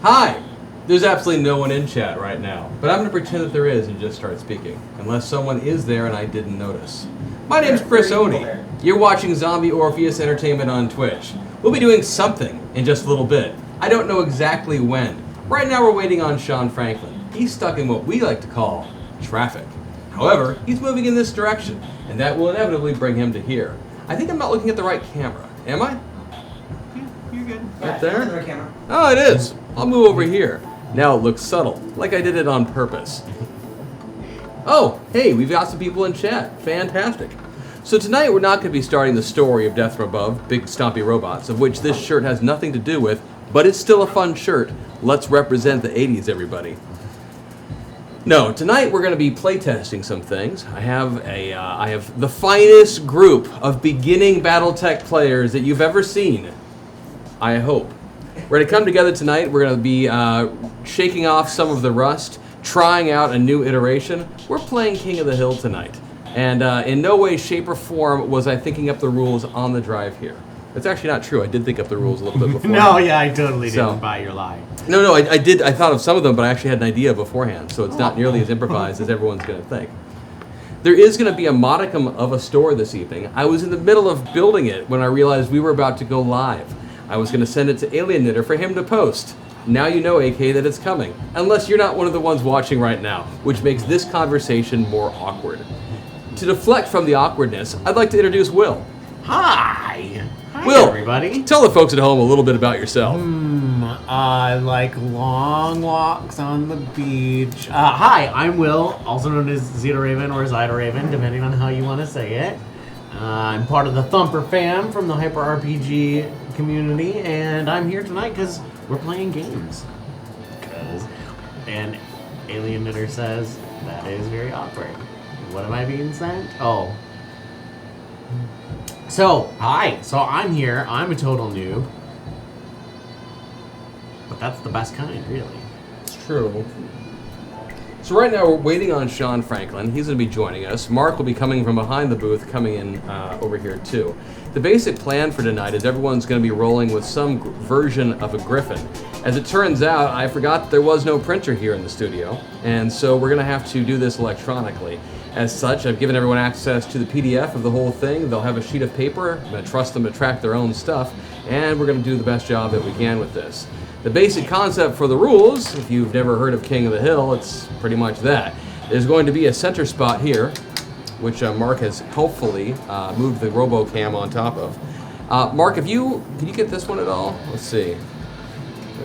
Hi! There's absolutely no one in chat right now, but I'm going to pretend that there is and just start speaking, unless someone is there and I didn't notice. My name's Chris Oni. You're watching Zombie Orpheus Entertainment on Twitch. We'll be doing something in just a little bit. I don't know exactly when. Right now we're waiting on Sean Franklin. He's stuck in what we like to call traffic. However, he's moving in this direction, and that will inevitably bring him to here. I think I'm not looking at the right camera. Am I? Yeah, you're good. Right there? The right camera. Oh, it is. I'll move over here. Now it looks subtle, like I did it on purpose. Oh, hey, we've got some people in chat. Fantastic. So tonight we're not going to be starting the story of Death from Above, Big Stompy Robots, of which this shirt has nothing to do with, but it's still a fun shirt. Let's represent the 80s, everybody. No, tonight we're going to be playtesting some things. I have the finest group of beginning BattleTech players that you've ever seen. I hope. We're going to come together tonight. We're going to be shaking off some of the rust, trying out a new iteration. We're playing King of the Hill tonight. And in no way, shape, or form was I thinking up the rules on the drive here. It's actually not true. I did think up the rules a little bit before. No, yeah, I totally didn't buy your lie. No, I did. I thought of some of them, but I actually had an idea beforehand, so it's not nearly as improvised as everyone's going to think. There is going to be a modicum of a store this evening. I was in the middle of building it when I realized we were about to go live. I was going to send it to Alien Knitter for him to post. Now you know, AK, that it's coming. Unless you're not one of the ones watching right now, which makes this conversation more awkward. To deflect from the awkwardness, I'd like to introduce Will. Hi. Hi, Will, everybody. Tell the folks at home a little bit about yourself. I like long walks on the beach. Hi, I'm Will, also known as Zeta Raven or Zyda Raven, depending on how you want to say it. I'm part of the Thumper fam from the Hyper RPG community, and I'm here tonight because we're playing games. And Alien Knitter says that is very awkward. What am I being sent? Oh. So, hi. So I'm here. I'm a total noob. But that's the best kind, really. It's true. So right now we're waiting on Sean Franklin. He's going to be joining us. Mark will be coming from behind the booth, coming in over here too. The basic plan for tonight is everyone's going to be rolling with some version of a Griffin. As it turns out, I forgot that there was no printer here in the studio, and so we're going to have to do this electronically. As such, I've given everyone access to the PDF of the whole thing. They'll have a sheet of paper. I'm going to trust them to track their own stuff, and we're going to do the best job that we can with this. The basic concept for the rules, if you've never heard of King of the Hill, it's pretty much that. There's going to be a center spot here, which Mark has helpfully moved the RoboCam on top of. Mark, can you get this one at all? Let's see.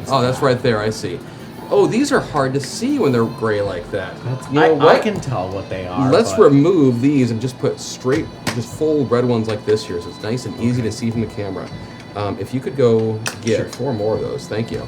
Oh, that's right there, I see. Oh, these are hard to see when they're gray like that. I can tell what they are. Let's remove these and just put just full red ones like this here, so it's nice and easy to see from the camera. If you could go get 4 more of those, thank you.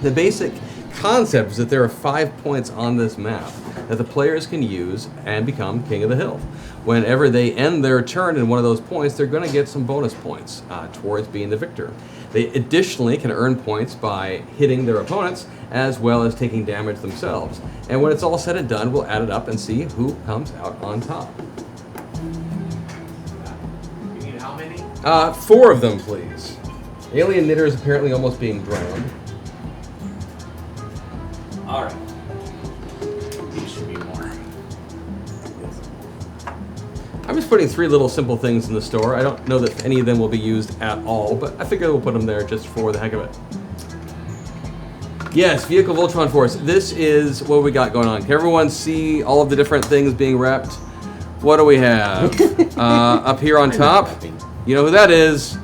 The basic concept is that there are 5 points on this map that the players can use and become King of the Hill. Whenever they end their turn in one of those points, they're going to get some bonus points towards being the victor. They additionally can earn points by hitting their opponents as well as taking damage themselves. And when it's all said and done, we'll add it up and see who comes out on top. You need how many? 4 of them, please. Alien Knitter is apparently almost being drowned. Alright. These should be more. I'm just putting 3 little simple things in the store. I don't know that any of them will be used at all, but I figure we'll put them there just for the heck of it. Yes, Vehicle Voltron Force. This is what we got going on. Can everyone see all of the different things being wrapped? What do we have? Up here on top, you know who that is.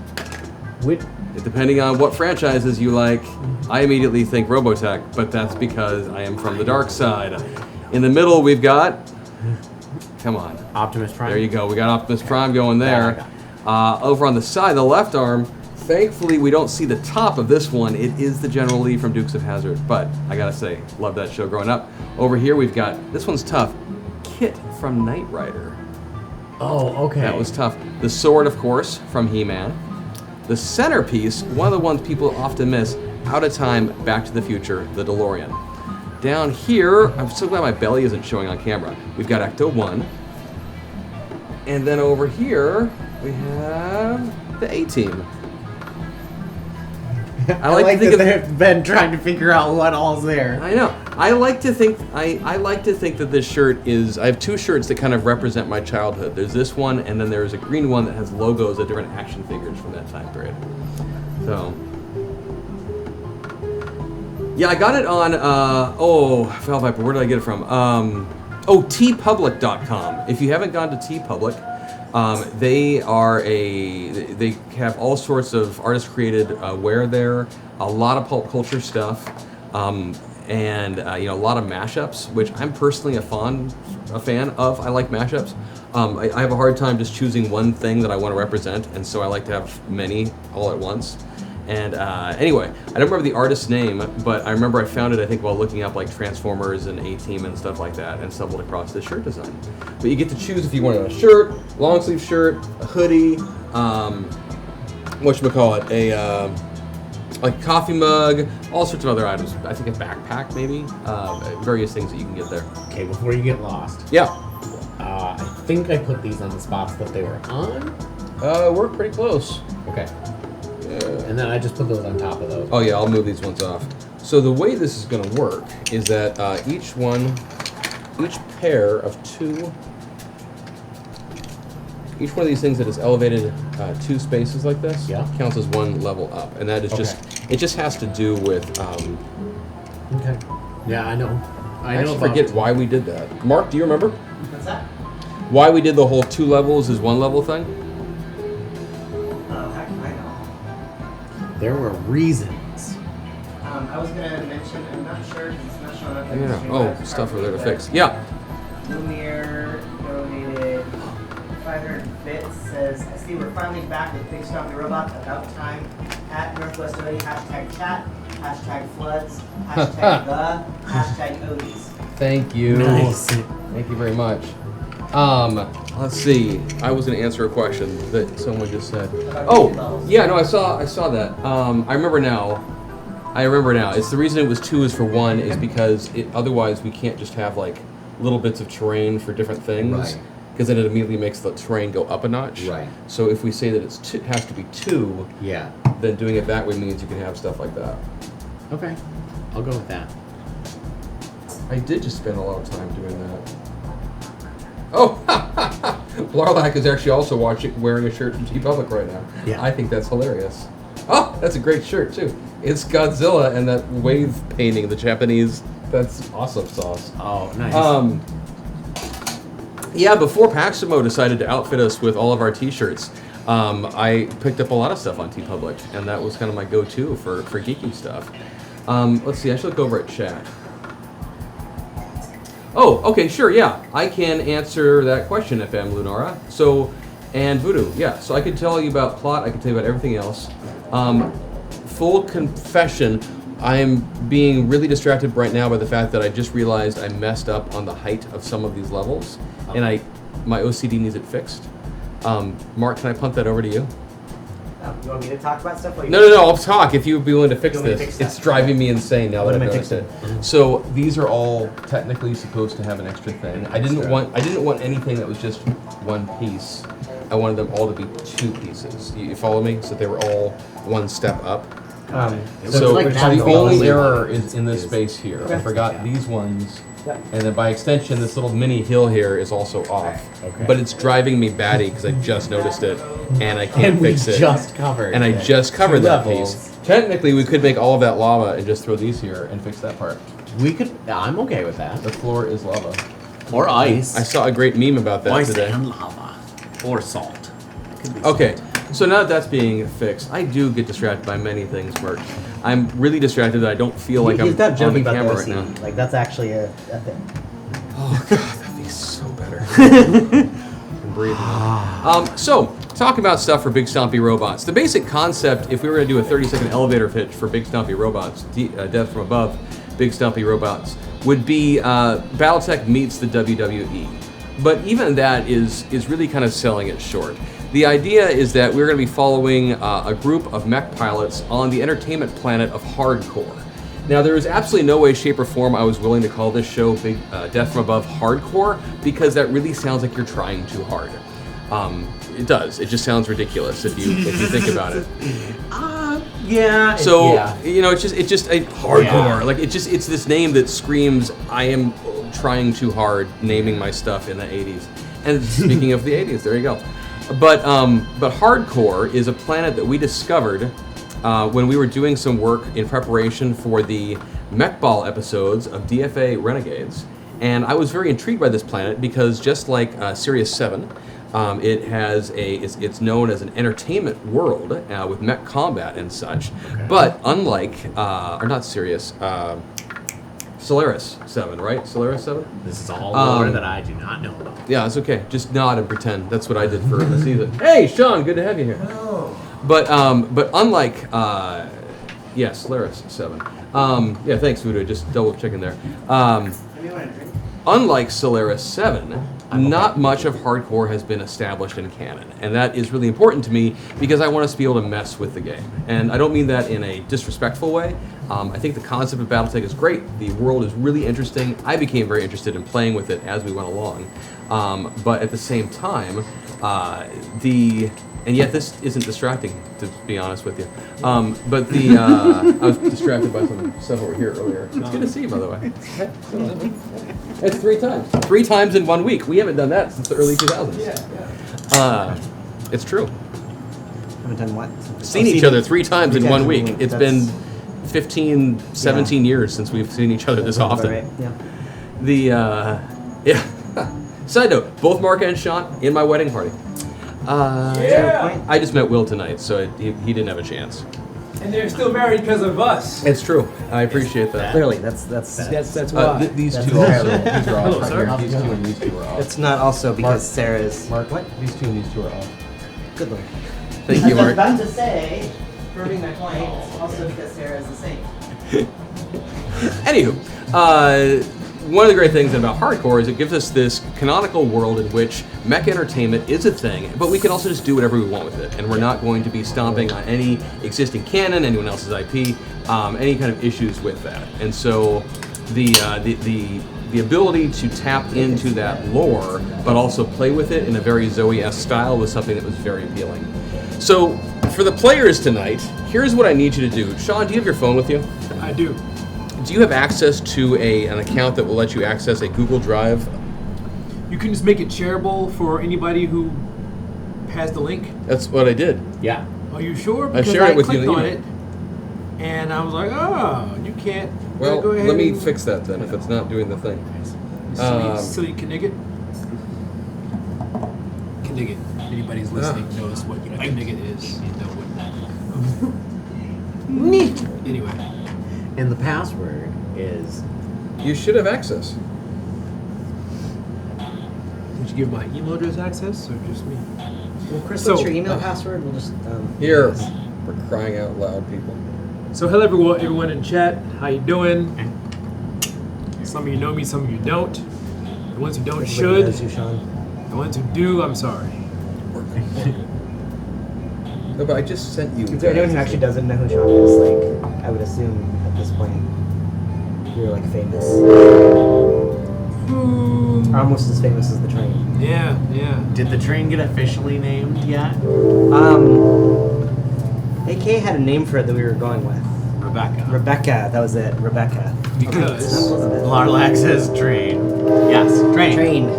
Depending on what franchises you like, I immediately think Robotech, but that's because I am from the dark side. In the middle, we've got... Come on. Optimus Prime. There you go. We got Optimus Prime going there. Over on the side, the left arm, thankfully we don't see the top of this one. It is the General Lee from Dukes of Hazzard, but I gotta say, love that show growing up. Over here we've got, this one's tough, Kit from Knight Rider. Oh, okay. That was tough. The sword, of course, from He-Man. The centerpiece, one of the ones people often miss, Out of Time, Back to the Future, the DeLorean. Down here, I'm so glad my belly isn't showing on camera. We've got Ecto 1. And then over here, we have the A-Team. I like to think that they've been trying to figure out what all's there. I know. I like to think that this shirt is. I have two shirts that kind of represent my childhood. There's this one, and then there's a green one that has logos of different action figures from that time period. So, yeah, I got it on. Fell Viper. Where did I get it from? tpublic.com. If you haven't gone to tpublic, they have all sorts of artist-created wear there, a lot of pulp culture stuff, and a lot of mashups, which I'm personally a fan of. I like mashups. I have a hard time just choosing one thing that I want to represent, and so I like to have many all at once. And anyway, I don't remember the artist's name, but I remember I found it, I think, while looking up like Transformers and A-Team and stuff like that, and stumbled across this shirt design. But you get to choose if you want a shirt, long sleeve shirt, a hoodie, whatchamacallit, a coffee mug, all sorts of other items. I think a backpack, maybe, various things that you can get there. Okay, before you get lost. Yeah. I think I put these on the spots that they were on. We're pretty close. Okay. And then I just put those on top of those. Oh yeah, I'll move these ones off. So the way this is going to work is that each pair of two, each one of these things that is elevated 2 spaces like this counts as 1 level up, and that is it just has to do with. Okay. Yeah, I know. I actually forget why we did that. Mark, do you remember? What's that? Why we did the whole 2 levels is 1 level thing? Heck, I know. There were reasons. I was gonna mention, I'm not sure, it's not showing up. Yeah. Stuff over there to fix. Yeah. Lumiere donated 500 bits. Says, I see we're finally back with Big Stompy Robots. About time. At Northwest Odie, #chat, #floods, #the, #Odies. Thank you. Nice. Thank you very much. Let's see. I was going to answer a question that someone just said. Oh, yeah, no, I saw that. I remember now. It's the reason it was 2 is for 1 is because otherwise we can't just have like little bits of terrain for different things. Right. Because then it immediately makes the terrain go up a notch. Right. So if we say that it has to be 2, then doing it that way means you can have stuff like that. Okay. I'll go with that. I did just spend a lot of time doing that. Oh, Blarlack is actually also wearing a shirt from TeePublic right now. Yeah. I think that's hilarious. Oh, that's a great shirt too. It's Godzilla and that wave painting, the Japanese. That's awesome sauce. Oh, nice. Yeah, before Paximo decided to outfit us with all of our T-shirts, I picked up a lot of stuff on TeePublic, and that was kind of my go-to for geeky stuff. Let's see, I should look over at chat. Oh, okay, sure, yeah. I can answer that question, FM Lunara. And Voodoo, yeah. So I could tell you about plot, I could tell you about everything else. Full confession, I am being really distracted right now by the fact that I just realized I messed up on the height of some of these levels, and my OCD needs it fixed. Mark, can I punt that over to you? You want me to talk about stuff? No, I'll talk if you would be willing to fix this. It's driving me insane now that I've noticed it. So these are all technically supposed to have an extra thing. I didn't want anything that was just 1 piece. I wanted them all to be 2 pieces. You follow me? So they were all 1 step up. So the only error is in this space here. I forgot these ones. And then by extension, this little mini hill here is also off. Okay. But it's driving me batty because I just noticed it and I can't fix it. And I just covered that piece. Technically, we could make all of that lava and just throw these here and fix that part. We could. I'm okay with that. The floor is lava. Or ice. I saw a great meme about that today. And lava. Or salt. Okay. So now that that's being fixed, I do get distracted by many things, Merch. I'm really distracted that I don't feel like I'm on the camera right now. Like, that's actually a thing. Oh, God, that'd be so better. I'm breathing now. So, talking about stuff for Big Stompy Robots. The basic concept, if we were going to do a 30-second elevator pitch for Big Stompy Robots, Death from Above, Big Stompy Robots, would be Battletech meets the WWE. But even that is really kind of selling it short. The idea is that we're going to be following a group of mech pilots on the entertainment planet of hardcore. Now, there is absolutely no way, shape, or form I was willing to call this show Big Death from Above Hardcore, because that really sounds like you're trying too hard. It does. It just sounds ridiculous if you think about it. Yeah. So yeah. it's just a hardcore. Yeah. Like it's this name that screams, I am trying too hard naming my stuff in the 80s. And speaking of the 80s, there you go. But hardcore is a planet that we discovered when we were doing some work in preparation for the Mech Ball episodes of DFA Renegades. And I was very intrigued by this planet because just like Sirius 7, it has it's known as an entertainment world with mech combat and such. Okay. But unlike, or not Sirius, Solaris 7, right? Solaris 7? This is all lore that I do not know about. Yeah, it's okay. Just nod and pretend. That's what I did for the season. Hey, Sean, good to have you here. Oh. But unlike, Solaris 7. Yeah, thanks, Voodoo. Just double checking there. Unlike Solaris 7, not much of hardcore has been established in canon, and that is really important to me because I want us to be able to mess with the game. And I don't mean that in a disrespectful way. I think the concept of BattleTech is great. The world is really interesting. I became very interested in playing with it as we went along. But at the same time, and yet this isn't distracting, to be honest with you. But I was distracted by some stuff over here earlier. It's good to see you, by the way. It's 3 times. 3 times in 1 week. We haven't done that since the early 2000s. Yeah. It's true. Haven't done what? Seen each other 3 times in 1 week. It's That's- been 15, 17 years since we've seen each other this often. Right. Yeah. Side note, both Mark and Sean in my wedding party. I just met Will tonight, so he didn't have a chance. And they're still married because of us. It's true. I appreciate that. Clearly, that's why. These That's two also. terrible. These are off Hello, right sir. here. These 2 and these 2 are off. It's not also because Mark. Sarah's. Mark, What? these 2 and these 2 are off. Good lord. Thank you, I was Mark. about to say, proving my point, it's also because Sarah is the same. Anywho, one of the great things about hardcore is it gives us this canonical world in which mech entertainment is a thing, but we can also just do whatever we want with it, and we're not going to be stomping on any existing canon, anyone else's IP, any kind of issues with that. And so the ability to tap into that lore, but also play with it in a very Zoe-esque style was something that was very appealing. So for the players tonight, here's what I need you to do. Sean, do you have your phone with you? I do. Do you have access to an account that will let you access a Google Drive? You can just make it shareable for anybody who has the link. That's what I did. Yeah. Are you sure? I Because shared it with you clicked in the on email. it, and I was like, oh, you can't. Well, go ahead let me and- fix that then if it's not doing the thing. Silly Knigget. Knigget. Anybody's listening knows what Knigget is. You know what. Neat. Anyway. And the password is. You should have access. Did you give my email address access or just me? Well, Chris, So- what's your email password? We'll just. Here, for crying out loud, people. So hello everyone in chat. How you doing? Some of you know me, some of you don't. The ones who don't should. Knows you, Sean. The ones who do, I'm sorry. No, but I just sent you. Is there anyone who actually doesn't know who Sean is? Like, I would assume at this point you're like famous, or almost as famous as the train. Yeah. Did the train get officially named yet? AK had a name for it that we were going with. Rebecca. Rebecca, that was it. Rebecca. Because Larlax says train. Yes, train. Train.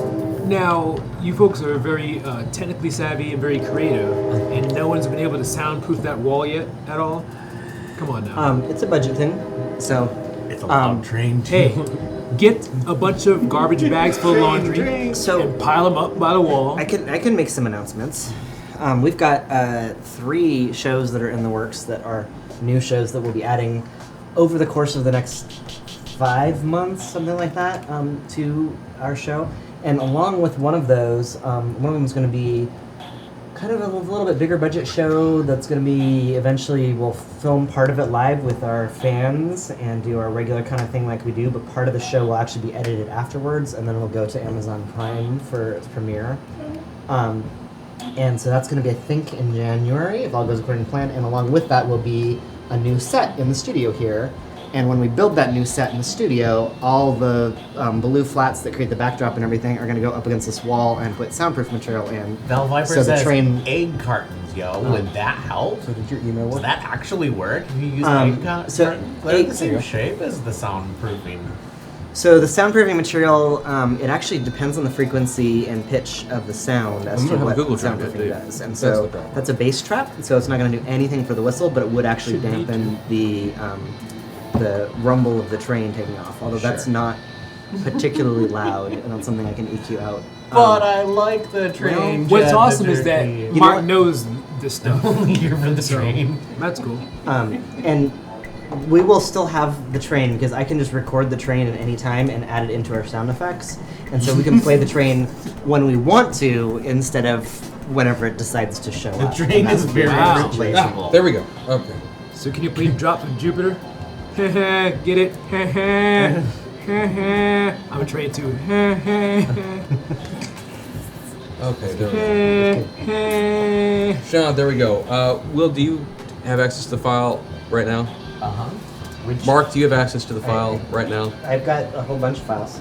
now you folks are very technically savvy and very creative, and no one's been able to soundproof that wall yet at all. Come on now. It's a budget thing, so. It's a long train too. Hey, get a bunch of garbage bags full of laundry So and pile them up by the wall. I can make some announcements. We've got 3 shows that are in the works that are new shows that we'll be adding over the course of the next 5 months, something like that, to our show. And along with one of those, one of them is going to be kind of a little bit bigger budget show that's going to be eventually we'll film part of it live with our fans and do our regular kind of thing like we do, but part of the show will actually be edited afterwards, and then it'll go to Amazon Prime for its premiere. And so that's going to be, I think, in January, if all goes according to plan. And along with that will be a new set in the studio here. And when we build that new set in the studio, all the blue flats that create the backdrop and everything are going to go up against this wall and put soundproof material in. Bell Viper So the says train- egg cartons, yo. Would that help? So did your email Does work? that actually work if you use so cartons? They're egg- the same shape as the soundproofing. So the soundproofing material, it actually depends on the frequency and pitch of the sound as I'm to gonna have what a Google trap soundproofing yet, Dave. does. And That's so the problem. that's a bass trap, so it's not going to do anything for the whistle, but it would actually Should need dampen the rumble of the train taking off. Although that's Sure. not particularly loud, and that's something I can EQ out. But I like the train. What's jet awesome is that energy. know Mark what? knows this stuff. Here for the So, train. that's cool. And we will still have the train because I can just record the train at any time and add it into our sound effects, and so we can play the train when we want to instead of whenever it decides to show The up. train And is that's very Wow. replaceable. There we go. Okay. So can you please drop from Jupiter? Get it? I'm a train too. Okay, there we go. Sean, there we go. Will, do you have access to the file right now? Uh-huh. Which Mark, do you have access to the file right now? I've got a whole bunch of files.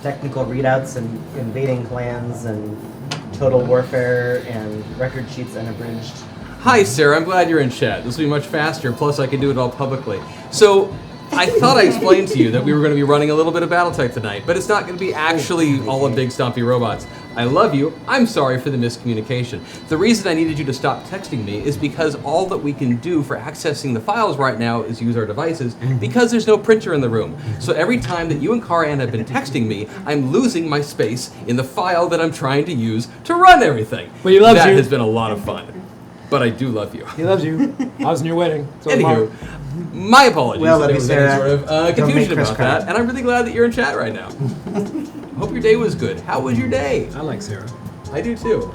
Technical readouts and invading plans and total warfare and record sheets unabridged. Hi, Sarah. I'm glad you're in chat. This will be much faster. Plus, I can do it all publicly. So, I thought I explained to you that we were going to be running a little bit of BattleTech tonight, but it's not going to be actually all of Big Stompy Robots. I love you. I'm sorry for the miscommunication. The reason I needed you to stop texting me is because all that we can do for accessing the files right now is use our devices because there's no printer in the room. So every time that you and Karayan have been texting me, I'm losing my space in the file that I'm trying to use to run everything. But he loves that you. has been a lot of fun. But I do love you. He loves you. I was in your wedding. So Anywho, my apologies Well, that love there you, was any Sarah. sort of Don't confusion make Chris about cry. that, and I'm really glad that you're in chat right now. Hope your day was good. How was your day? I like Sarah. I do too.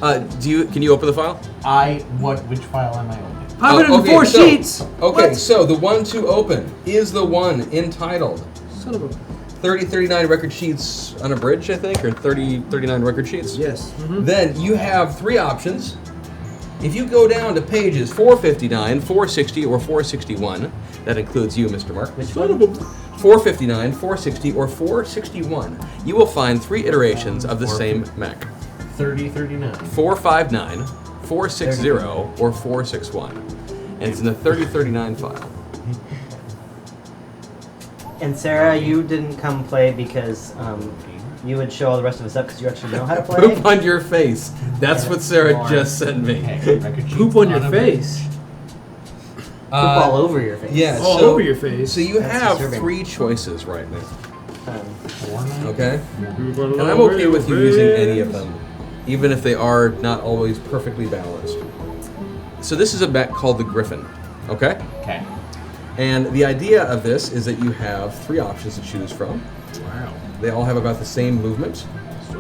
Can you open the file? which file am I opening? 504 so- sheets. Okay, What? so the one to open is the one entitled Son of a. 3039 record sheets unabridged, I think, or 3039 record sheets. Yes. Then you have three options. If you go down to pages 459, 460, or 461, that includes you, Mr. Mark. Which Son one? of a. 459, 460, or 461, you will find three iterations of the same mech. 3039. 459, 460, or 461. And it's in the 3039 file. And Sarah, you didn't come play because you would show all the rest of us up because you actually know how to play. Poop on your face. That's what Sarah just sent me. Okay, record sheets Poop on your unabridged. face. Poop all over your face. Yeah, All so, over your face. So you That's have disturbing. three choices right now. 49. Okay? Poop all And I'm over okay your with you using face. any of them, even if they are not always perfectly balanced. So this is a mech called the Griffin. Okay? Okay. And the idea of this is that you have three options to choose from. Wow. They all have about the same movement. So,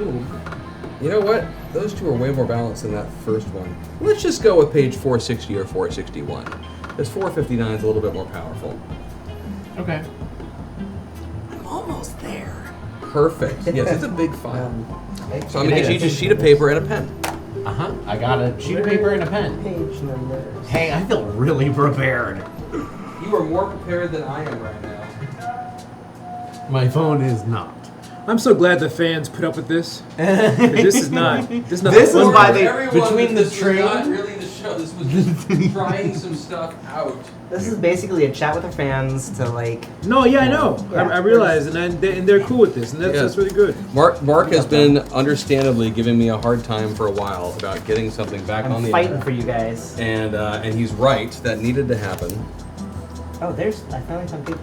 You know what? Those two are way more balanced than that first one. Let's just go with page 460 or 461. This 459 is a little bit more powerful. Okay. I'm almost there. Perfect. Yes, it's a big file. So I'm It going to get you is. each a sheet of paper and a pen. Uh-huh. I got a sheet of paper and a pen. Page numbers. Hey, I feel really prepared. You are more prepared than I am right now. My phone is not. I'm so glad the fans put up with this. This is not. This is not. This the is fun why part. they- Everyone, between the this was not train- really the show. This was just trying some stuff out. This is basically a chat with our fans to like. No, yeah, I know. Yeah. I realize, and they're cool with this, and that's, Yeah. that's really good. Mark has been understandably giving me a hard time for a while about getting something back on I'm the fighting air. for you guys. And he's right. That needed to happen. Oh, I finally found paper.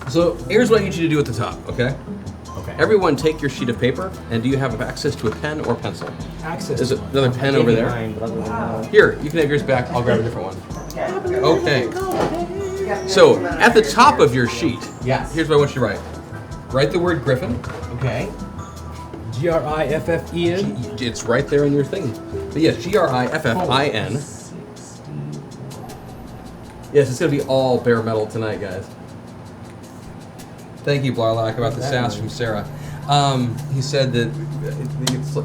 So here's what I need you to do at the top, okay? Okay. Everyone take your sheet of paper, and do you have access to a pen or pencil? Access. There's another pen I over gave you there. mine, but other than that- Here, you can have yours back. I'll grab a different one. Okay. Okay. So, at the top of your sheet, Yes. here's what I want you to write. Write the word Griffin. Okay. Griffen. It's right there in your thing. But yes, Griffin. Yes, it's going to be all bare metal tonight, guys. Thank you, Blarlock, about the sass from Sarah. He said that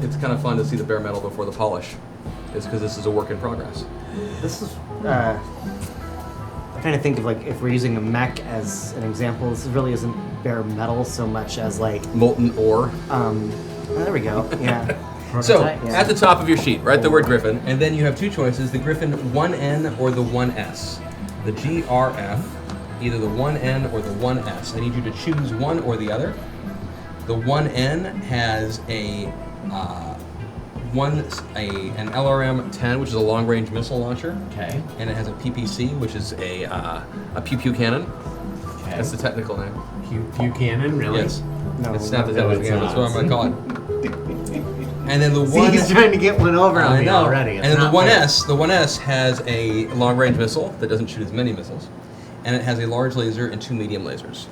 it's kind of fun to see the bare metal before the polish. It's because this is a work in progress. This is trying to think of like if we're using a mech as an example. This really isn't bare metal so much as like Molten ore. there we go. Yeah. So, Prototype, yeah. at the top of your sheet, write the word Griffin, and then you have two choices, the Griffin 1N or the 1S. The GRF, either the 1N or the 1S. I need you to choose one or the other. The 1N has an LRM-10, which is a long-range missile launcher. Okay. And it has a PPC, which is a pew-pew cannon. Okay. That's the technical name. Pew cannon, really? Yes. No, It's not the no, technical it's name, not. that's what I'm going to call it. And then the See, one... he's trying to get one over on I me know. already. And then the 1S has a long-range missile that doesn't shoot as many missiles, and it has a large laser and two medium lasers.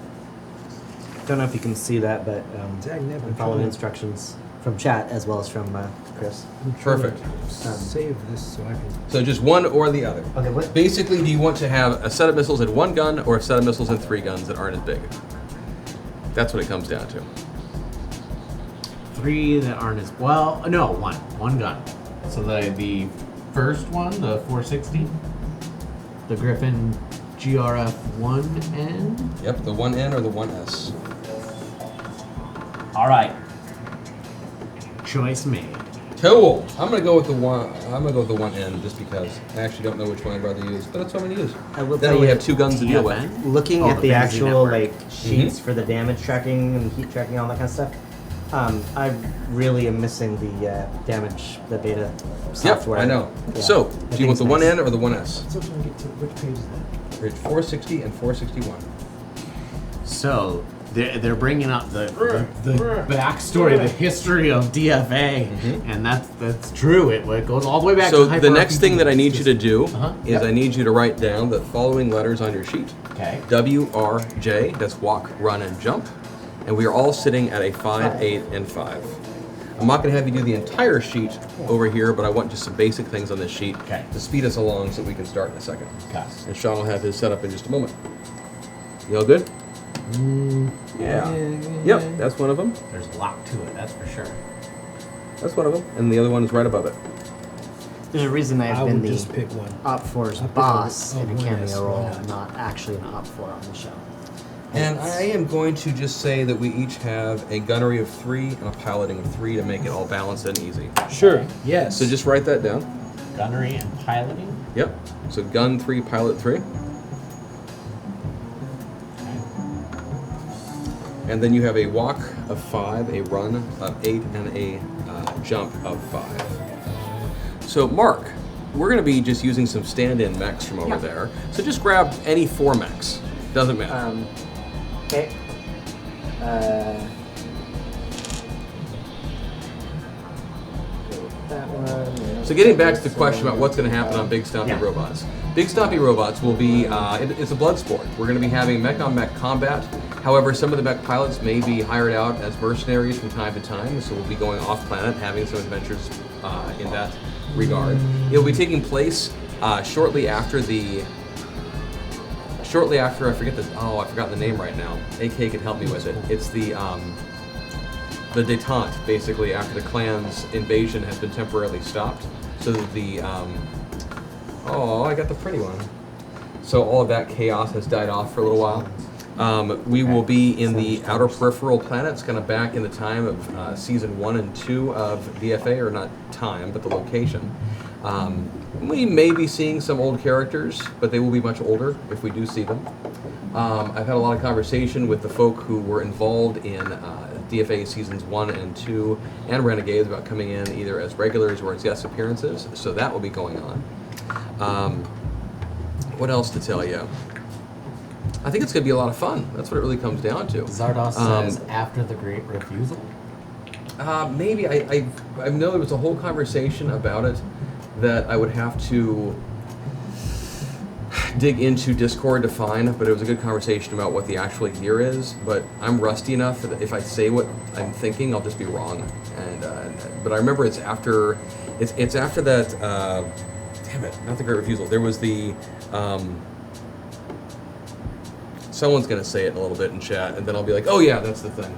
Don't know if you can see that, but Zach never I'm following tried. instructions from chat as well as from Chris. Perfect. Save this so I can. So just one or the other. Okay, what? Basically, do you want to have a set of missiles in one gun or a set of missiles in three guns that aren't as big? That's what it comes down to. 3 that aren't as well. No, one gun. So the first one, the 460, the Griffin GRF 1N. Yep, the 1N or the 1S. All right. Choice made. Cool. I'm gonna go with the 1N just because I actually don't know which one I'd rather use, but that's what I'm gonna use. I will Then tell we you, have two guns to deal with. TFN? looking Oh, at the the fantasy actual network. like sheets for the damage tracking and heat tracking, all that kind of stuff, I really am missing the damage, the beta Yep, software. I know. Yeah, So, I do you think want the it's 1N nice. or the 1S? So trying to get to which page is that? Page 460 and 461. So they're bringing up the backstory, the history of DFA, and that's true. It goes all the way back So to the next thing that I need you to do Uh-huh. is Yep. I need you to write down the following letters on your sheet. Okay. WRJ, that's walk, run, and jump. And we are all sitting at a 5, 8, and 5. I'm not going to have you do the entire sheet over here, but I want just some basic things on this sheet Okay. to speed us along so we can start in a second. Okay. And Sean will have his set up in just a moment. You all good? Yeah. Yep, that's one of them. There's a lot to it, that's for sure. That's one of them. And the other one is right above it. There's a reason I I've been would the just pick one. Op 4's I'll pick boss one. in a Oh, cameo yes, why role, not? not actually an Op 4 on the show. And I am going to just say that we each have a gunnery of 3 and a piloting of 3 to make it all balanced and easy. Sure. Yes. So just write that down. Gunnery and piloting. Yep. So gun 3, pilot 3. And then you have a walk of 5, a run of 8, and a jump of 5. So Mark, we're going to be just using some stand-in mechs from over there. So just grab any 4 mechs. Doesn't matter. Okay. That one. So getting back to the question about what's going to happen on Big Stompy Yeah. Robots. Big Stompy Robots will be, it's a blood sport. We're going to be having mech-on-mech combat. However, some of the mech pilots may be hired out as mercenaries from time to time, so we'll be going off-planet, having some adventures in that regard. It'll be taking place shortly after, I forgot the name right now. AK can help me with it. It's the detente, basically, after the clan's invasion has been temporarily stopped. So that I got the pretty one. So all of that chaos has died off for a little while. We will be in the outer peripheral planets, kind of back in the time of season 1 and 2 of DFA, or not time, but the location. We may be seeing some old characters, but they will be much older if we do see them. I've had a lot of conversation with the folk who were involved in DFA seasons 1 and 2 and Renegades about coming in either as regulars or as guest appearances, so that will be going on. What else to tell you? I think it's going to be a lot of fun. That's what it really comes down to. Zardos says after the Great Refusal. Maybe. I know there was a whole conversation about it that I would have to dig into Discord to find, but it was a good conversation about what the actual year is. But I'm rusty enough that if I say what I'm thinking, I'll just be wrong. But I remember it's after that. Damn it! Not the Great Refusal. There was the. Someone's going to say it in a little bit in chat, and then I'll be like, oh yeah, that's the thing.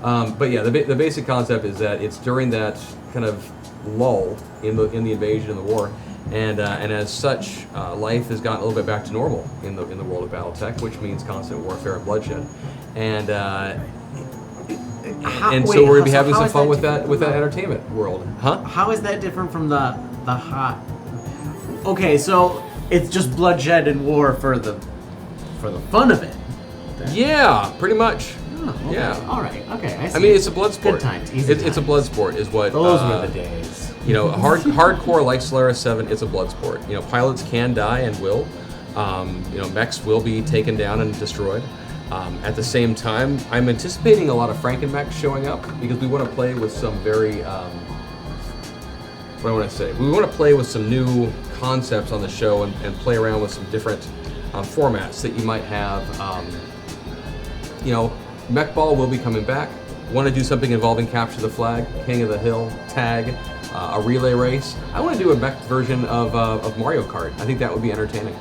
But yeah, the basic concept is that it's during that kind of lull in the invasion and the war And as such, life has gotten a little bit back to normal in the world of BattleTech, which means constant warfare and bloodshed. And so we're gonna be having some fun with that entertainment world, huh? How is that different from the hot? Okay, so it's just bloodshed and war for the fun of it. then. Yeah, pretty much. Oh, okay. Yeah. All right. Okay. I see. I mean, it's a blood sport. Good times. Easy It's a times. blood sport, is what. Those were the days. You know, hardcore like Solaris 7, it's a blood sport. You know, pilots can die and will. You know, mechs will be taken down and destroyed. At the same time, I'm anticipating a lot of Frankenmechs showing up because we want to play with some very, what do I want to say? We want to play with some new concepts on the show and play around with some different formats that you might have. You know, Mech Ball will be coming back. Want to do something involving Capture the Flag, King of the Hill, Tag, a relay race. I want to do a mech version of Mario Kart. I think that would be entertaining.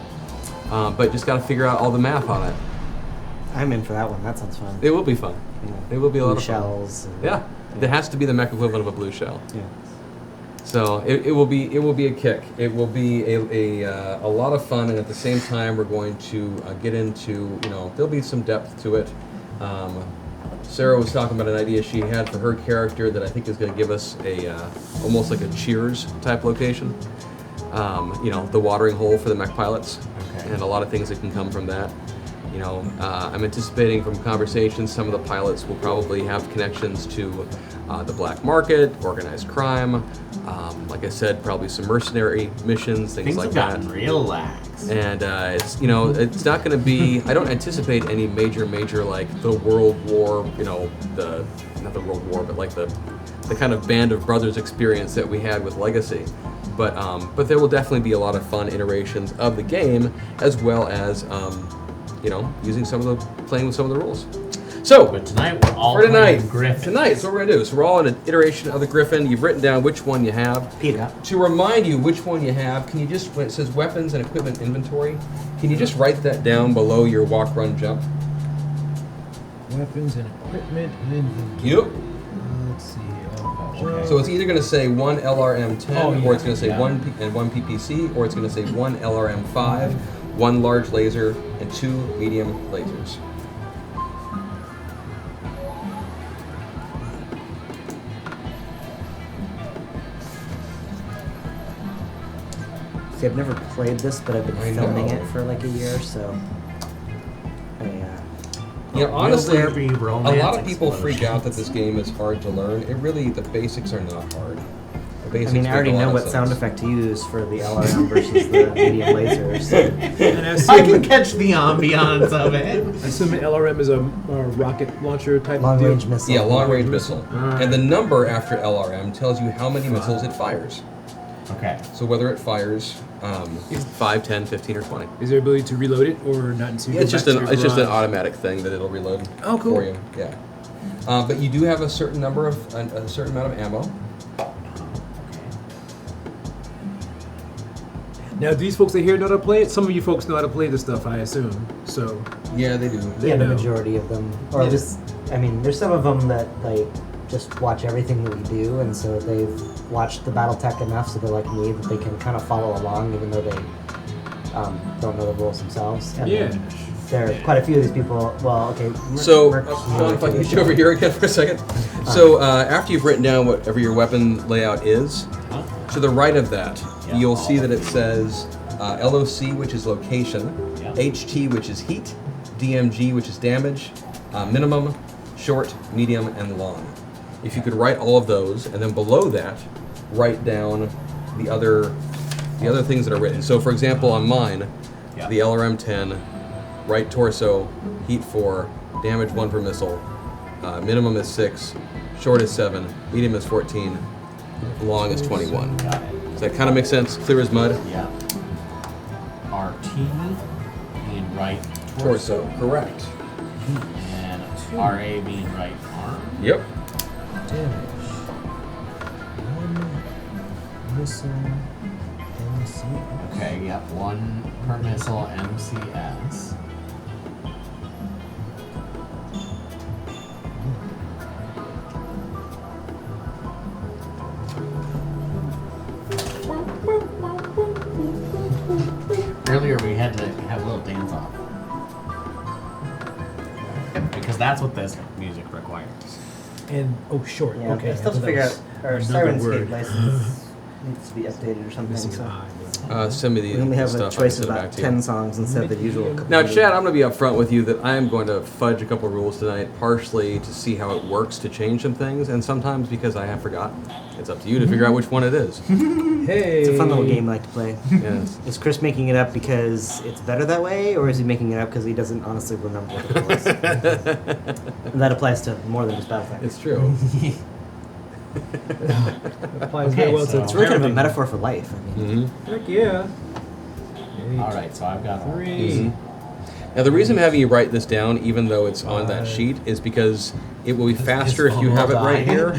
But just got to figure out all the math on it. I'm in for that one. That sounds fun. It will be fun. Yeah. It will be a lot Blue of fun. shells. and- Yeah, there has to be the mech equivalent of a blue shell. Yeah. So it will be a kick. It will be a lot of fun, and at the same time, we're going to get into, you know, there'll be some depth to it. Sarah was talking about an idea she had for her character that I think is going to give us a almost like a Cheers type location. You know, the watering hole for the mech pilots, Okay. and a lot of things that can come from that. You know, I'm anticipating from conversations some of the pilots will probably have connections to the black market, organized crime. Like I said, probably some mercenary missions, things like have that. gotten real lax. And it's, you know, it's not going to be. I don't anticipate any major like the World War. You know, not the World War, but like the kind of Band of Brothers experience that we had with Legacy. But there will definitely be a lot of fun iterations of the game, as well as you know, playing with some of the rules. So But tonight we're all for tonight, playing Griffin. so what we're gonna do. So we're all in an iteration of the Griffin. You've written down which one you have. Peter. To remind you which one you have, can you just, when it says weapons and equipment inventory, can you just write that down below your walk, run, jump? Weapons and equipment and inventory. Yep. Let's see. Okay. So it's either going to say one LRM-10, Oh, yeah, or it's going to say yeah. one PPC, or it's going to say one LRM-5, one large laser, and 2 medium lasers. See, I've never played this, but I've I been filming know. it for like a year, so. You know, honestly, there be a romance lot of people freak out that explosions? this game is hard to learn. The basics are not hard. The I basics mean, I make already a lot know of what sense. sound effect to use for the LRM versus the medium lasers. And I I assume, can catch the ambiance of it. I assume an LRM is a rocket launcher type Long deal. range missile. Yeah, long-range missile. Alright. And the number after LRM tells you how many missiles it fires. Okay. So whether it fires 5, 10, 15, or 20. Is there ability to reload it or not until you go It's just back an to your garage? automatic thing that it'll reload Oh, cool. for you. Yeah. But you do have a certain amount of ammo. Now, these folks that here know how to play it? Some of you folks know how to play this stuff, I assume. So, Yeah, they do. Yeah, the know. majority of them. Or Yeah. just, I mean, there's some of them that, like, just watch everything that we do, and so they've watched the BattleTech enough so they're like me, that they can kind of follow along even though they don't know the rules themselves. And yeah. there are quite a few of these people, well, okay. So, Merc- Sean, if I can get you over here again for a second. So, after you've written down whatever your weapon layout is, Huh? to the right of that, Yeah. you'll see that it says LOC, which is location, Yeah. HT, which is heat, DMG, which is damage, minimum, short, medium, and long. If you could write all of those, and then below that, write down the other things that are written. So, for example, on mine, Yeah. the LRM-10, right torso, heat 4, damage 1 per missile, minimum is 6, short is 7, medium is 14, long is 21. Got it. Does that kind of make sense? Clear as mud? Yeah. RT being right Torso, correct. and RA being right arm. Yep. Damage. One missile. MC. Okay, yep, 1 per missile MCS. earlier we had to have a little dance off. Because that's what this music requires. And short. Yeah, Okay. I still have to figure out our Sirenscape license needs to be updated or something. Missing So an eye. Send me the we only have stuff. a choice I of can send it about back to you. 10 songs instead of the usual couple. Now, hundred. Chad, I'm going to be upfront with you that I am going to fudge a couple rules tonight, partially to see how it works to change some things, and sometimes because I have forgotten. It's up to you to figure out which one it is. Hey. It's a fun little game I like to play. Yes. Is Chris making it up because it's better that way, or is he making it up because he doesn't honestly remember what it was? And that applies to more than just Battletech. It's true. Applies Okay, very well so- to It's really kind of a everything. metaphor for life. I mean, hmm Heck yeah. Alright, so I've got all 3. Mhm. Now, the reason I'm having you write this down, even though it's on that sheet, is because it will be faster if you have it right here,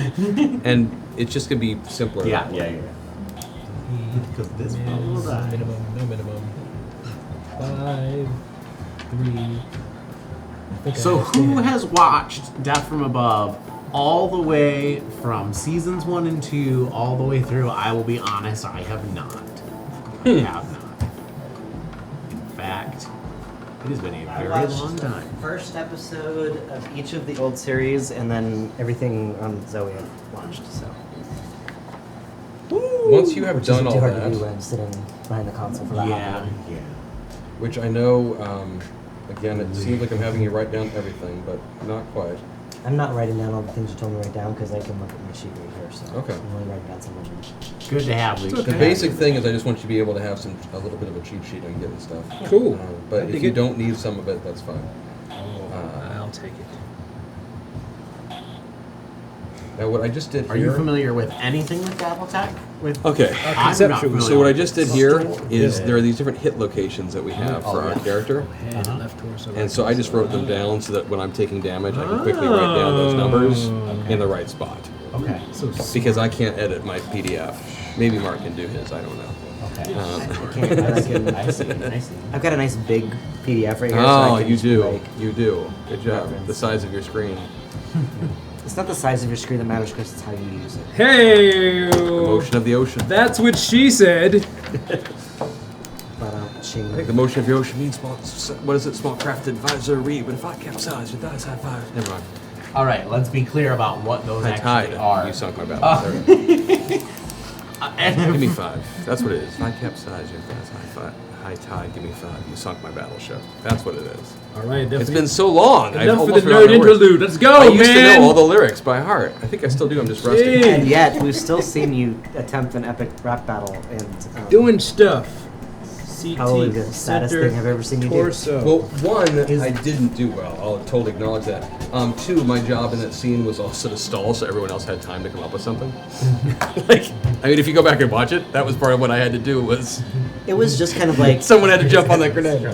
and it's just going to be simpler. Yeah. Because this one will die. Minimum, no minimum. 5, 3. I think So I who understand. has watched Death from Above all the way from seasons 1 and 2 all the way through? I will be honest, I have not. I have not. In fact, it has been a I very watched long the time. first episode of each of the old series, and then everything on Zoe I've watched. So Once you have which done isn't all too hard to do that, when I'm sitting behind the console for that Yeah, long. yeah. which I know, again, it seems like I'm having you write down everything, but not quite. I'm not writing down all the things you told me to write down because I can look at my sheet right here. So Okay. I'm only writing down some of them. Good to have, Luke. It's The okay. basic thing is I just want you to be able to have a little bit of a cheat sheet on getting stuff. Cool. But I if dig you it. don't need some of it, that's fine. I'll take it. Now, what I just did Are here. you familiar with anything with Battletech? With Okay. I'm not Conceptually. familiar So what I with just this. did here is Yeah. there are these different hit locations that we have for our character. Head, Uh-huh. left torso. And so I just wrote them down so that when I'm taking damage, I can quickly write down those numbers in the right spot. Okay. So Because I can't edit my PDF. Maybe Mark can do his, I don't know. Okay. I can't. I can. I see. I see. I've got a nice big PDF right here. so Oh, I can you just, do. Like, You do. Good job. reference. The size of your screen. it's not the size of your screen that matters, Chris. It's how you use it. hey. The motion of the ocean. That's what she said. But ching. I think the motion of the ocean means small, what is it? Small crafted advisory, but if I capsize, your thighs high five. Never mind. All right, let's be clear about what those High actually tide. are. You sunk my battle. There we go. Give me 5. That's what it is. If I capsize, your thighs high tide. Give me 5. You sunk my battleship. That's what it is. All right. It's been so long. I've enough for almost the forgotten nerd my words. interlude. Let's go, I used man. to know all the lyrics by heart. I think I still do. I'm just rusty. Jeez. And yet, we've still seen you attempt an epic rap battle and Doing stuff. CT. probably the saddest center, thing I've ever seen you do. torso. Well, 1, I didn't do well. I'll totally acknowledge that. 2, my job in that scene was also to stall so everyone else had time to come up with something. I mean, if you go back and watch it, that was part of what I had to do was It was just kind of like someone had to jump on that grenade.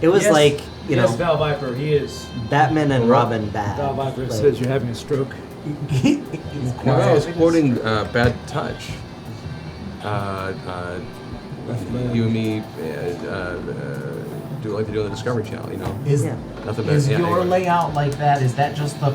it was Yes. like you yes, know Val Viper. He is. Batman and Robin bad. Val Viper Like, says you're having a stroke. No, I was quoting Bad Touch. You and me do like to do on the Discovery Channel, you know? Is Yeah. Nothing bad. is Yeah, your anyway. layout like that? Is that just the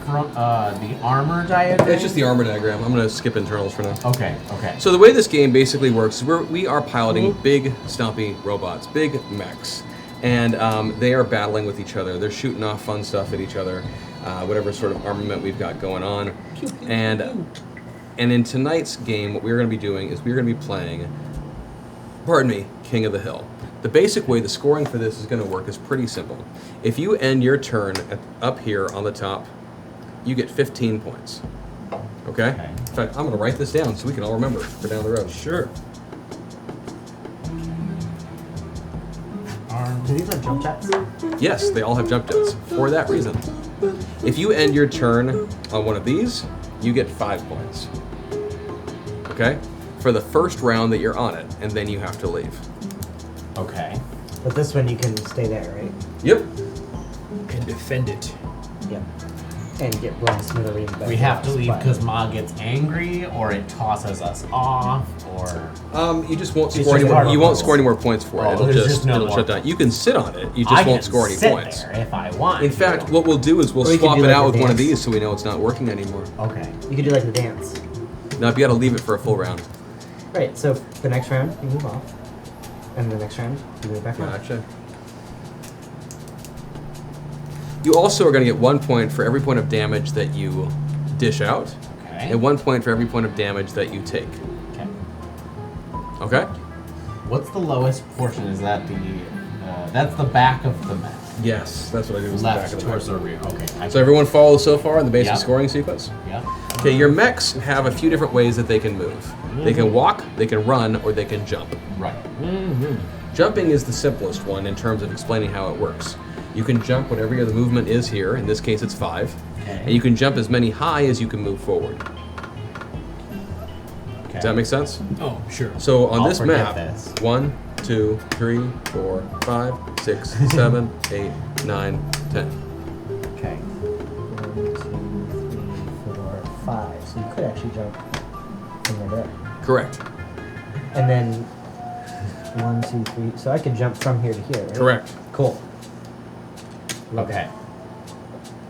front, the armor diagram? It's just the armor diagram. I'm going to skip internals for now. Okay. Okay. So the way this game basically works is we are piloting big, stompy robots, big mechs, and they are battling with each other. They're shooting off fun stuff at each other, whatever sort of armament we've got going on. And in tonight's game, what we're going to be doing is we're going to be playing, pardon me, King of the Hill. The basic way the scoring for this is going to work is pretty simple. If you end your turn up here on the top, you get 15 points. Okay? Okay. In fact, I'm going to write this down so we can all remember for down the road. Sure. Do these have jump jets? Yes, they all have jump jets for that reason. If you end your turn on one of these, you get 5 points. Okay? For the first round that you're on it, and then you have to leave. Okay. But this one you can stay there, right? Yep. And defend it. Yep. And get blown smithereens. by We have to blocks, leave but- because Ma gets angry, or it tosses us off, or You just won't It's score any just more. part You of won't the score any more points for it. Oh, It'll there's just just no it'll more. shut down. You can sit on it. You just I won't can score any sit points. there if I want. In fact, to. what we'll do is we'll Or you could swap do it like out a with one of dance. these so we know it's not working anymore. Okay. You could do like the dance. Now, if you got to leave it for a full round. Right, so the next round you move off. And the next round, you move back up. Gotcha. You also are going to get 1 point for every point of damage that you dish out, Okay. and 1 point for every point of damage that you take. Okay. Okay? What's the lowest portion? Is that the? That's the back of the mech. Yes, that's what I do. Is the back Left of the towards mech. the rear. Okay. So everyone follows so far in the basic Yeah. scoring sequence? Yeah. Okay, your mechs have a few different ways that they can move. They can walk, they can run, or they can jump. Right. Jumping is the simplest one in terms of explaining how it works. You can jump whatever the movement is here. In this case, it's 5. Okay. And you can jump as many high as you can move forward. Okay. Does that make sense? Oh, sure. So on I'll this forget map, this. 1, 2, 3, 4, 5, 6, 7, 8, 9, 10. Okay. 1, 2, 3, 4, 5. So you could actually jump from there. Correct. And then 1, 2, 3. So I could jump from here to here. Right? Correct. Cool. Okay.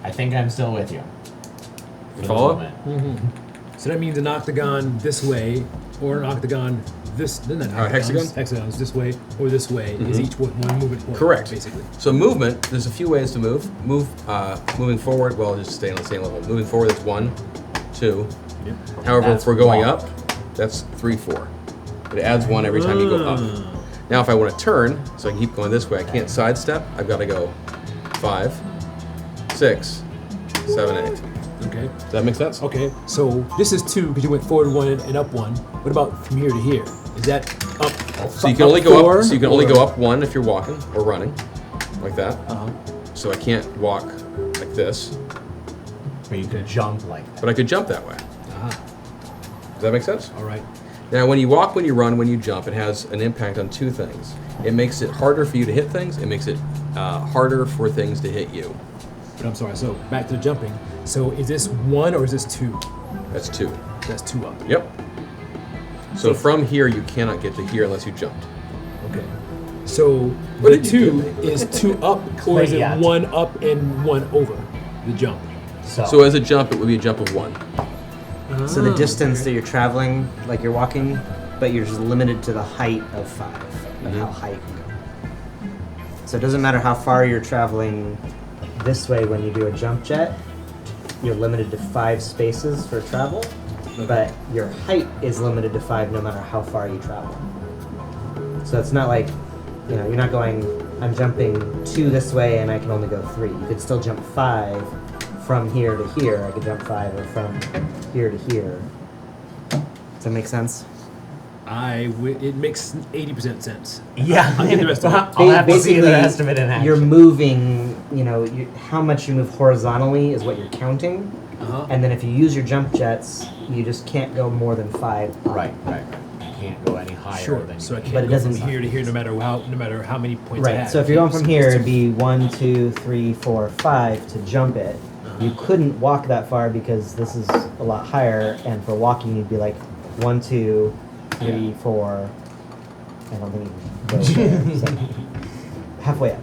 I think I'm still with you. You follow? So that means an octagon this way, or an octagon this. Then that hexagon? Hexagons this way or this way is each one movement point. Correct. Basically. So movement, there's a few ways to move. Moving forward, well, just stay on the same level. Moving forward, that's 1, 2. Yep. However, That's if we're going one. up, that's 3, 4. It adds 1 every time you go up. Now, if I want to turn, so I can keep going this way, I can't sidestep. I've got to go 5, 6, 7, 8. Okay. Does that make sense? Okay. So this is 2 because you went forward 1 and up 1. What about from here to here? Is that up? So you can only go four, up. So you can only or- go up 1 if you're walking or running, like that. Uh-huh. So I can't walk like this, But you could jump like that. but I could jump that way. Ah. Does that make sense? All right. Now, when you walk, when you run, when you jump, it has an impact on 2 things. It makes it harder for you to hit things. It makes it harder for things to hit you. But I'm sorry. So back to the jumping. So is this 1 or is this 2? That's 2. That's 2 up. Yep. So from here, you cannot get to here unless you jumped. Okay. So What the did you 2 is 2 up, or is it Yeah. 1 up and 1 over the jump? So as a jump, it would be a jump of 1. So the distance that you're traveling, like you're walking, but you're just limited to the height of 5, of how high you can go. So it doesn't matter how far you're traveling this way when you do a jump jet, you're limited to 5 spaces for travel, but your height is limited to 5 no matter how far you travel. So it's not like, you know, you're not going, I'm jumping 2 this way and I can only go 3. You could still jump 5 from here to here. I could jump 5 or from here to here. Does that make sense? It makes 80% sense. Yeah. I'll get the rest of it. I'll have to see the Basically, rest of it in action. You're moving, you know, how much you move horizontally is what you're counting. Uh-huh. And then if you use your jump jets, you just can't go more than 5 up. Right. You can't go any higher Sure. than So I you can't But it go from doesn't- here to here, no matter how many points I Right. have. So if you're going from here, it'd be 1, 2, 3, 4, 5 to jump it. You couldn't walk that far because this is a lot higher, and for walking, you'd be like 1, 2, 3, 4. I don't think you can go there. So halfway up.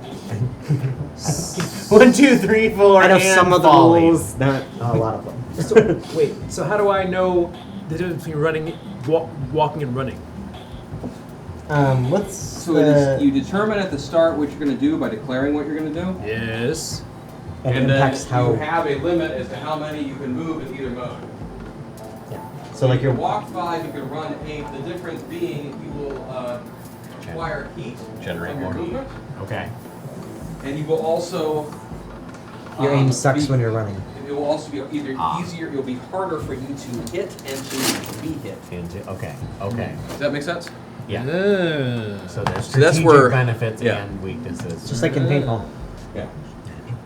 1, 2, 3, 4. I know and some of the falling. rules, not a lot of them. So, wait. So how do I know the difference between walking and running? What's So you determine at the start what you're going to do by declaring what you're going to do. Yes. and And impacts then how. you have a limit as to how many you can move in either mode. Yeah. So like you your can walk 5, you can run 8. The difference being you will acquire heat Generate from your more heat. movement, Okay. and you will also your aim sucks be- when you're running. It will also be either easier, it will be harder for you to hit and to be hit. Okay. Does that make sense? Yeah. Ah. So there's So that's strategic where- benefits yeah. and weaknesses. Just like in paintball. Yeah.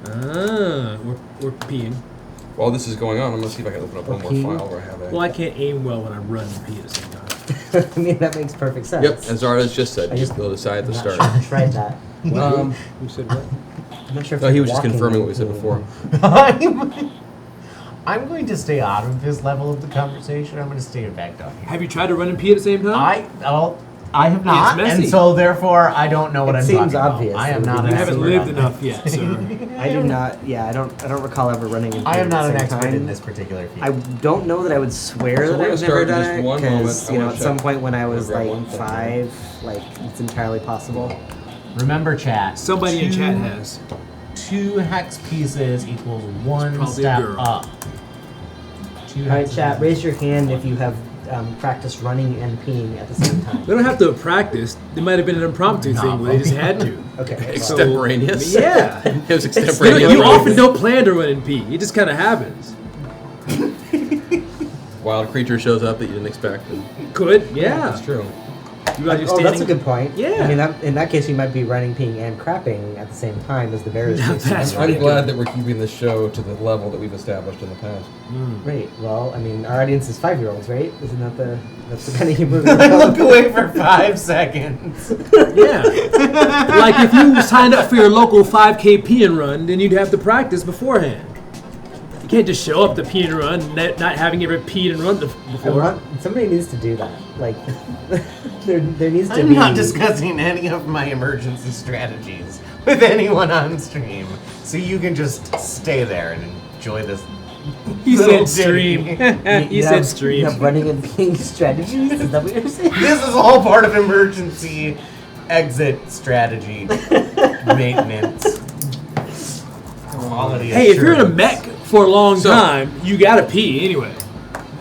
Or peeing. While this is going on, I'm going to see if I can open up one more Okay. file where I have Well, I can't aim well when I run and pee at the same time. I mean, that makes perfect sense. Yep, as Zara's just said, I just- they'll decide at the I'm not start. sure I tried that. Who said what? I'm not sure if No, he was the just walking confirming what we would said be- before. I'm going to stay out of this level of the conversation. I'm going to stay back down here. Have you tried to run and pee at the same time? I have not, messy. and so therefore I don't know what It I'm seems talking obvious. about. I am not You an haven't expert lived on enough this. yet, sir. I do not. Yeah, I don't recall ever running into. I am not at an the same expert time. in this particular field. I don't know that I would swear So that we're I've gonna never start in done just it one moment. because I you know wanna at some check. point when I was grab like one thing. 5, like it's entirely possible. Remember, chat. Somebody in two- chat has. 2 hex pieces equals 1 probably a step girl. up. 2 All right, hexes chat. equals- Raise your hand if you have practiced running and peeing at the same time. They don't have to practice. It might have been an impromptu thing where they just had to. Okay. Extemporaneous. Yeah. It was You, extemporaneous. you often don't plan to run and pee. It just kind of happens. Wild creature shows up that you didn't expect. Could, yeah. That's true. You guys are Oh, standing. that's a good point. Yeah. I mean, in that case, you might be running, peeing, and crapping at the same time as the bear is chasing That's you. right. I'm glad that we're keeping the show to the level that we've established in the past. Right. Well, I mean, our audience is 5-year-olds, right? Isn't that that's the kind of humor? Look away for 5 seconds. Yeah. Like if you signed up for your local 5K pee and run, then you'd have to practice beforehand. You can't just show up to pee and run, not having ever peed and run before. Somebody needs to do that. Like, there needs to I'm be. not discussing any of my emergency strategies with anyone on stream, so you can just stay there and enjoy this. He little said stream. ditty. He You said have- stream. You have running and peeing strategies. Is that what you're saying? This is all part of emergency exit strategy maintenance. Quality Hey, if you're in a assurance. mech for a long So- time, you gotta pee anyway.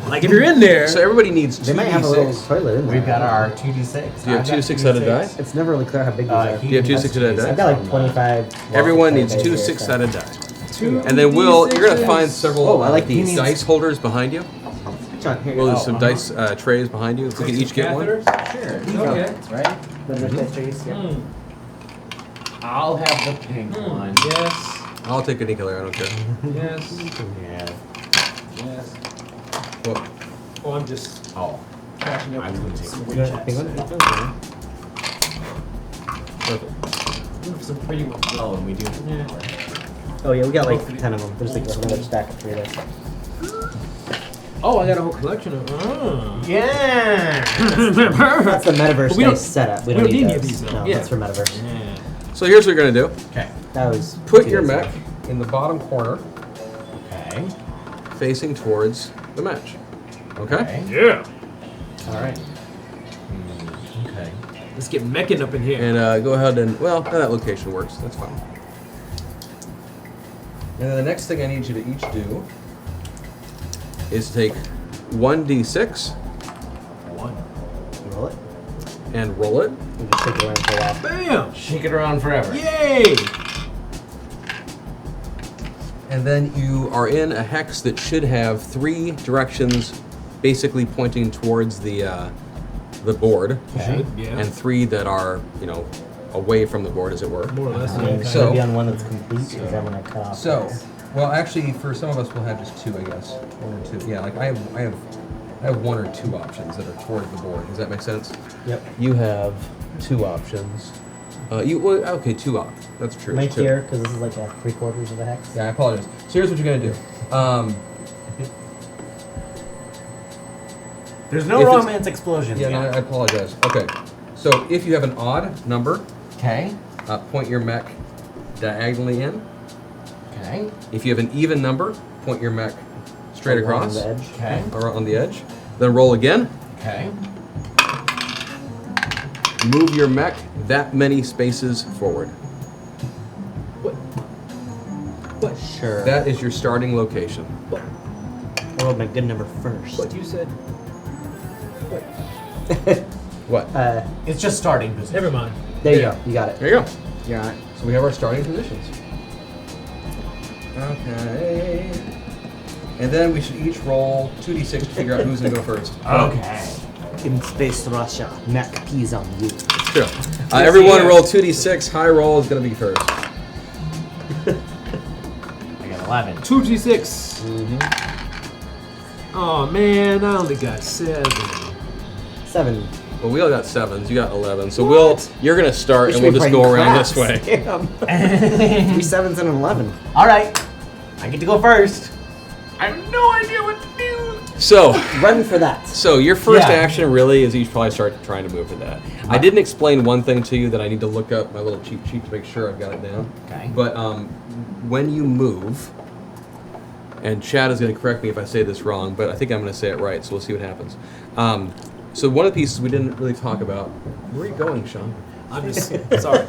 Like if you're in there, So everybody needs They 2d6. might have a little toilet in there. We've got our 2d6. Do you have I've got 2 6-sided die? It's never really clear how big these are. he Do you have 2 has 6-sided to die? I've got like 25. Everyone walls needs of 2 dice here, 6-sided so- die. And then Will, you're gonna find several Oh, I like these. dice holders behind you. John, here. Will, there's oh, some dice trays behind you. We can each get one. Sure. Okay. Right? Those are pictures, yeah. I'll have the pink one. yes, I'll take any color. I don't care. yes, Yeah. yes. Well, Oh, I'm just Oh. catching up I'm gonna with take some You good want a chats. big one? Okay. perfect. Some pretty ones. Oh, and we do. Yeah. Oh yeah, we got like Hopefully. 10 of them. There's like another stack of 3 there. Oh, I got a whole collection of. Yeah. That's the metaverse But we don't- dice setup. We we don't don't need need any of those. these, though. No, Yeah. that's for metaverse. Yeah. So here's what you're gonna do. Okay. That was. Put 2 your days mech ago. in the bottom corner, Okay. facing towards the match. Okay? Yeah. All right. Okay. Let's get mecking up in here. And go ahead and, well, that location works. That's fine. And then the next thing I need you to each do is take 1d6 One. Roll it. and roll it. And just take it around for a while. Bam! Shake it around forever. Yay! And then you are in a hex that should have 3 directions basically pointing towards the board, Okay. Yeah. and 3 that are, you know, away from the board, as it were. More or less. Should So- I be on one that's complete? Is that when I cut off? So, this? well, actually, for some of us, we'll have just 2, I guess, 1 or 2. Yeah, like I have 1 or 2 options that are towards the board. Does that make sense? Yep. You have 2 options. Okay, 2 options. That's true. Right 2. here, because this is like a 3/4 of a hex. Yeah, I apologize. So here's what you're gonna do. There's no If it's- romance explosions Yeah, no, yet. I apologize. Okay, so if you have an odd number, Okay. point your mech diagonally in. Okay. If you have an even number, point your mech straight Along across, the edge. Okay. or on the edge. Then roll again. Okay. Move your mech that many spaces forward. What? Sure. That is your starting location. Roll my good number first. What you said? What? It's just starting position. Never mind. There you Yeah. go. You got it. There you go. You're on it. So we have our starting positions. Okay. And then we should each roll 2d6 to figure out who's gonna go first. Okay. In space Russia, mech peas on you. Sure. Everyone roll 2d6. High roll is gonna be first. I got 11. 2d6. Oh man, I only got 7. 7. Well, we all got 7s. You got 11. So Will, you're gonna start, We and should we'll be just go playing around this craps. way. Damn. 3 7s and an 11. All right. I get to go first. I have no idea what to do. So, Run for that. so your first Yeah. action really is you should probably start trying to move to that. I didn't explain one thing to you that I need to look up my little cheat sheet to make sure I've got it down. Okay. But when you move, and Chad is going to correct me if I say this wrong, but I think I'm going to say it right, so we'll see what happens. So one of the pieces we didn't really talk about. Where are you going, Sean? I'm just sorry.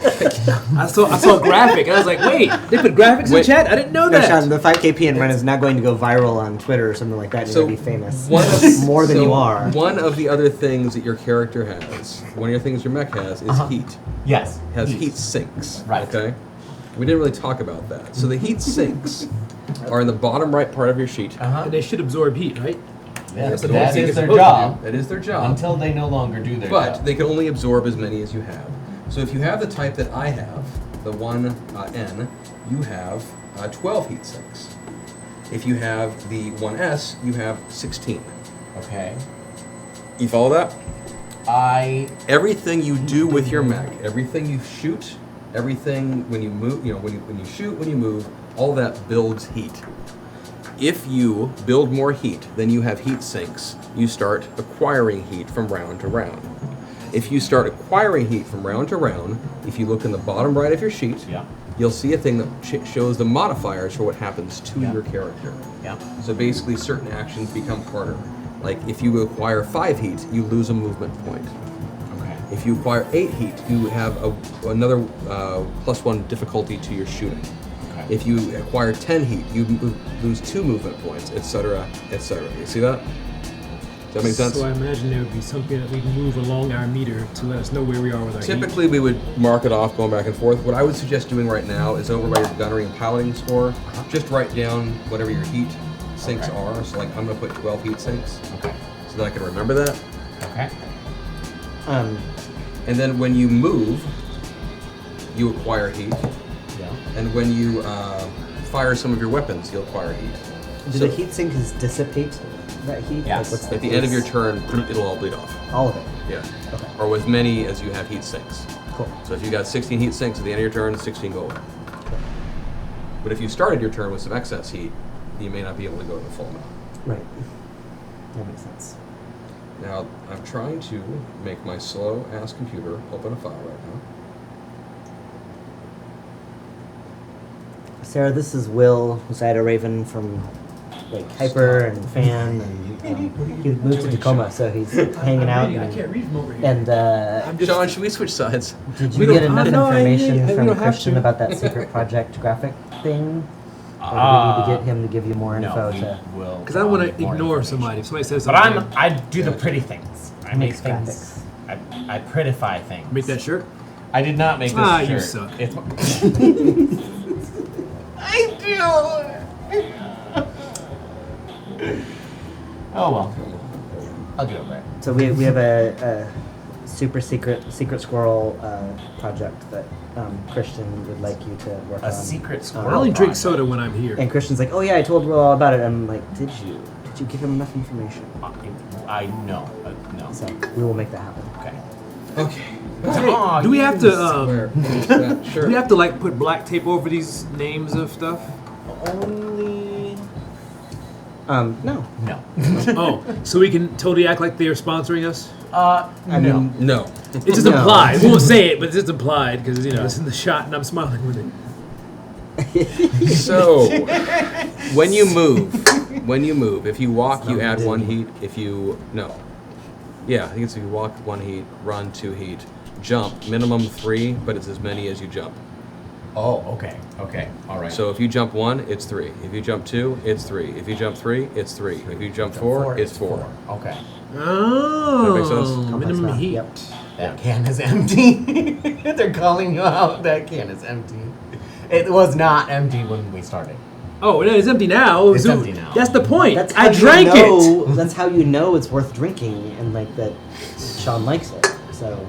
I saw a graphic and I was like, wait, they put graphics in Wait. chat? I didn't know No, that. Sean, the 5K run is not going to go viral on Twitter or something like that. And So you're going to be famous. One of, More than so you are. One of the other things that your character has, one of your things your mech has, is heat. Yes. It has heat sinks. Right. Okay. We didn't really talk about that. So the heat sinks are in the bottom right part of your sheet. And they should absorb heat, right? Yes, But that only is thing their supposed to job. do- That is their job. Until they no longer do their But job. they can only absorb as many as you have. So if you have the type that I have, the 1N, you have 12 heat sinks. If you have the 1S, you have 16. Okay. You follow that? Everything you do with your mech, everything you shoot, everything when you move, when you shoot, when you move, all that builds heat. If you build more heat than you have heat sinks, you start acquiring heat from round to round. If you start acquiring heat from round to round, if you look in the bottom right of your sheet, Yeah. you'll see a thing that shows the modifiers for what happens to Yeah. your character. Yeah. So basically, certain actions become harder. Like if you acquire 5 heat, you lose a movement point. Okay. If you acquire 8 heat, you have another +1 difficulty to your shooting. Okay. If you acquire 10 heat, you lose 2 movement points, etc., etc. You see that? Does that make sense? So I imagine there would be something that we can move along our meter to let us know where we are with our heat. Typically, we would mark it off going back and forth. What I would suggest doing right now is over by your gunnery and piloting score, just write down whatever your heat sinks Okay. are. So like I'm going to put 12 heat sinks Okay. so that I can remember that. Okay. And then when you move, you acquire heat. Yeah. And when you fire some of your weapons, you'll acquire heat. Do So the heat sinkers dissipate that heat? Yes. what's at the end of your base? turn, it'll all bleed off. All of it. Yeah. Okay. Or as many as you have heat sinks. Cool. So if you got 16 heat sinks at the end of your turn, 16 go away. But if you started your turn with some excess heat, you may not be able to go to the full amount. Right. That makes sense. Now, I'm trying to make my slow-ass computer open a file right now. Sarah, this is Will, Zyda Raven from Hyper and Fan, and he moved to Tacoma, so he's hanging out. I can't read from over here. And I'm just, Sean, should we switch sides? did we you don't- get enough no, information we from don't have Christian to. about that secret project graphic thing? Or do we need to get him to give you more info to? will. because I don't want to ignore somebody. If somebody says But something, I do the pretty things. I make Makes things. I prettify things. make that shirt. I did not make this Ah, shirt. you suck. It's I do. Oh well. I'll get over it. So we have a super secret squirrel project that Christian would like you to work on. A secret I squirrel. only drink project. soda when I'm here. And Christian's like, oh yeah, I told Will all about it. I'm like, did you? Did you give him enough information? I know. No. So we will make that happen. Okay. Okay. Aw, Do we have to Where? That do shirt. we have to like put black tape over these names of stuff? Only. No. No. Oh, so we can totally act like they're sponsoring us? I no. mean, No. It's just No. implied. We won't say it, but it's just implied because it's in the shot and I'm smiling with it. So, when you move, if you walk, you add 1 heat. If you, yeah, I think it's if you walk 1 heat, run 2 heat, jump, minimum 3, but it's as many as you jump. Oh, okay. Okay. All right. So if you jump 1, it's 3. If you jump 2, it's 3. If you jump 3, it's 3. If you jump 4, it's 4. Okay. Oh, That makes sense? minimum math, heat. yep. That can is empty. They're calling you out. That can is empty. It was not empty when we started. Oh, no, it's empty now. It's So empty now. That's the point. That's I how you drank know, it. That's how you know it's worth drinking, and like that Sean likes it. So,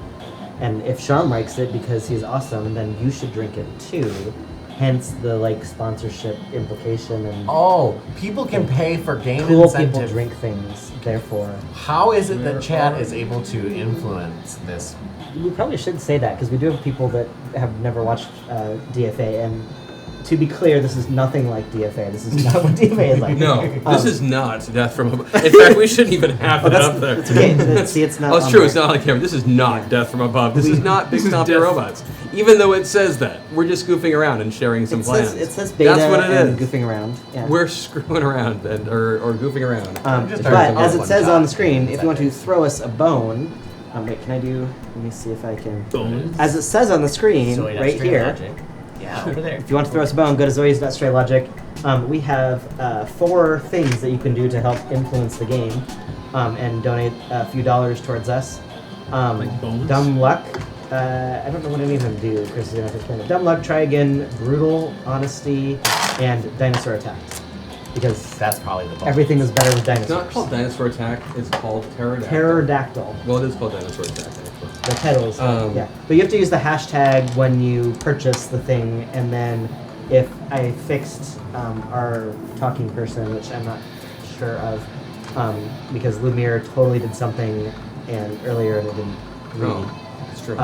and if Sean likes it because he's awesome, then you should drink it too. Hence the sponsorship implication and Oh, people can pay for game cool incentive. people drink things. Therefore, How is it that Chad is able to influence this? we probably should say that because we do have people that have never watched DFA, and to be clear, this is nothing like DFA. This is not what DFA is like. No, this is not Death from Above. In fact, we shouldn't even have it up there. It's okay. See, it's not. Oh, it's on true. there. It's not on camera. This is not Yeah. Death from Above. This is not Big This is Stompy Death- Robots. Even though it says that, we're just goofing around and sharing some plans. It says beta That's what it and is. goofing around. Yeah. We're screwing around or goofing around. Just But started as to it says one on the shot. screen, if you want to throw us a bone, wait, can I do? Let me see if I can. Bones. As it says on the screen, Zoid right Extreme here. Logic. Yeah, over there. If you want to throw us a bone, go to Zoe's.StrayLogic. We have 4 things that you can do to help influence the game and donate a few dollars towards us. Like bones? Dumb Luck. I don't know what any of them do because you don't have to explain it. Dumb Luck, Try Again, Brutal, Honesty, and Dinosaur Attack. Because That's probably the bone. everything is better with It's not dinosaurs. called Dinosaur Attack. It's called Pterodactyl. Pterodactyl. Well, it is called Dinosaur Attack, actually. The titles, yeah. But you have to use the hashtag when you purchase the thing, and then if I fixed our talking person, which I'm not sure of, because Lumiere totally did something and earlier and it didn't read. Oh, it's true.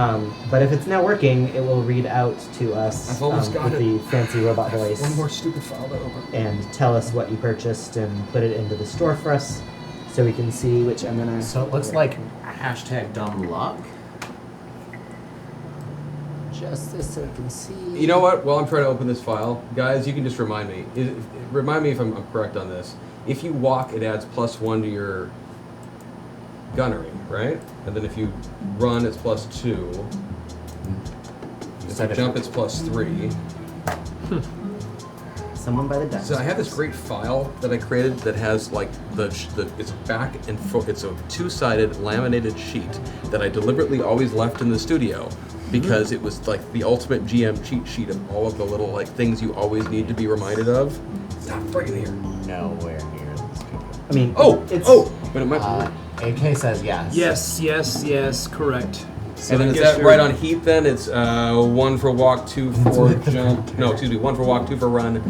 But if it's now working, it will read out to us I've almost got with it. the fancy robot voice One more stupid file to open. and tell us what you purchased and put it into the store for us, so we can see which I'm gonna. So it looks like hashtag dumb luck. just so we can see. You know what? While I'm trying to open this file, guys, you can just remind me. Remind me if I'm correct on this. If you walk, it adds +1 to your gunnery, right? And then if you run, it's +2. If you jump, it's +3. Someone by the desk. So I have this great file that I created that has like it's back and forth. It's a 2-sided laminated sheet that I deliberately always left in the studio because it was like the ultimate GM cheat sheet of all of the little like things you always need to be reminded of. It's not friggin' here. Nowhere near this. I mean, it's But it might. AK says yes. Yes, correct. And then I is guess that you're- right on heat then? It's 1 for walk, 2 for jump. No, excuse me, 1 for walk, 2 for run,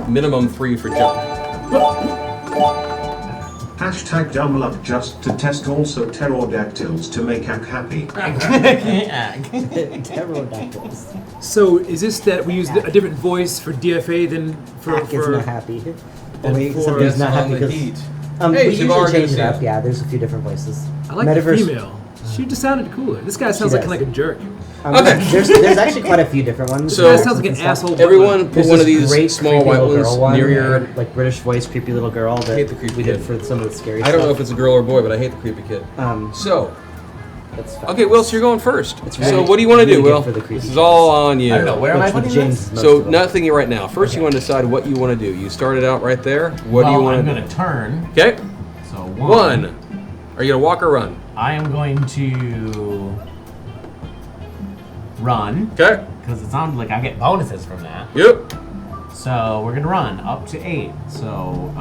minimum 3 for jump. Hashtag dumb luck just to test also pterodactyls to make Ak happy. pterodactyls. So is this that we use a different voice for DFA than for Hack is not happy. Only for- something's Yes, not on happy the because heat. we Hey, usually Shavar, change good it to up. see you. Yeah, there's a few different voices. I like Metaverse- the female. She just sounded cooler. This guy sounds like does. kind of like a jerk. Okay. There's actually quite a few different ones. So- This guy sounds like an asshole. Everyone put There's one of this these great small creepy white little ones girl one, near your. like British voice, creepy little girl that hate the creepy we did kid. for some of the scary I stuff. don't know if it's a girl or boy, but I hate the creepy kid. So, That's fine. okay, Will, so you're going first. It's So really- what do you want to really do, good Will? for the creepy This is kids. all on you. I don't know. Where am I Which with putting James this? is most So of them. nothing right now. First, you want to decide what you want to do. You started out right there. What do you Well, want I'm to going to turn. do? Okay. So 1. Are you gonna walk or run? I am going to run Okay. because it sounds like I get bonuses from that. Yep. So we're gonna run up to 8. So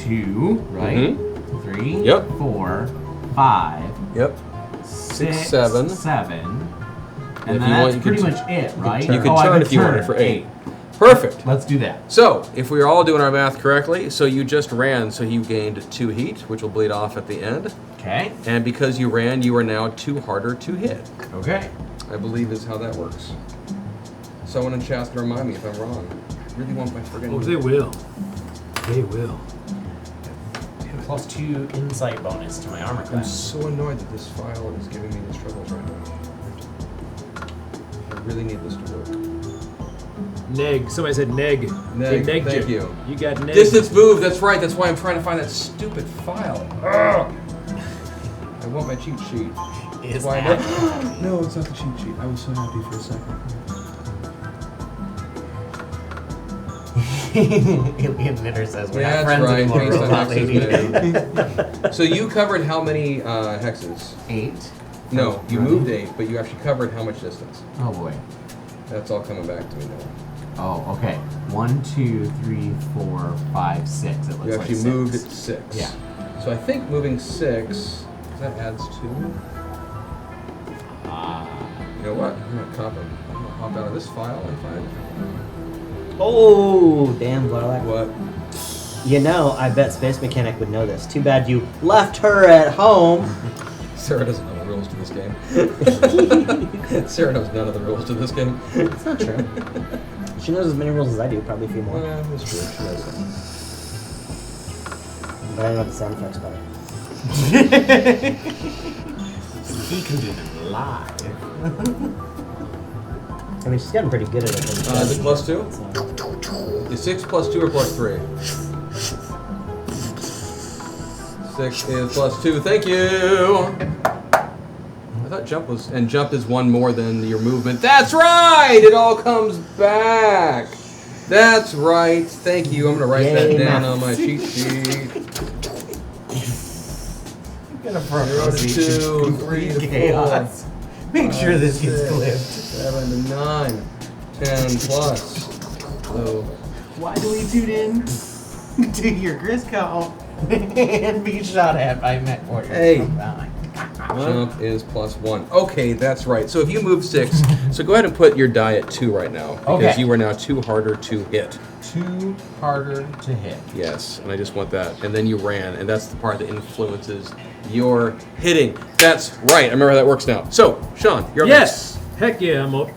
2, right? 3, Yep. 4, 5, Yep. 6, 7. 7. If And you then want, that's you pretty could much it, right? You could Oh, I turn could if you wanted turn. for 8. Perfect. Let's do that. So, if we are all doing our math correctly, so you just ran, so you gained 2 heat, which will bleed off at the end. Okay. And because you ran, you are now 2 harder to hit. Okay. I believe is how that works. Someone in chat's gonna remind me if I'm wrong. I really want my friggin' Oh, they will. They will. +2 insight bonus to my armor I'm class. so annoyed that this file is giving me these troubles right now. I really need this to work. Neg. Somebody said neg. Neg, They negged thank you. You got neg. Distance move, that's right, that's why I'm trying to find that stupid file. Ugh. I want my cheat sheet. Is Why that- not? No, it's not the cheat sheet. I was so happy for a second. Alien Knitter says we're Yeah, not that's friends right. anymore, Based on robot hexes, lady. man. So you covered how many hexes? 8. No, you moved 8, but you actually covered how much distance? Oh boy. That's all coming back to me now. Oh, okay. 1, 2, 3, 4, 5, 6. It looks You like actually 6. moved 6. Yeah. So I think moving 6, that adds 2. You know what? I'm gonna cop it. I'm gonna hop out of this file and find Oh, damn, Blarlac. what. You know, I bet Space Mechanic would know this. Too bad you left her at home. Sarah doesn't know the rules to this game. Sarah knows none of the rules to this game. It's not true. She knows as many rules as I do, probably a few more. That's true. She knows that. But I know the sound effects better. He can do them live. I mean, she's gotten pretty good at it. Is it plus 2? Is 6 plus 2 or plus 3? 6 is plus 2. Thank you. I thought jump was, and jump is 1 more than your movement. That's right. It all comes back. That's right. Thank you. I'm gonna write Yay, that down math. on my cheat sheet. Gonna 0 to 2, 3 to 4, chaos. Make sure this gets 6, clipped. 7 to 9, 10 plus. So Why do we tune in to your Chris count and be shot at by Mech Warrior? Hey. jump is plus 1. Okay, that's right. So if you move 6, so go ahead and put your die at 2 right now because Okay. you are now 2 harder to hit. 2 harder to hit. Yes, and I just want that. And then you ran, and that's the part that influences your hitting. That's right. I remember how that works now. So, Sean, you're up Yes. Heck yeah, I'm up.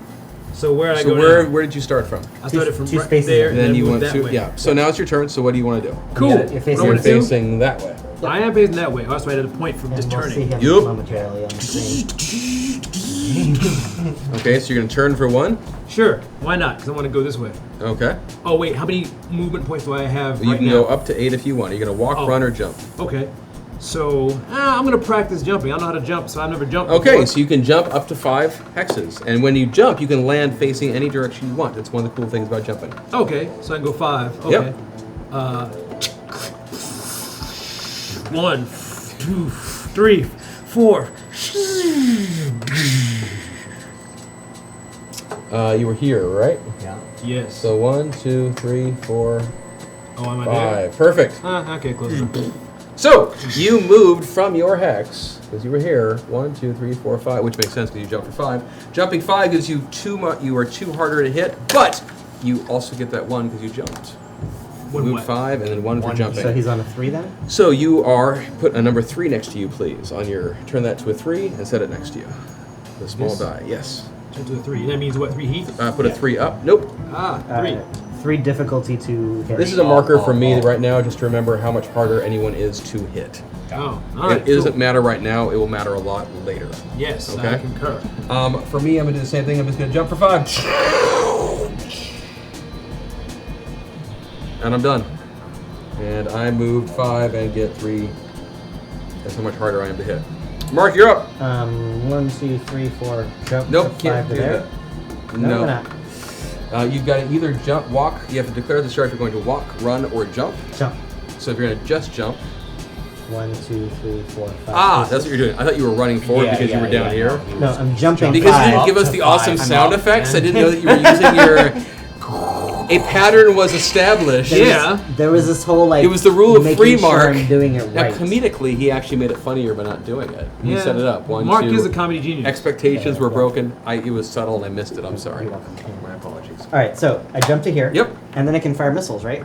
So where did I next. go So where now? did you start from? I started from two right spaces there up. and Then you moved went that to way. yeah. So now it's your turn. So what do you want to do? Cool. You're What do I facing- You're want to do? facing that way. I am facing that way. Oh, that's right at the point from And just we'll see turning. him Yup. momentarily on the screen. Okay, so you're gonna turn for 1. Sure. Why not? Because I want to go this way. Okay. Oh wait, how many movement points do I have You right can now? go up to 8 if you want. You're gonna walk, Oh. run, or jump. Okay. So I'm gonna practice jumping. I don't know how to jump, so I've never jumped. Okay, before. so you can jump up to 5 hexes, and when you jump, you can land facing any direction you want. That's one of the cool things about jumping. Okay, so I can go 5. Okay. Yep. 1, 2, 3, 4. You were here, right? Yeah. Yes. So 1, 2, 3, 4, Oh, am I there? 5. Perfect. Okay, close enough. So you moved from your hex because you were here. 1, 2, 3, 4, 5, which makes sense because you jumped for 5. Jumping 5 gives you you are 2 harder to hit, but you also get that 1 because you jumped. One Move what? 5 and then 1 for jumping. So he's on a 3 then? So you are put a number 3 next to you, please. On your turn that to a 3 and set it next to you. The small This? die. Yes. Turn to a 3. That means what? 3 heat? Put a 3 up. Nope. 3. 3 difficulty to hit. This is a marker for me right now, just to remember how much harder anyone is to hit. Oh, all right. It doesn't cool. matter right now. It will matter a lot later. Yes, Okay. I concur. For me, I'm gonna do the same thing. I'm just gonna jump for 5, and I'm done. And I moved 5 and get 3. That's how much harder I am to hit. Mark, you're up. 1, 2, 3, 4. Jump. Nope, to can't 5 to do there. that. No, No. we're not. You've got to either jump, walk. You have to declare at the start if you're going to walk, run, or jump. Jump. So if you're gonna just jump, 1, 2, 3, 4, 5. that's what you're doing. I thought you were running forward because you were down here. No, I'm jumping. Because you 5. didn't give us Up the to awesome 5. sound I'm up, effects, I man. didn't know that you were using your. A pattern was established. Yeah. There was this whole like. It was the rule of making free, sure Mark. I'm doing it Now, right. comedically, he actually made it funnier by not doing it. He Yeah. set it up. 1, Mark 2. is a comedy genius. Expectations were Yeah. broken. It was subtle and I missed it. I'm sorry. You're welcome. My apologies. All right, so I jump to here. Yep. And then I can fire missiles, right?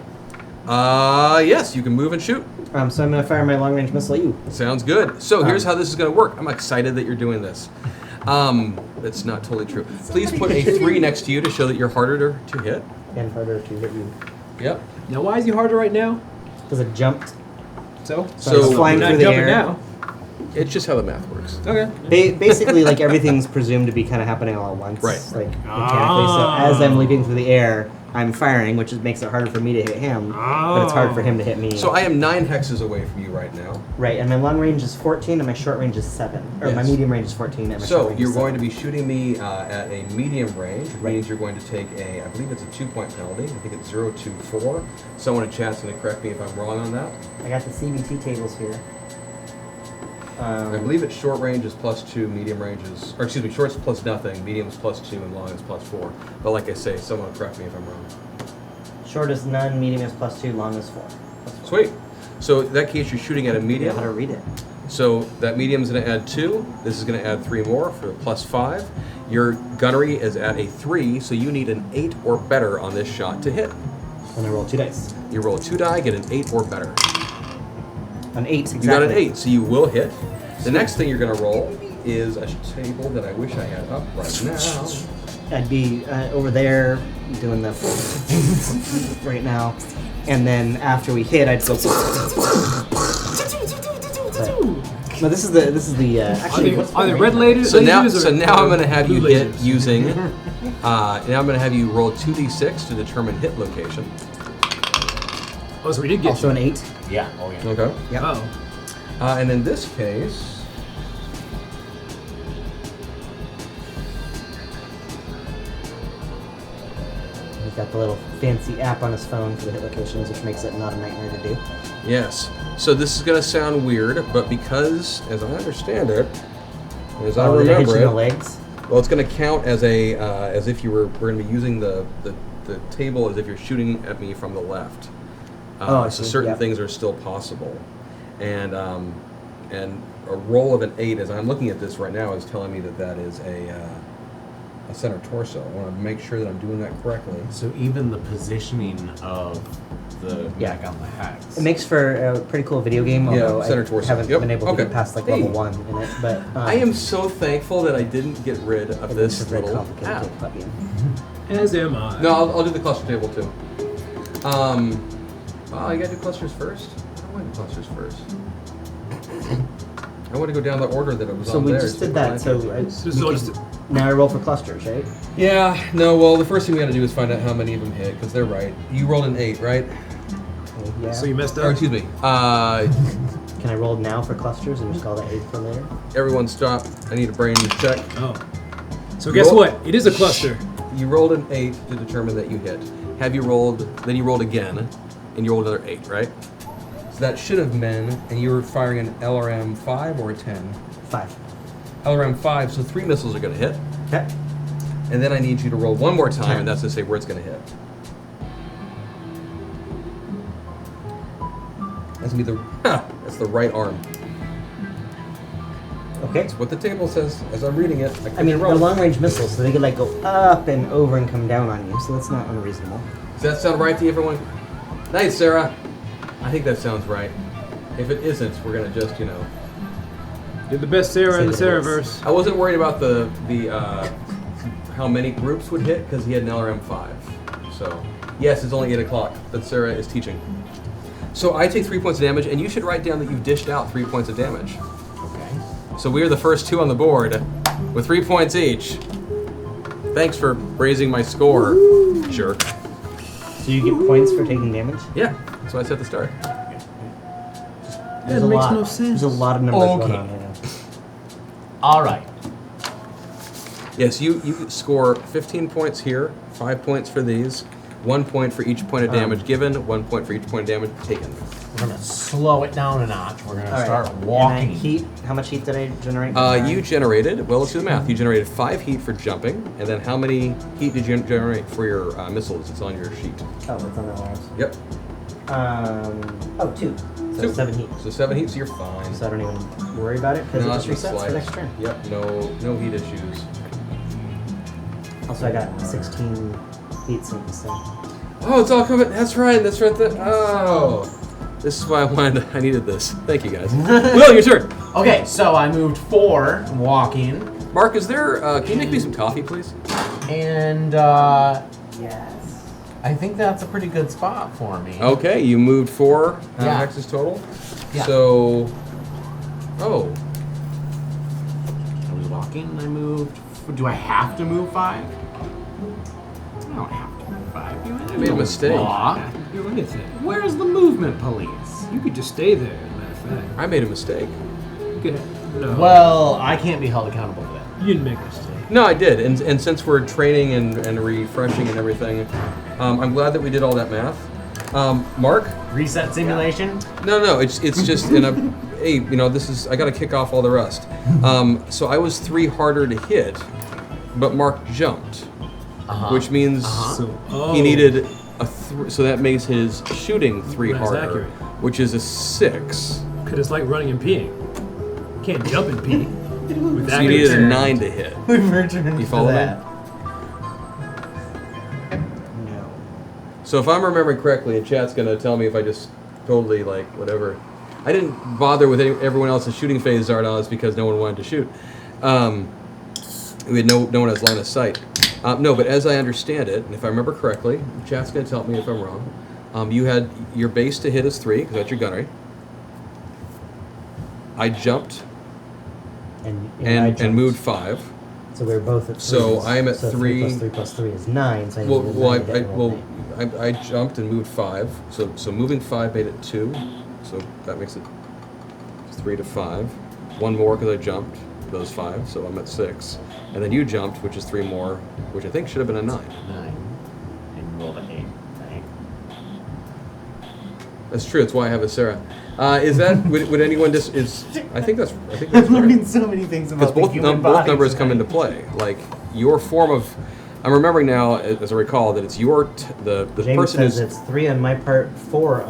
Yes, you can move and shoot. So I'm gonna fire my long range missile at you. Sounds good. So here's how this is going to work. I'm excited that you're doing this. It's not totally true. Please put a 3 next to you to show that you're harder to hit. And harder to hit you. Yep. Now, why is he harder right now? Because it jumped. So? So it's flying You're through not the jumping air. now. It's just how the math works. Okay. Basically, like everything's presumed to be kind of happening all at once. Right. Like mechanically. So as I'm leaping through the air, I'm firing, which makes it harder for me to hit him. But it's hard for him to hit me. So I am 9 hexes away from you right now. Right, and my long range is 14, and my short range is 7. Or my Yes. medium range is 14, and my short So range you're is going 7. to be shooting me at a medium range, which means you're going to take I believe it's a 2-point penalty. I think it's 0 to 4. Someone in chat's going to correct me if I'm wrong on that. I got the CBT tables here. I believe it's short range is +2, medium range is, or excuse me, short's plus nothing, medium is +2, and long is +4. But like I say, someone will correct me if I'm wrong. Short is none, medium is +2, long is 4. Sweet. So in that case, you're shooting at a Yeah, medium. how to read it. So that medium is going to add 2. This is going to add 3 more for +5. Your gunnery is at a 3, so you need an 8 or better on this shot to hit. And I roll 2 dice. You roll 2 die, get an 8 or better. An 8, exactly. You got an 8, so you will hit. The next thing you're going to roll is a table that I wish I had up right now. I'd be over there doing the right now, and then after we hit, I'd go. No, this is the actually. Are they red lasers? So now, or so now I'm going to have you blue hit lasers? using. Now I'm going to have you roll 2d6 to determine hit location. Oh, so we did get Also an 8. Yeah. Oh yeah. Okay. Yep. Oh. And in this case, He's got the little fancy app on his phone for the hit locations, which makes it not a nightmare to do. yes. So this is going to sound weird, but because, as I understand it, as I Did it hit remember you in the it, legs? well, it's going to count as a as if you we're going to be using the table as if you're shooting at me from the left. Oh, I so see. certain Yep. things are still possible, and a roll of an 8, as I'm looking at this right now, is telling me that that is a center torso. I want to make sure that I'm doing that correctly. So even the positioning of the Yeah. neck on the hex. It makes for a pretty cool video game, Yeah, although center I torso. haven't Yep. been able to Okay. get past like Hey. level 1 in it. But I am so thankful that I didn't get rid of it's this a very little complicated app. plugin. As am I. No, I'll do the cluster table too. Oh, you gotta do clusters first? I don't want to do clusters first. I want to go down the order that it was So on we there. just did that. So now I roll for clusters, right? Yeah, no, well, the first thing we gotta do is find out how many of them hit, because they're right. You rolled an 8, right? Okay, yeah. So you messed Or, up. excuse me. Can I roll now for clusters and just call that 8 for later? Everyone stop. I need a brain check. Oh. So guess Roll- what? It is a cluster. You rolled an 8 to determine that you hit. Have you rolled, then you rolled again, and you rolled another 8, right? So that should have been, and you were firing an LRM 5 or a 10? 5. LRM 5, so 3 missiles are going to hit. Okay. And then I need you to roll one more time, and that's to say where it's going to hit. That's going to be that's the right arm. Okay. That's what the table says as I'm reading it. I mean, they're long-range missiles, so they could like go up and over and come down on you. So that's not unreasonable. Does that sound right to you, everyone? Nice, Sarah. I think that sounds right. If it isn't, we're going to just, you know. You're the best Sarah in the Say that it is. Sarahverse. I wasn't worried about the how many groups would hit because he had an LRM 5. So, yes, it's only 8 o'clock, but Sarah is teaching. So I take 3 points of damage, and you should write down that you've dished out 3 points of damage. Okay. So we are the first 2 on the board with 3 points each. Thanks for raising my score, jerk. So you get points for taking damage? Yeah, that's what I said at the start. There's That a makes lot. no sense. There's a lot of numbers Okay. going on here. All right. Yes, you score 15 points here, 5 points for these, 1 point for each point of damage given, 1 point for each point of damage taken. We're gonna slow it down a notch. We're gonna All right. start And walking. heat. How much heat did I generate? You generated, well, let's do the math. You generated 5 heat for jumping, and then how many heat did you generate for your missiles? It's on your sheet. Oh, it's on the wires. Yep. 2. So 2. 7 heat. So 7 heat, so you're fine. So I don't even worry about it because No, it just it's resets slight. for next turn. Yep, no heat issues. Also, I got 16 heat sinks. So. Oh, it's all coming. That's right. Oh, this is why I needed this. Thank you, guys. Will, your turn. Okay, so I moved 4 walking, Mark, is there? Can you make me some coffee, please? and Yes. I think that's a pretty good spot for me. Okay, you moved 4 Yeah. hexes total. Yeah. So, oh, I was walking. I moved. Do I have to move 5? I don't have to move 5. You made a mistake. Law. You do anything. Where's the movement police? You could just stay there, as a matter of fact. I made a mistake. You could, no. Well, I can't be held accountable for that. you didn't make a mistake. No, I did, and since we're training and refreshing and everything, I'm glad that we did all that math. Mark? Reset simulation. No, it's just in a. Hey, you know, I got to kick off all the rest. So I was 3 harder to hit, but Mark jumped, which means So, he needed a 3. So that makes his shooting 3 That's harder, accurate. which is a 6. Because it's like running and peeing. You can't jump and pee. With that So you needed a concern. 9 to hit. We've returned You follow me? No. So if I'm remembering correctly, and chat's gonna tell me if I just totally like whatever. I didn't bother with everyone else's shooting phase Zardoz because no one wanted to shoot. We had no one has line of sight. No, but as I understand it, and if I remember correctly, chat's going to tell me if I'm wrong. You had your base to hit is 3, because that's your gunnery. I jumped and moved 5. So we're both at 3. So I'm at so 3. 3 plus 3 plus 3 is 9. So I Well, need well, 9 to hit and roll thing. I jumped and moved 5. So moving 5 made it 2. So that makes it 3 to 5. 1 more because I jumped. Those 5. So I'm at 6. And then you jumped, which is 3 more, which I think should have been a 9. 9. And rolled an 8. Right? That's true. That's why I have a Sarah. Is that would anyone just is? I think that's I'm learning so many things because about the both human both body numbers come tonight. into play. Like your form of, I'm remembering now as I recall that it's your the James person says is it's 3 on my part, 4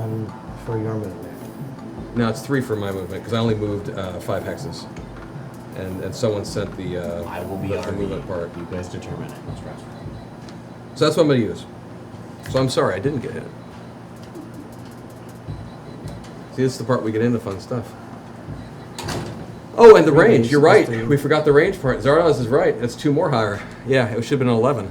for your movement. no, it's 3 for my movement because I only moved 5 hexes, and someone sent the I will be the RB. movement part. You guys determine it. So that's what I'm gonna use. So I'm sorry I didn't get hit. See, this is the part we get into fun stuff. Oh, and the Three range. base You're plus right. 3. We forgot the range part. Zardoz is right. It's 2 more higher. Yeah, it should have been an 11.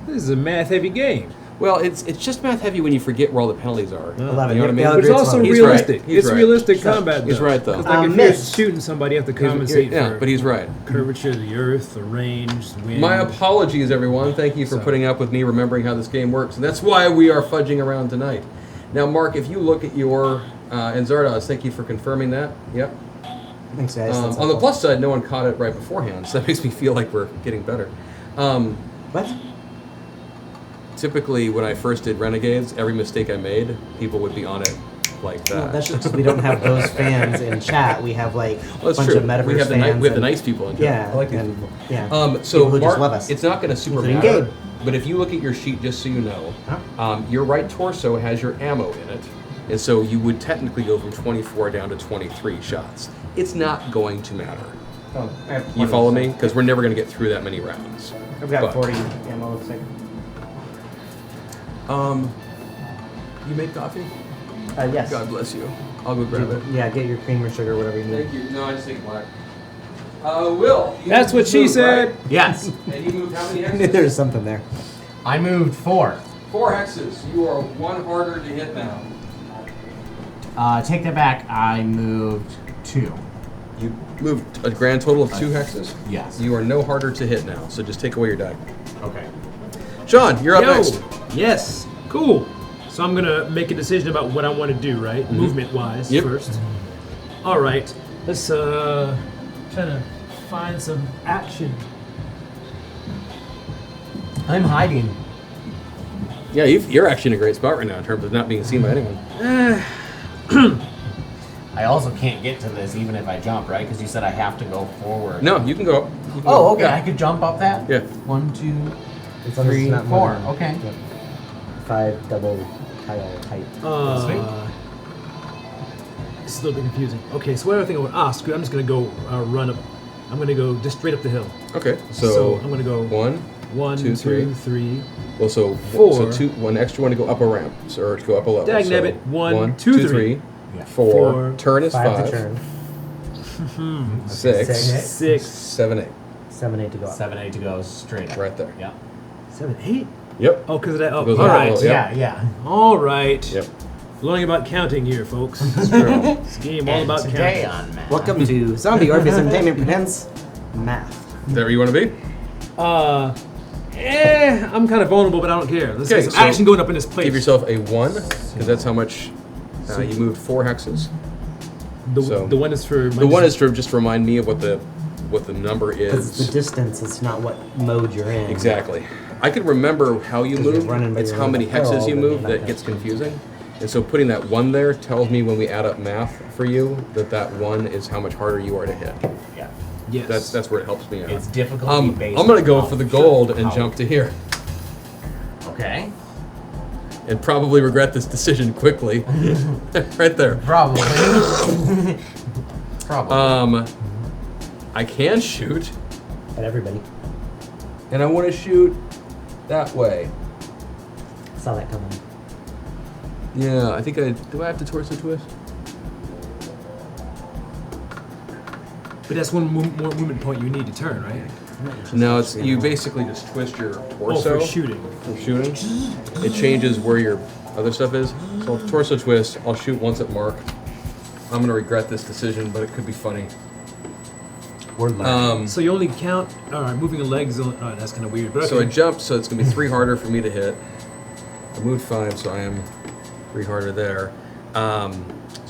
This is a math-heavy game. Well, it's just math heavy when you forget where all the penalties are. 11. You know what I mean? Yeah, But it's also He's realistic. right. He's It's right. realistic combat. He's though. right, though. 'Cause, like, if you're Miss. shooting somebody, you have to He's- compensate yeah, for but he's right. curvature of the earth, the range, the wind. My apologies, everyone. Thank you for So- putting up with me remembering how this game works. And that's why we are fudging around tonight. Now, Mark, if you look at your, and Zardoz, thank you for confirming that. Yep. Thanks, guys. That's On the helpful. plus side, no one caught it right beforehand, so that makes me feel like we're getting better. What? Typically, when I first did Renegades, every mistake I made, people would be on it like that. Well, that's just because we don't have those fans in chat. We have like Well, a that's bunch true. of Metaverse We have the fans. we have the and- nice people in chat. Yeah, I like these and- people. yeah. So People who Mark, just love us. it's not going to super Including matter. Gabe. But if you look at your sheet, just so you know, Huh? your right torso has your ammo in it, and so you would technically go from 24 down to 23 shots. It's not going to matter. Oh, I have You 20, follow so- me? Because we're never going to get through that many rounds. I've got But, 40 ammo. Looks like. You make coffee? Yes. God bless you. I'll go grab it. Yeah, get your cream or sugar, whatever you need. Thank you. No, I just take black. Will. you That's what she moved, said. Yes. Right? And you moved how many I knew hexes? there was something there. I moved 4. 4 hexes. You are 1 harder to hit now. Take that back. I moved 2. You moved a grand total of 2 hexes? Yes. You are no harder to hit now, so just take away your die. Okay. Sean, you're up Yo, next. yes, cool. So I'm gonna make a decision about what I want to do, right? Movement-wise Yep. first. All right, let's try to find some action. I'm hiding. Yeah, you're actually in a great spot right now in terms of not being seen by anyone. I also can't get to this even if I jump, right? Because you said I have to go forward. No, you can go up. You can Oh, go- okay. yeah. I could jump up that? Yeah. 1, 2. As long as it's 3, not more 4. than- Okay. Yep. 5 double tile height. Sweet. It's a little bit confusing. Okay, so what do I think? Screw it, I'm just gonna go run up. I'm gonna go just straight up the hill. Okay, So so, I'm gonna go 1, 1, 2, 3. 2, 3. Well, so 4. 1 extra one to go up a ramp, or to go up a level. Dag so nabbit. 1, 1, 2, 2, 3, Yeah. 4. 4. Turn is 5 5. to turn. 6, Six. 6, 7, 8. 7, 8 to go up. 7, 8 to go straight up. Right there. Yeah. 7, 8. Yep. Oh, because of that. Oh, Goes all up a right. little, Yeah, Yep. yeah. All right. Yep. Learning about counting here, folks. That's true. This game all And about today counting. on Math. Welcome to Zombie Orpheus Entertainment presents Math. Is that where you want to be? I'm kind of vulnerable, but I don't care. Let's Okay, get some so action going up in this place. Give yourself a 1, because that's how much you moved 4 hexes. the, so- the one is for The 1 is to just remind me of what the number Because it's is. the distance, it's not what mode you're in. Exactly. I can remember how you 'Cause you're move. running by It's your how own many peril, hexes you then move you're not that gonna- gets confusing. And so putting that 1 there tells me when we add up math for you that 1 is how much harder you are to hit. Yeah. Yes. That's where it helps me out. It's difficult. I'm gonna go for the gold and jump to here, Okay. and probably regret this decision quickly. Right there. Probably. Probably. I can shoot, At everybody. and I want to shoot that way. Saw that coming. Yeah, I think do I have to torso twist? But that's one more movement point you need to turn, right? No, it's you basically just twist your torso. Oh, for shooting. For shooting. It changes where your other stuff is. So torso twist, I'll shoot once at Mark. I'm gonna regret this decision, but it could be funny. We're learning. So you only count. All right, moving the legs. That's kind of weird. But So I okay. jumped, so it's gonna be 3 harder for me to hit. I moved 5, so I am 3 harder there. So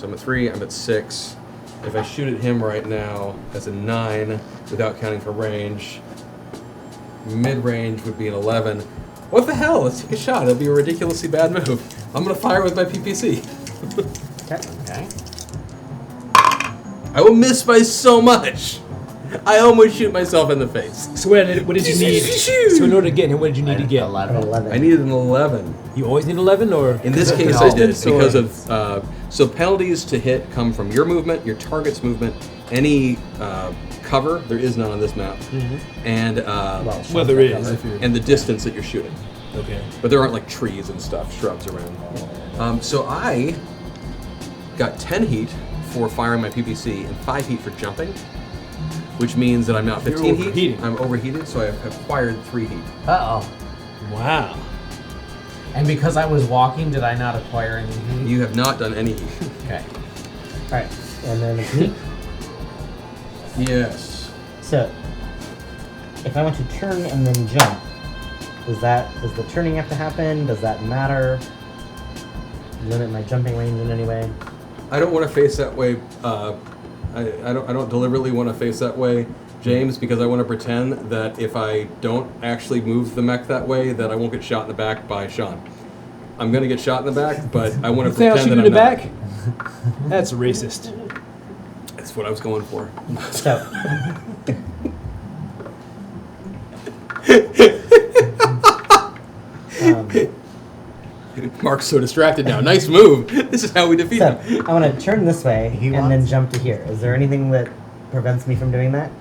I'm at 3, I'm at 6. If I shoot at him right now, that's a 9 without counting for range. Mid-range would be an 11. What the hell? Let's take a shot. It'll be a ridiculously bad move. I'm gonna fire with my PPC. Okay. I will miss by so much. I almost shoot myself in the face. So what did you need? So in order to get him, what did you need to get? 11. I needed an 11. You always need 11, or In this case, No. I did because Or- of so penalties to hit come from your movement, your target's movement, any cover. There is none on this map, and well, there is. If you're, and the distance that you're shooting. okay. But there aren't like trees and stuff, shrubs around. So I got 10 heat for firing my PPC and 5 heat for jumping, which means that I'm now 15 heat. overheating. I'm overheated, so I've acquired 3 heat. Uh-oh. Wow. And because I was walking, did I not acquire any heat? You have not done any heat. Okay. Alright, and then it's me. Yes. So, if I want to turn and then jump, does the turning have to happen? Does that matter? Limit my jumping range in any way? I don't want to face that way. I don't deliberately want to face that way, James, because I want to pretend that if I don't actually move the mech that way, that I won't get shot in the back by Sean. I'm gonna get shot in the back, but I want to You think I'll pretend shoot that you in the I'm back? not. That's racist. That's what I was going for. So, Mark's so distracted now. Nice move. This is how we defeat so him. I want to turn this way He and then wants- jump to here. Is there anything that prevents me from doing that?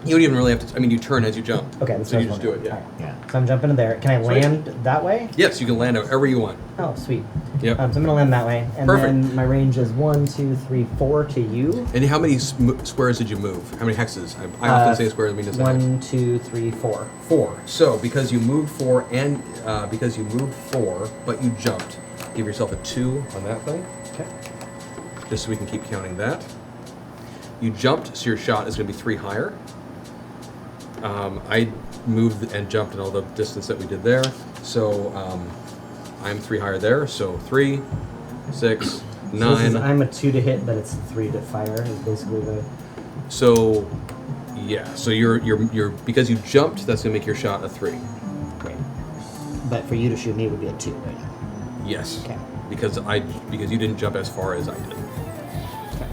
You don't even really have to. I mean, you turn as you jump. Okay, that's so what you I just was do it. Yeah. wondering. Yeah. Alright, so I'm jumping in there. Can I Sweet. land that way? Yes, you can land however you want. Oh, sweet. Yep. So I'm gonna land that way, and Perfect. then my range is 1, 2, 3, 4 to you. And how many squares did you move? How many hexes? I often say squares. I mean, it's a hex. 1, 2, 3, 4. 4. So because you moved 4 and because you moved 4, but you jumped, give yourself a 2 on that thing. Okay. Just so we can keep counting that. You jumped, so your shot is going to be 3 higher. I moved and jumped in all the distance that we did there, so I'm 3 higher there. So 3, 6, So this 9. is, I'm a 2 to hit, but it's 3 to fire. Is basically the. So yeah, so you're because you jumped, that's going to make your shot a 3. Great. But for you to shoot me it would be a 2, right? Yes. Okay. Because you didn't jump as far as I did. Okay.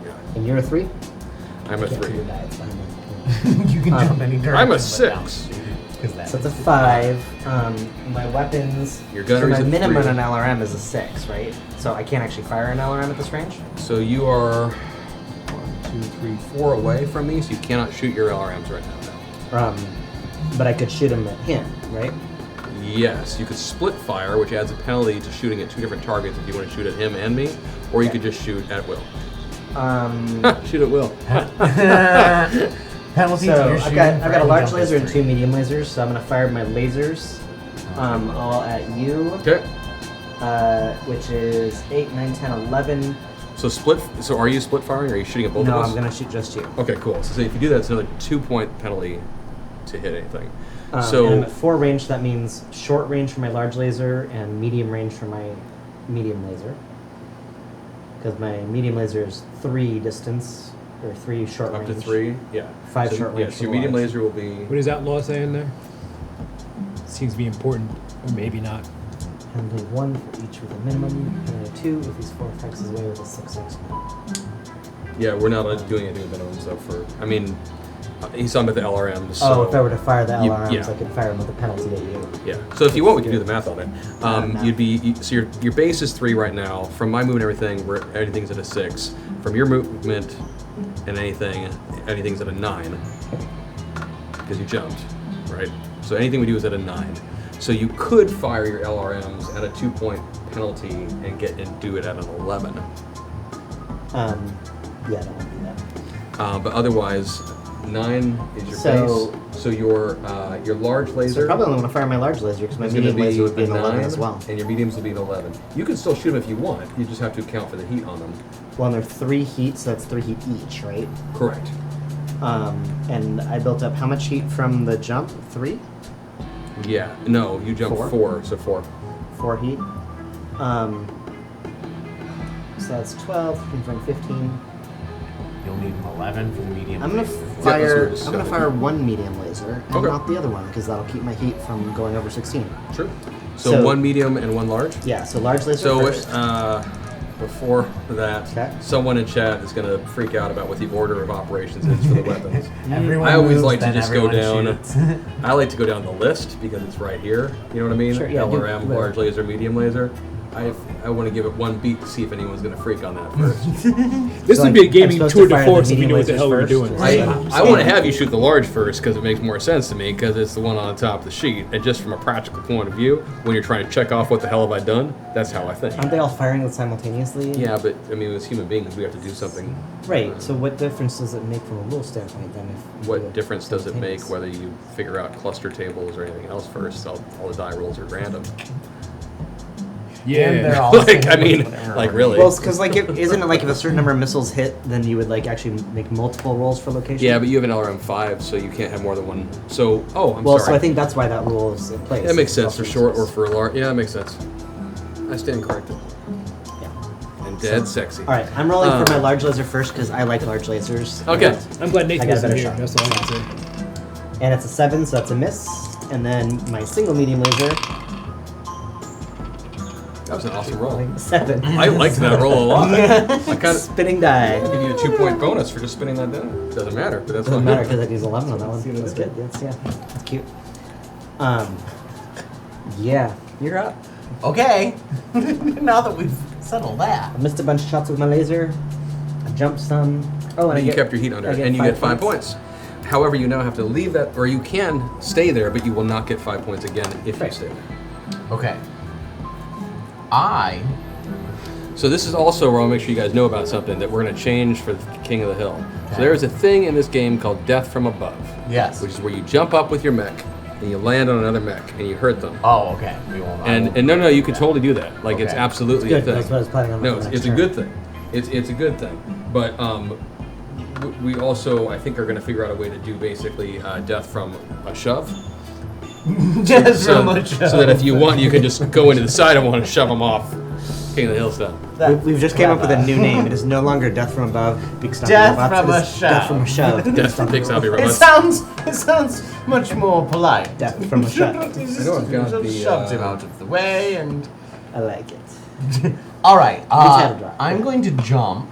Yeah. And you're a 3? I'm a Can't 3. do that, it's fine. You can jump any direction. I'm a but 6. down. 'Cause that So it's a is 5. My weapons. Your so gunnery's my at minimum 3. on an LRM is a 6, right? So I can't actually fire an LRM at this range? So you are 1, 2, 3, 4 away from me, so you cannot shoot your LRMs right now. But I could shoot him at him, right? Yes, you could split fire, which adds a penalty to shooting at 2 different targets if you want to shoot at him and me, or you could just shoot at will. Shoot at will. Penalty So to your I've shooting got for a large any laser and history. 2 medium lasers, so I'm gonna fire my lasers all at you, Okay. which is 8, 9, 10, 11. So split. So are you split firing? Or are you shooting at both No, of us? I'm gonna shoot just you. Okay, cool. So if you do that, it's another 2-point penalty to hit anything. And I'm So at 4 range, that means short range for my large laser and medium range for my medium laser. Because my medium laser is 3 distance, or 3 short up range. to 3, yeah. 5 so, short range Yes, for your the medium large. laser will be. What does Outlaw say in there? Seems to be important, or maybe not. Penalty 1 for each with a minimum, penalty 2 if he's 4 hexes away with a 6/6. Yeah, we're not doing anything with minimum stuff for. I mean, he's talking about the LRMs. So, Oh, if I were to fire the You- LRMs, yeah. I could fire him with a penalty at you. Yeah. So if you want, we can do the math on it. No. You'd be so your base is 3 right now. From my movement, everything's at a 6. From your movement and anything's at a 9 because you jumped, right? So anything we do is at a 9. So you could fire your LRMs at a 2-point penalty and do it at an 11. Yeah, I don't want to do But otherwise, 9 is your So- base. So your large So I laser probably only want to fire my large laser because my is going to medium be laser would be an an 11 9, as well. and your mediums will be an 11. You can still shoot them if you want. You just have to account for the heat on them. Well, and they're 3 heat, so that's 3 heat each, right? Correct. And I built up how much heat from the jump? 3? Yeah. No, you jump 4? 4, so 4. 4 heat. So that's 12, 15. You'll need an 11 for the medium. I'm gonna laser. fire. that's I'm gonna what fire one medium laser and Okay. not the other one because that'll keep my heat from going over 16. Sure. So So- 1 medium and 1 large? Yeah. So large laser So first. before that, Okay. someone in chat is going to freak out about what the order of operations is for the weapons. Everyone I always moves, like to then just go everyone down. shoots. I like to go down the list because it's right here. You know what I mean? Sure, yeah, LRM, you- large laser, medium laser. I want to give it one beat to see if anyone's going to freak on that first. This So would be a I'm gaming supposed tour to de fire the force if we medium knew what the lasers hell we were first? doing. I want to have you shoot the large first because it makes more sense to me because it's the one on the top of the sheet. And just from a practical point of view, when you're trying to check off what the hell have I done, that's how I think. Aren't they all firing simultaneously? Yeah, but I mean, as human beings, we have to do something. Right. So what difference does it make from a rule standpoint then? If you do What difference does it make simultaneous? whether you figure out cluster tables or anything else first? All the die rolls are random. And they're Yeah. all Like, I mean, single error. like really. Well, because like, isn't it like if a certain number of missiles hit, then you would like actually make multiple rolls for location? Yeah, but you have an LRM-5, so you can't have more than one. So, I'm Well, sorry. so I think that's why that rule is in place. that makes sense for Also short or exists. for large. Yeah, that makes sense. I stand corrected. Yeah. And dead sexy. All right, I'm rolling for Um, my large laser first because I like large lasers. Okay. I'm glad I Nathan got a was in better here. shot. That's all I'm gonna say. And it's a 7, so that's a miss. And then my single medium laser, That was an awesome roll. 7. I liked that roll a lot. I kind of Spinning die. give you a 2-point bonus for just spinning that down. Doesn't matter, but that's Doesn't fine. matter because I used 11 on that one. That's good. That's cute. Yeah, you're up. Okay. Now that we've settled that. I missed a bunch of shots with my laser. I jumped some. Oh, and I You get, kept your heat under, I and you get 5 points. However, you now have to leave that, or you can stay there, but you will not get 5 points again if you Right. stay there. Okay. So this is also where I'll make sure you guys know about something that we're going to change for King of the Hill. So Okay. there is a thing in this game called Death from Above, Yes. which is where you jump up with your mech and you land on another mech and you hurt them. Oh, okay. We won't. I won't And no, do you that. can totally do that. Like it's Okay. absolutely Good. a thing. That's what I was planning on. No, for it's, the it's a next good turn. thing. It's a good thing. But we also, I think, are going to figure out a way to do basically death from a shove. Just So, so much. so that if you want, you can just go into the side of one and shove them off. King of the Hill stuff. We've just came up with a new name. It is no longer Death from Above. Big Stompy Death Robots. from It a is Death from a Shove. Death from Big Zombie It Robots. sounds much more polite. Death from a Shove. I know I've got the, shoved him out of the way and. I like it. All right. had a drop. I'm going to jump,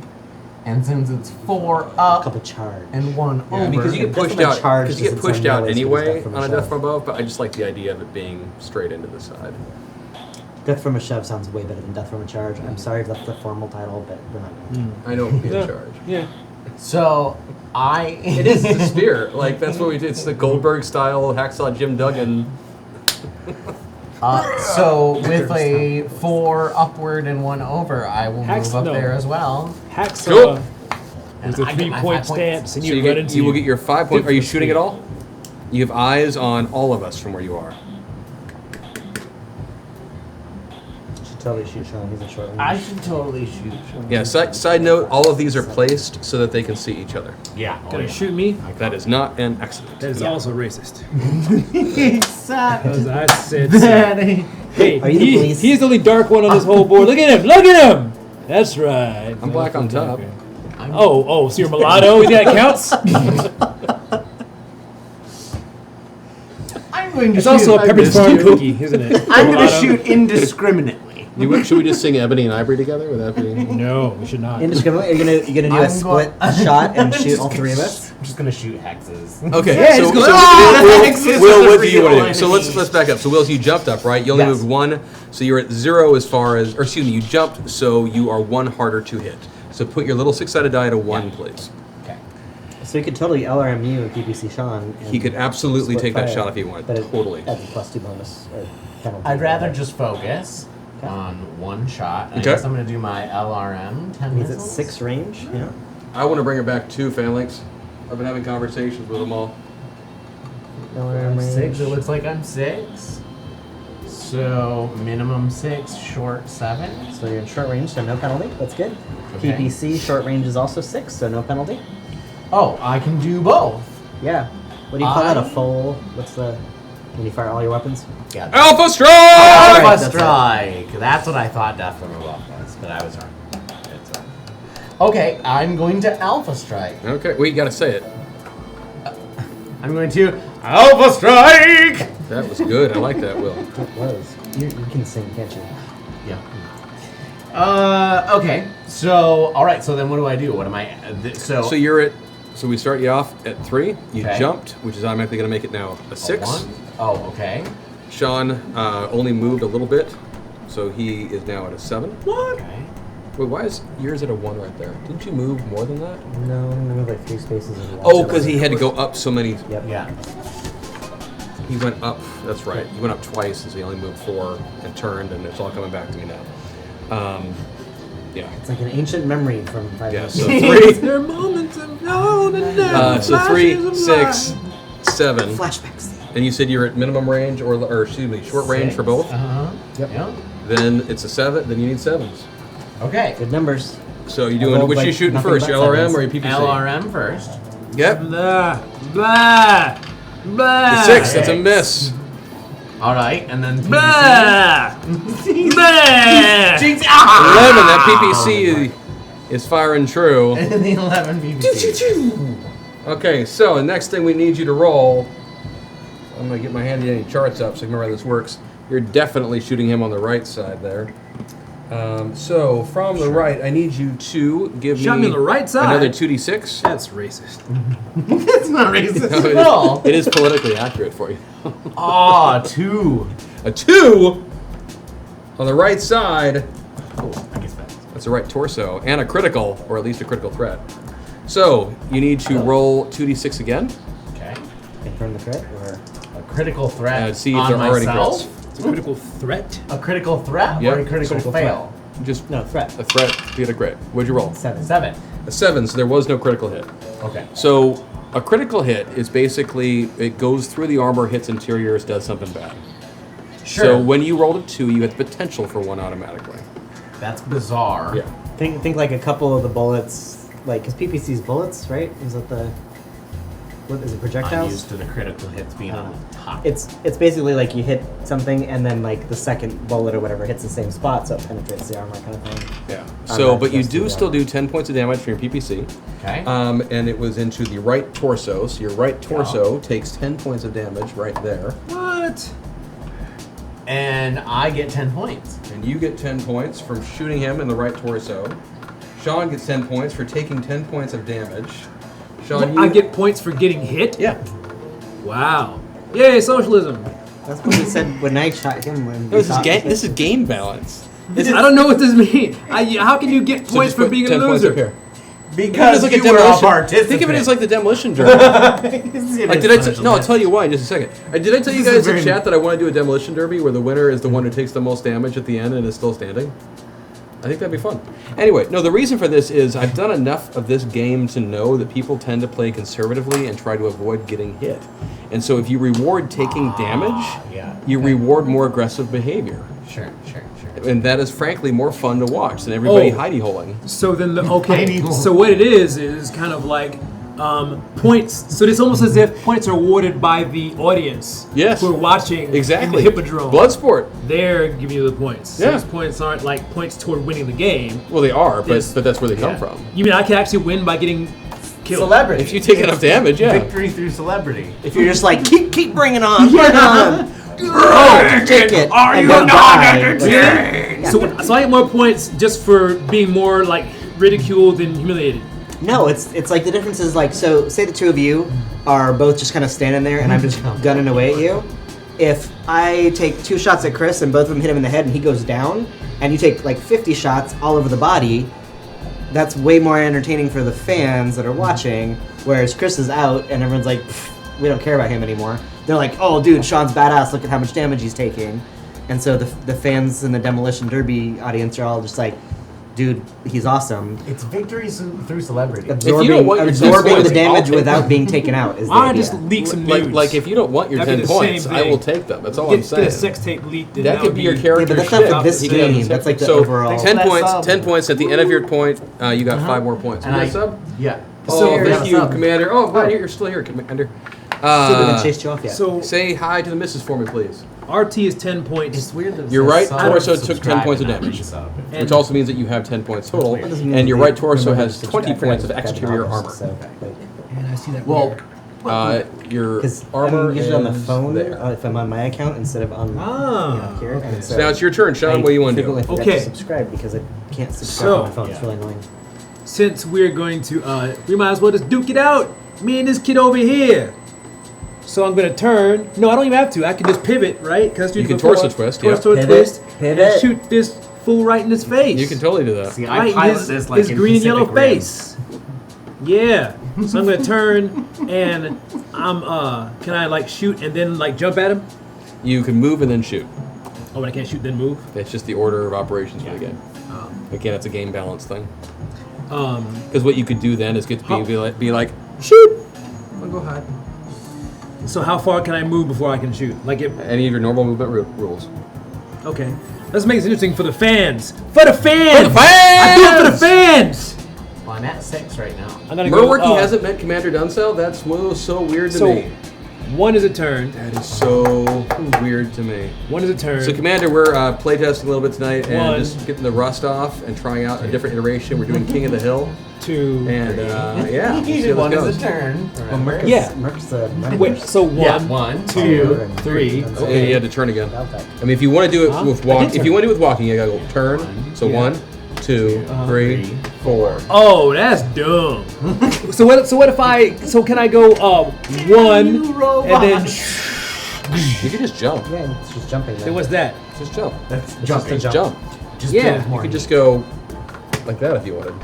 and since it's 4 A up couple charge. and 1 Yeah, over, because you get Death pushed from a out. charge Because you get doesn't pushed sound out nearly as good as anyway Death from a on a Death Shove. from Above. But I just like the idea of it being straight into the side. Death from a Shove sounds way better than Death from a Charge. I'm sorry if that's the formal title, but we're not going I know it'll be Yeah. in charge. Yeah. so I. It is the spear. Like that's what we did. It's the Goldberg style hacksaw Jim Duggan. So with a 4 upward and 1 over, I will Hacks- move up no. there as well. Hacksaw. Cool. And There's a I get my 3-point 5 points. stance, and So you you, run get, into you will get your 5 points. Are you shooting speed. at all? You have eyes on all of us from where you are. to. Should totally shoot Sean. He's a short one. I should totally shoot. Yeah. Side note: all of these are placed so that they can see each other. Yeah. Gonna shoot me? That is not an accident. That is also racist. Exactly. As I said. So. Hey, Are you the police? he's the only dark one on this whole board. Look at him! Look at him! That's right. I'm black on top. Oh, so you're mulatto? Yeah, that counts? I'm going to It's shoot. also a I peppered missed farm you. cookie, isn't it? I'm going to Mulatto? shoot indiscriminately. Should we just sing Ebony and Ivory together? Would that be? No, we should not. Indiscriminately, you're gonna do a I'm split going- shot and I'm shoot just all gonna three of sh- us? I'm just going to shoot hexes. Okay. Yeah, so, he's going, so "Ah, Will, Hexes are Will, the what do you want to do? real So let's enemy." back up. So Will, you jumped up, right? You only Yes. moved 1, so you're at 0 as far as, or excuse me, you jumped, so you are 1 harder to hit. So put your little 6-sided die to 1, please. Okay. So you could totally LRM you and PPC Sean. And He could absolutely split take that fire, shot if he wanted. but it Totally. adds a +2 bonus or penalty. I'd rather just focus on one shot. I Okay. guess I'm going to do my LRM 10 He's at missiles. 6 range. Yeah. I want to bring her back too, Phalanx. I've been having conversations with them all. I'm 6. It looks like I'm 6. So minimum 6, short 7. So you're in short range, so no penalty. That's good. Okay. PPC short range is also 6, so no penalty. Oh, I can do both. Yeah. What do you call that? A full? What's the? When you fire all your weapons? Yeah. Alpha Strike! Alright, Alpha that's Strike. That's what I thought Death from Above was, but I was wrong. It's wrong. Okay, I'm going to Alpha Strike. Okay, well, you gotta say it. I'm going to Alpha Strike! That was good. I like that, Will. It was. You can sing, can't you? Yeah. Okay. So, all right. So then, what do I do? What am I? So you're at. So we start you off at 3. You Okay. jumped, which is automatically going to make it now a 6. 1. Oh, okay. Sean only moved a little bit, so he is now at a 7. Okay. Wait, why is yours at a 1 right there? Didn't you move more than that? No, I moved like 3 spaces. And Oh, because he had to go up so many. Yep. Yeah. He went up. That's right. He went up twice, and so he only moved 4 and turned, and it's all coming back to me now. Yeah. It's like an ancient memory from 5 Yeah. years So ago. 3. There are moments of golden So 3, 6, 7. Flashbacks. And you said you're at minimum range, or excuse me, short range for both. Uh-huh. Yep. Yeah. Then it's a 7. Then you need 7s. Okay. Good numbers. So you I doing rolled, which like, you shooting nothing first, but your LRM sevens. or your PPC? LRM first. Yep. Blah, blah, blah. The 6. That's a miss. All right, and then PPC. Blah, blah. Jinx! 11. That PPC is firing true. And the 11 PPC. Okay, so the next thing we need you to roll. I'm gonna get my handy dandy charts up so I can remember how this works. You're definitely shooting him on the right side there. So from the right, I need you to give Shot me on the right side? another 2d6. That's racist. It's not racist No, at all. it is politically accurate for you. Aw, 2. A 2 on the right side. Oh, I guess that's. That's a right torso and a critical, or at least a critical threat. So you need to roll 2d6 again. Okay. Confirm the crit, or A critical threat See if on they're already myself? crits. It's a critical threat. A critical threat Yep, or a critical fail? Just no threat. a threat to get a crit. What'd you roll? 7. 7. A 7, so there was no critical hit. Okay. So a critical hit is basically it goes through the armor, hits interiors, does something bad. Sure. So when you rolled a 2, you had the potential for 1 automatically. That's bizarre. Yeah. Think like a couple of the bullets, like, because PPC's bullets, right? Is that the, what is it, I'm projectiles? used to the critical hits being on the top. It's basically like you hit something and then like the second bullet or whatever hits the same spot, so it penetrates the armor kind of thing. Yeah. I'm So, not but you supposed to do do still that. do 10 points of damage from your PPC. Okay. And it was into the right torso. So your right torso takes 10 points of damage right there. What? And I get 10 points. And you get 10 points from shooting him in the right torso. Sean gets 10 points for taking 10 points of damage. Sean, you I get points for getting hit? Yeah. Wow. Yay, socialism. That's what he said when I shot him. When No, this is game balance. I don't know what this means. How can you get So points just for put being a 10 points loser? up here. Because Think of it as you were a demolition. participant. Think of it as like the demolition derby. Like, no, I'll tell you why in just a second. Did I tell you This is guys in very- chat that I want to do a demolition derby where the winner is the one who takes the most damage at the end and is still standing? I think that'd be fun. Anyway, no, the reason for this is I've done enough of this game to know that people tend to play conservatively and try to avoid getting hit. And so if you reward taking damage, yeah. you reward more aggressive behavior. Sure. And that is frankly more fun to watch than everybody Oh. hidey-holing. So then, I okay. need So what it is kind of like points. So it's almost as if points are awarded by the audience. Yes. Who are watching Exactly. in the Hippodrome. Bloodsport. They're giving you the points. So Yeah. those points aren't like points toward winning the game. Well, they are, but, Yes. but that's where they come Yeah. from. You mean I can actually win by getting killed? Celebrity. If you take enough damage, yeah. Victory through celebrity. If you're just like keep bringing on, bring on. Oh, take it. Are and you then not die. entertained? So I get more points just for being more like ridiculed and humiliated. No, it's like the difference is like, so say the two of you are both just kind of standing there and I'm just gunning away at you. If I take 2 shots at Chris and both of them hit him in the head and he goes down, and you take like 50 shots all over the body, that's way more entertaining for the fans that are watching, whereas Chris is out and everyone's like, we don't care about him anymore. They're like, oh dude, Sean's badass, look at how much damage he's taking. And so the fans in the Demolition Derby audience are all just like, dude, he's awesome. It's victories through celebrity. Absorbing, want your 10 absorbing points, the damage I'll take without them. being taken out is the Why don't I idea. just leak some nudes? Like if you don't want your That'd 10 be the same points, I thing. will take them. That's all I'm Get saying. a sex tape leaked. and That could be your Yeah, character but that's not for this He can have game. a That's like the so overall. 10 That's points. sub. 10 points at the end of your point. You got 5 more points. And You I- got a sub? Yeah. Oh, we have thank a you, sub. Commander. Oh, glad you're still here, Commander. Still haven't chased you off yet. So Say hi to the missus for me, please. RT is 10 points. It's weird that it You're says right, sub, Torso took 10 subscribe, points of and not damage. resub. Which also means that you have 10 points total. That doesn't mean And your they right torso remember has to 20 subscribe points of to that exterior August, armor. So, like, And I see that. Well, Your because armor I'm usually on the is phone there. if I'm on my account instead of on here. okay. And So now it's your turn, Sean. What do you want to do? frequently forget Okay. to subscribe because I can't subscribe So- on my phone. It's really annoying. Since we're going to, we might as well just duke it out. Me and this kid over here. So I'm gonna turn. No, I don't even have to. I can just pivot, right? Because You can torso twist, yeah. Torso Pivot, twist. pivot. And shoot this fool right in his face. You can totally do that. see, I Right in pilot his, this like his in green and yellow Pacific Rim. face. Yeah. So I'm gonna turn and I'm can I like shoot and then like jump at him? You can move and then shoot. Oh, but I can't shoot then move. That's just the order of operations for the game. Again, it's a game balance thing. Um, Because what you could do then is get to Oh. be like, shoot! I'll go hide. so how far can I move before I can shoot? Like it. Any of your normal movement rules. Okay. Let's make this interesting for the fans. For the fans. For the I do it for the fans! fans. Well, I'm at 6 right now. I'm gonna go. Murworky hasn't met Commander Duncell? That's so weird to So me. one is a turn. That is so weird to me. One is a turn. So, Commander, we're playtesting a little bit tonight and One. just getting the rust off and trying out a different iteration. We're doing King of the Hill. 2. And, yeah, we'll see how One this is goes. a turn. Well, Merc is, Yeah. Merc's the money. Wait. So Yeah, 1, 1, 2, 3. Okay, you had to turn again. Okay. I mean, if you want to do it Huh? with I walk, did if you turn. want to do it with walking, you gotta go turn. So Yeah. 1, 2, 3, 4. Oh, that's dumb. so what if I? So can I go 1 and then? You can just jump. Yeah, it's just jumping. Then Then. what's that? Just jump. That's It's just a jumping. jump. Jump. Just Yeah, kills You more. could just go like that if you wanted.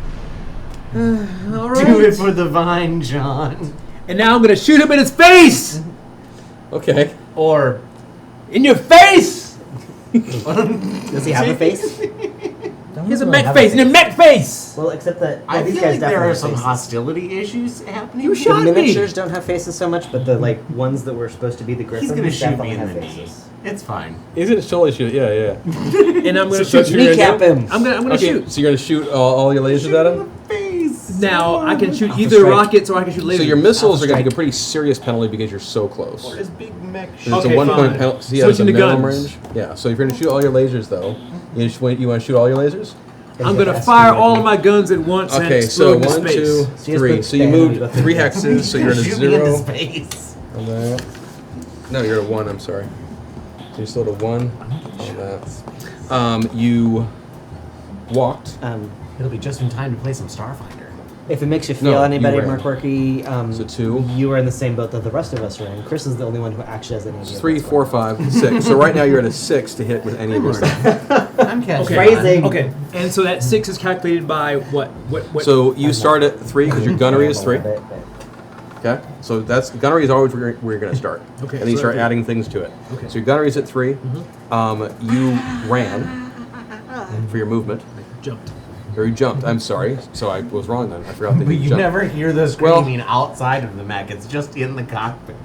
All do it for the vine, John. And now I'm gonna shoot him in his face. Okay. Or In your face. Does he have a face? He's a mech face. In a mech face. Well, except that I these feel guys like there definitely are have some faces. hostility issues happening. You The shot me. miniatures don't have faces so much, but the like ones that were supposed to be the He's griffins gonna shoot definitely me in have the faces. knee. It's fine. He's gonna totally shoot. Yeah, yeah. And I'm gonna So shoot. you're gonna Kneecap do- him. I'm gonna Okay, shoot. so you're gonna shoot all your lasers at him. Face. Now I can shoot Alpha either strike. rockets or I can shoot lasers. So your missiles are gonna strike. take a pretty serious penalty because you're so close. Or his big mech. It's Okay, a 1 point fine. penalty. See, that's a Switching to minimum guns. range. Yeah. So if you're gonna shoot all your lasers, though, you want to shoot all your lasers? I'm gonna fire all of my guns at once and Okay. So explode into 1, space. 2, So you just 3. put So you spam moved on 3 both hexes. So you're at a Shoot me in the 0. face. On that. No, you're at a 1. I'm sorry. So you're still at a 1 on that. You walked. It'll be just in time to play some Starfinder. If it makes you feel No, any you better, ran. Mark Worky, So 2. you are in the same boat that the rest of us are in. Chris is the only one who actually has any idea. 3, what's 4, 5, 6. So right now you're at a 6 to hit with any of your stuff. I'm catching Okay. Phrasing. Okay. And so that 6 is calculated by what? So you start at 3 because your gunnery is 3. a little bit, but- Okay, so that's gunnery is always where you're going to start. Okay, and then you so start that's- adding things to it. Okay. So your gunnery is at 3. You ran for your movement, Jumped. or you jumped. I'm sorry, so I was wrong then. I forgot that But you you jumped. never hear the Well- screaming outside of the mech. It's just in the cockpit.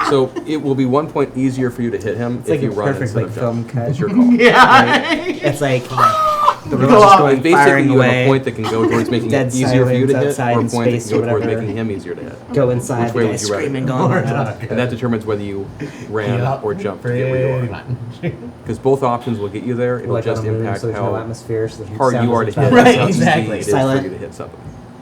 So it will be 1 point easier for you to hit him It's if like you a run perfect instead like of film jump. cut. It's your call. Yeah. It's like the Go robots just off. going Basically, firing you have away. a point that can go towards making Dead it easier for you to silence hit, outside or a in point that space can go or towards whatever. making him easier to hit. Go inside. Which way the would guy you rather? screaming, Or going. not. And that determines whether you ran or jumped to get where you are. Because both options will get you there. It'll Like just on a moon, impact so there's no how atmosphere, so the hard sound you are to doesn't hit. travel. Right, That's how easy exactly. it is for Silent. you to hit something.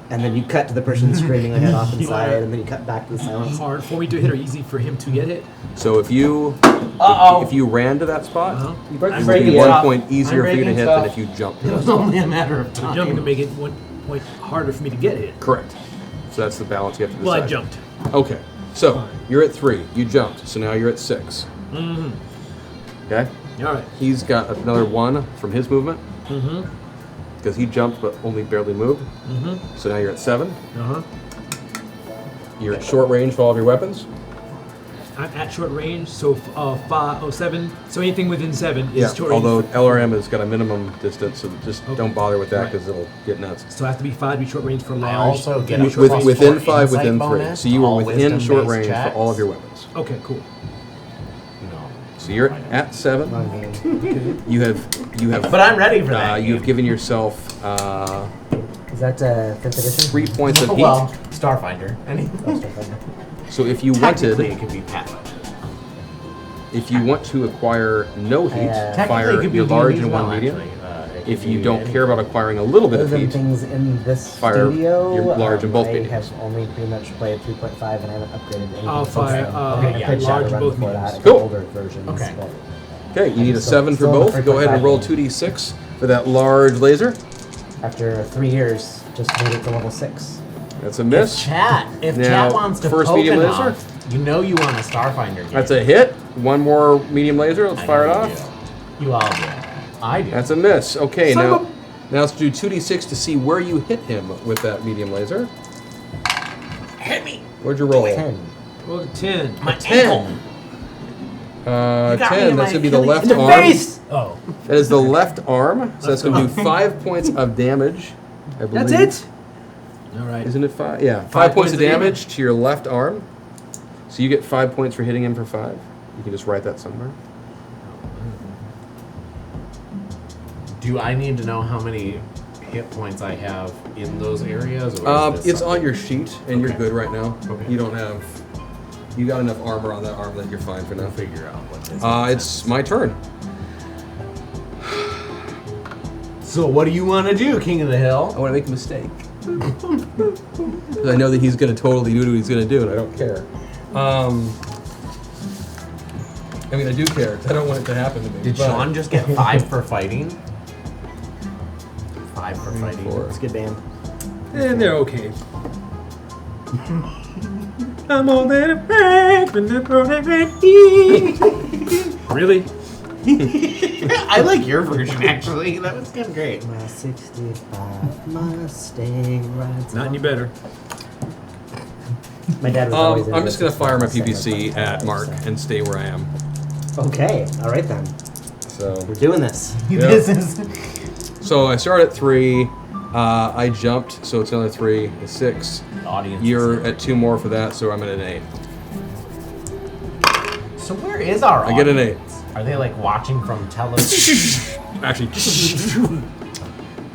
And then you cut to the person screaming their head off inside, and then you cut back to the silence. Hard for me to hit or easy for him to get hit. So if you Uh-oh. if you ran to that spot, Uh-huh. You broke it the would be radio. breaking 1 stuff. point easier I'm for you to breaking hit stuff. than if you jumped to It that was spot. only a matter of So time. jumping to make it 1 point harder for me to get hit. Correct. So that's the balance you have to decide. Well, I jumped. Okay. So Fine. you're at 3. You jumped. So now you're at 6. Mm-hmm. Okay. All right. He's got another 1 from his movement Mm-hmm. because he jumped but only barely moved. Mm-hmm. So now you're at 7. Uh-huh. You're at short range for all of your weapons. I'm at short range, so 7. So anything within 7 is Yeah, short although range. LRM has got a minimum distance, so just Okay. don't bother with that Right. because it'll get nuts. So it has to be 5 to be short range for large. I also get a With, plus within 4 5, insight within 3. bonus So you to were all within short wisdom-based range checks. for all of your weapons. Okay, cool. No. So you're at 7. Wrong game. You have But I'm ready for that. you've game. given yourself Is that 5th edition? 3 points of heat. Well, Starfinder. So if you Technically, wanted, it could be Pathfinder. if you want to acquire no heat, Technically, fire it could be your large D&D and as one well, medium. actually. It If could you be don't anything. care about acquiring a little bit Other of than heat, things in this Fire studio, your large and both I mediums. have only pretty much played 3.5 and I haven't upgraded anything. I'll since fire, then. okay, I yeah, played large and Shadowrun both before mediums. that. I got Cool. older versions. Okay. But okay, you need a Still- 7 for still in the both. Go ahead and 3.5 roll range. 2d6 for that large laser. after 3 years, just made it to level 6. That's a miss. If Now, chat wants to first poke medium enough, laser? you know you want a Starfinder game. That's a hit. One more medium laser. Let's I fire it know you off. do. You all do. I do. That's a miss. Okay, Son now of let's do 2d6 to see where you hit him with that medium laser. Hit me. What'd you roll? 10. Roll a 10. My 10. ankle. You got me 10. in That's my gonna be the Achilles. left In the arm. face! Oh. That is the left arm. So that's gonna do 5 points of damage. I believe. That's it? All right. Isn't it 5? Yeah, 5 points of damage to your left arm. So you get 5 points for hitting him for 5. You can just write that somewhere. Do I need to know how many hit points I have in those areas? Or is this It's on your sheet, and you're Okay. good right now. Okay. You don't have. You got enough armor on that arm that you're fine for now. I'll figure out what this is. It's my turn. So what do you want to do, King of the I Hill? want to make a mistake. 'Cause I know that he's going to totally do what he's going to do, and I don't care. I mean, I do care. 'Cause I don't want it to happen to me. Did but- Sean just get 5 for fighting? 5 for fighting. four. It's a good band. And they're okay. I'm all that a break when the program Really? I like your version, actually. That was kind of great. My 65 Mustang rides. Not any better. My dad was always I'm just going to fire my into PPC at Mark and stay where I am. Okay, alright then. So, We're doing this. This is. so I start at 3. I jumped, so it's another 3. It's 6. Audience. You're at 2 more for that, so I'm at an 8. So where is our I get an 8. audience? Are they like watching from television? Actually.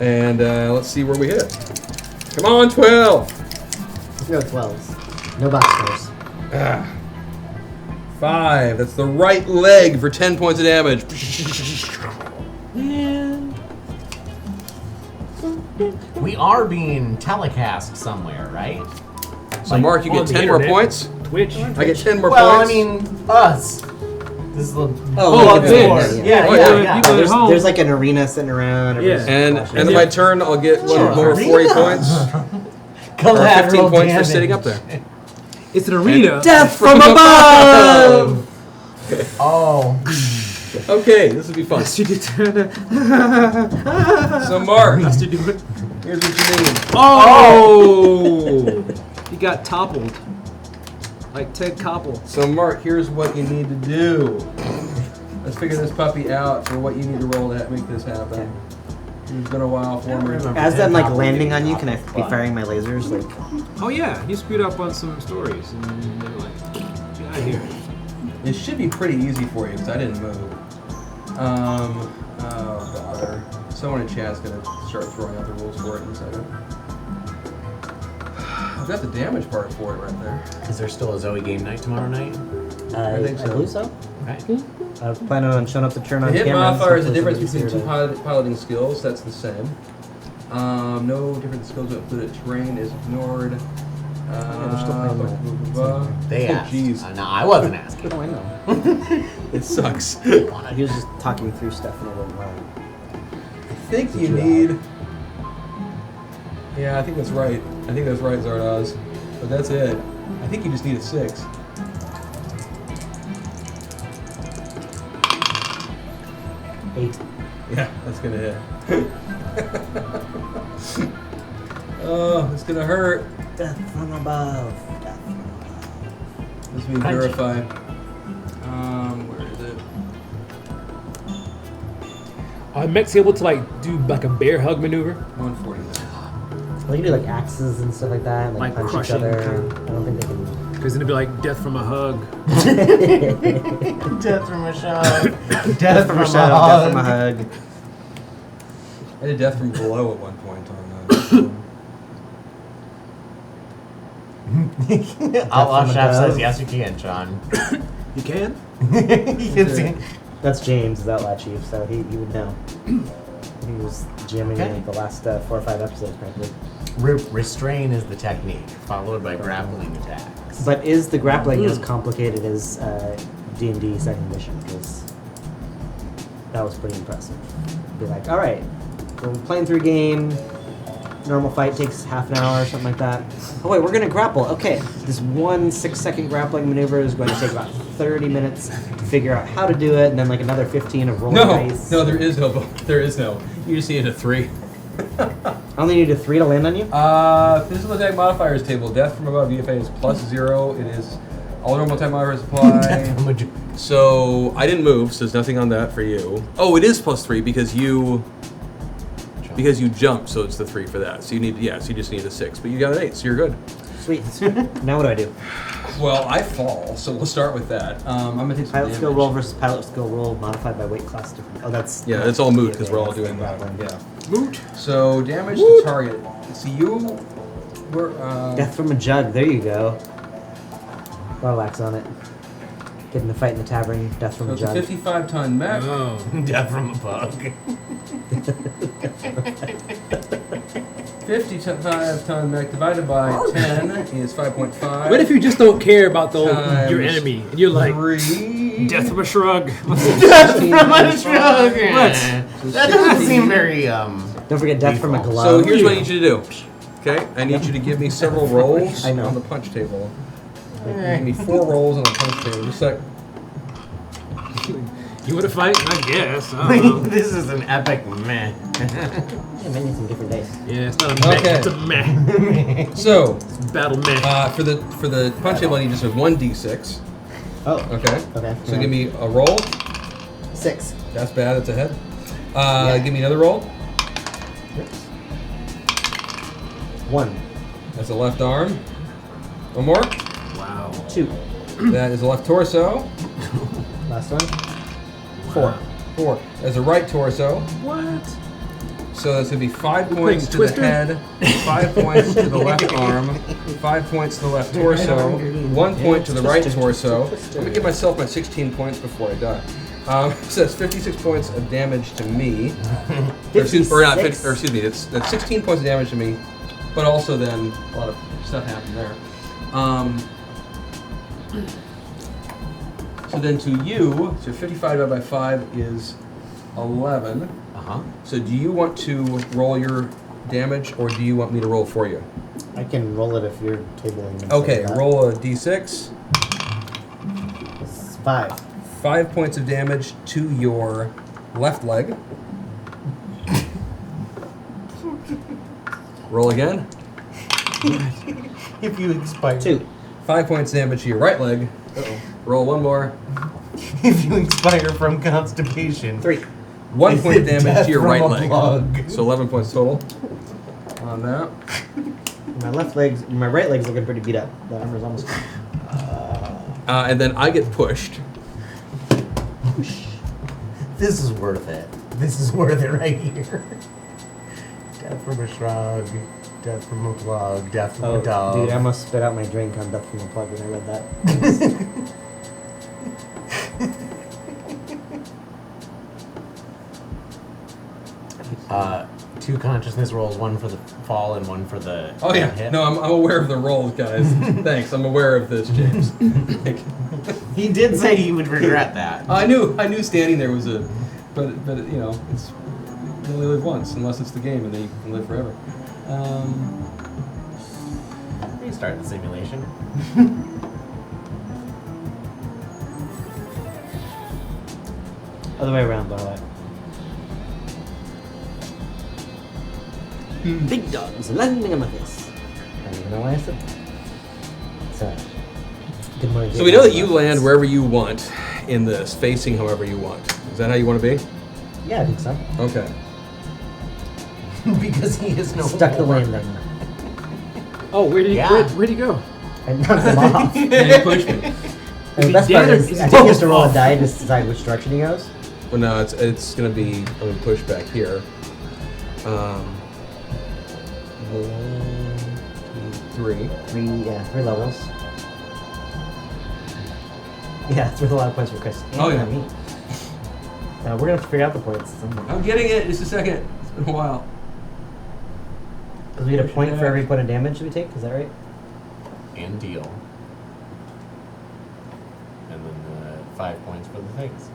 And let's see where we hit. Come on, 12. No 12s. No box scores. 5. That's the right leg for 10 points of damage. We are being telecast somewhere, right? So, Mark, you on get the 10 more internet. points. Twitch. I get 10 more Well, points. I mean, us. This is the Oh, okay. Discord. Yeah, Oh, yeah, yeah. yeah. People at There's, home. there's like an arena sitting around. everybody's and watching. and my turn, I'll get one Sure. more 40 points. Or 15 Collateral points for damage. sitting up there. It's an arena. Death from above! Oh. Okay, this will be fun. Yes, you did turn So, Mark, Has to do it. here's what you need. Oh! He got toppled. Like Ted Koppel. So, Mark, here's what you need to do. Let's figure this puppy out for what you need to roll to make this happen. It's been a while for me. As I'm like landing on you, can I be firing my lasers? Like, Oh yeah, he screwed up on some stories and they were like, get out of here. It should be pretty easy for you because I didn't move. Oh, bother. Someone in chat's going to start throwing out the rules for it in a second. I've got the damage part for it right there. Is there still a Zoe game night tomorrow night? I think so. believe so. Okay. I was planning on showing up to turn The on hit camera. modifier is the hopefully difference between somebody's two here piloting skills. That's the same. No different skills that included terrain is ignored. they're still playing Blah, that. blah, blah. They Oh, asked. jeez. No, I wasn't asking. to- Oh, I know. It sucks. He was just talking through stuff and it went wrong. I think you need. Yeah, I think that's right. I think that's right, Zardoz. But that's it. I think you just need a 6. Eight. Yeah, that's gonna hit. Oh, it's gonna hurt. Death from above. Death from above. This means Crunchy. verify. Are mechs able to like do like a bear hug maneuver? 140. Well, you can do like axes and stuff like that, and, like Like punch each crushing other. kind I don't think they can. Because then it'd be like death from a hug. Death from a shot. Death from a Death hug. from a hug. I did death from below at one point on Allah from a Chef dove. says yes, you can, Sean. You can? You can see. That's James, is Outlaw Chief, so he would know. He was jamming in the last 4 or 5 episodes, frankly. Restrain is the technique, followed by grappling attacks. But is the grappling as complicated as D&D Second Edition? Because that was pretty impressive. Be like, all right, we're playing through a game. Normal fight takes half an hour or something like that. Oh wait, we're gonna grapple. Okay, this 1 6-second grappling maneuver is going to take about 30 minutes to figure out how to do it, and then like another 15 of rolling dice. No, there is no. There is no. You just need a 3. I only need a 3 to land on you. Physical attack modifiers table. Death from above VFA is +0. It is all normal attack modifiers apply. So I didn't move, so there's nothing on that for you. Oh, it is +3 because you jump, so it's the 3 for that. So you need, so you just need a 6, but you got an 8, so you're good. Sweet. Now what do I do? Well, I fall, so we'll start with that. I'm gonna take some Pilot damage. skill roll versus pilot skill roll modified by weight class difference. Oh, that's Yeah, it's all moot because we're all that's doing the that. grappling. Yeah. Moot. So damage to target. So you were Death from a jug. There you go. Barlax on it. Get in the fight in the tavern. Death so from a it's a jug. 55-ton mech. Oh. Death from a bug. 55-ton mech divided by 10 is 5.5. What if you just don't care about your Times enemy and you're like 3. death from a shrug? Death from a shrug. What? That doesn't seem very Don't forget death from a Default. glove. So here's what I need you to do. Okay, I need you to give me several rolls I know. on the punch table. Give me 4 rolls on the punch table. Just like You want to fight? I guess. I don't know. This is an epic meh. Yeah, maybe some different dice. Yeah, it's not a mech. Okay. It's a meh. so. Battle mech. For the punch table, I need just a 1d6. Oh. Okay. Okay. So give me a roll. 6. That's bad. That's a head. Give me another roll. 1. That's a left arm. One more. Wow. 2. That is a left torso. Last one. 4. There's a right torso. What? So that's gonna be 5 We're points playing to Twister? the head, 5 points to the left arm, 5 points to the left torso, 1 point to the right torso. I'm gonna give myself my 16 points before I die. So that's 56 points of damage to me. That's 16 points of damage to me, but also then a lot of stuff happened there. So then to you, so 55 divided by 5 is 11. So do you want to roll your damage, or do you want me to roll for you? I can roll it if you're tabling. and Okay, stuff like roll a d6. that. It's 5. 5 points of damage to your left leg. Roll again. If you expire. 2. 5 points damage to your right leg. Roll one more. If you expire from constipation. 3. 1 point of damage Death to your from right a leg. bug. So 11 points total on that. My right leg's looking pretty beat up. The armor's almost gone. And then I get pushed. This is worth it. This is worth it right here. Death from a shrug. Death from a plug. Death from Oh, a dog. dude, I almost spit out my drink on Death from a Plug when I read that. 2 consciousness rolls, 1 for the fall and 1 for the Oh yeah, hit. no, I'm aware of the rolls, guys. Thanks, I'm aware of this, James. He did say he would regret that. I knew standing there was a, but you know, it's you only live once unless it's the game, and then you can live forever. Restart the simulation. Other way around, by the way. Big dogs landing on my face. I don't even know why I said that. So, good morning. So we know that you land wherever you want in this, facing however you want. Is that how you want to be? Yeah, I think so. Okay. Because he is no Stuck the more. landing. Oh, where'd he go? And knocked him off. And he pushed me. And the best part Damn, is, he's I think he has to roll off. a die to decide which direction he goes. Well, no, it's gonna be. I'm gonna push back here. 1, 2, 3. Three levels. Yeah, it's worth a lot of points for Chris. Oh, yeah. And me. We're gonna have to figure out the points. I'm getting it. Just a second. It's been a while. Because we get a point for every point of damage we take. Is that right? And deal. And then 5 points for the things.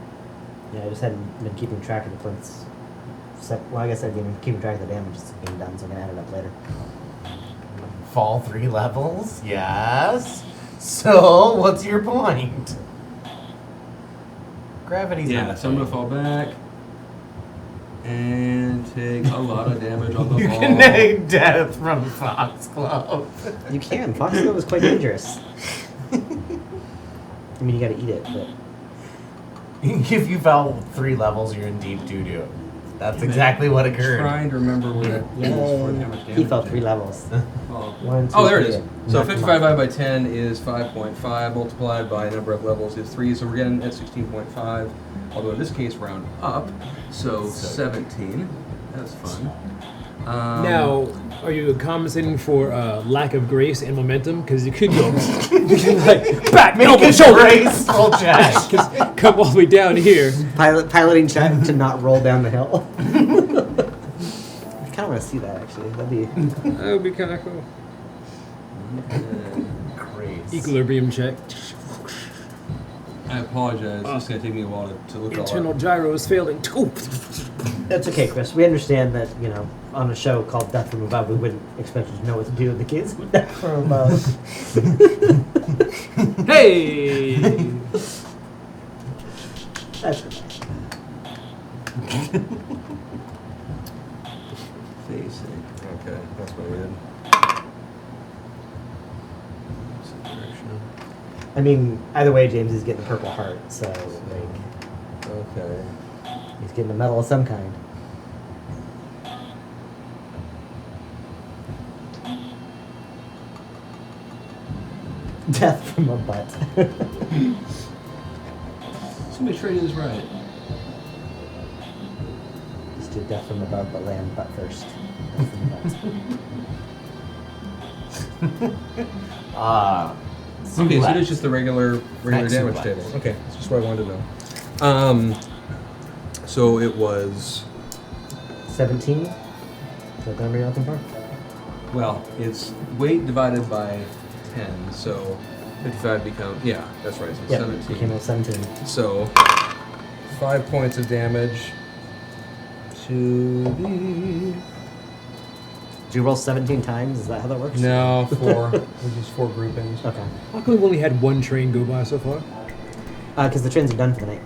Yeah, I just hadn't been keeping track of the points. Well, I guess I've been keeping track of the damage that's being done, so I'm gonna add it up later. Fall 3 levels? Yes. So, what's your point? Gravity's not Yeah, a so I'm gonna thing. fall back and take a lot of damage on the You ball. can take death from Foxglove. You can. Foxglove is quite dangerous. I mean, you gotta eat it, but If you fell 3 levels, you're in deep doo-doo. That's exactly what I'm occurred. trying to remember where that is for how much damage. he fell 3 levels. Oh. 1, 2, Oh, there it 3, is. and So knocked him 55 off. divided by 10 is 5.5, multiplied by number of levels is 3, so we're getting at 16.5. Although in this case, round up, so 17. That's fun. Now, are you compensating for lack of grace and momentum? Because you could go like back, elbow, shoulder, Graceful check. just come all the way down here. Piloting check to not roll down the hill. I kind of want to see that, actually. That'd be... That would be kind of cool. Grace. Equilibrium check. I apologize. It's going to take me a while to look all Internal up. gyro is failing. That's okay, Chris. We understand that, on a show called Death from Above, we wouldn't expect you to know what to do with the kids with Death from Above. Hey! That's okay. Facing. Okay, that's what we did. I mean, either way, James is getting a Purple Heart, so, Okay. he's getting a medal of some kind. Death from a butt. Somebody sure this right. Just do death from above, but land butt first. Death from the butt. Okay, so it's just the regular Back damage suplex. table. Okay, that's just what I wanted to know. So it was 17? Is that the number you're looking for? well, it's weight divided by 10, so 55 becomes that's right. So Yep, 17. became a 17. So 5 points of damage to the Did you roll 17 times? Is that how that works? no 4. Which is 4 groupings. Okay. How come we've only had one train go by so far? Because the trains are done for the night.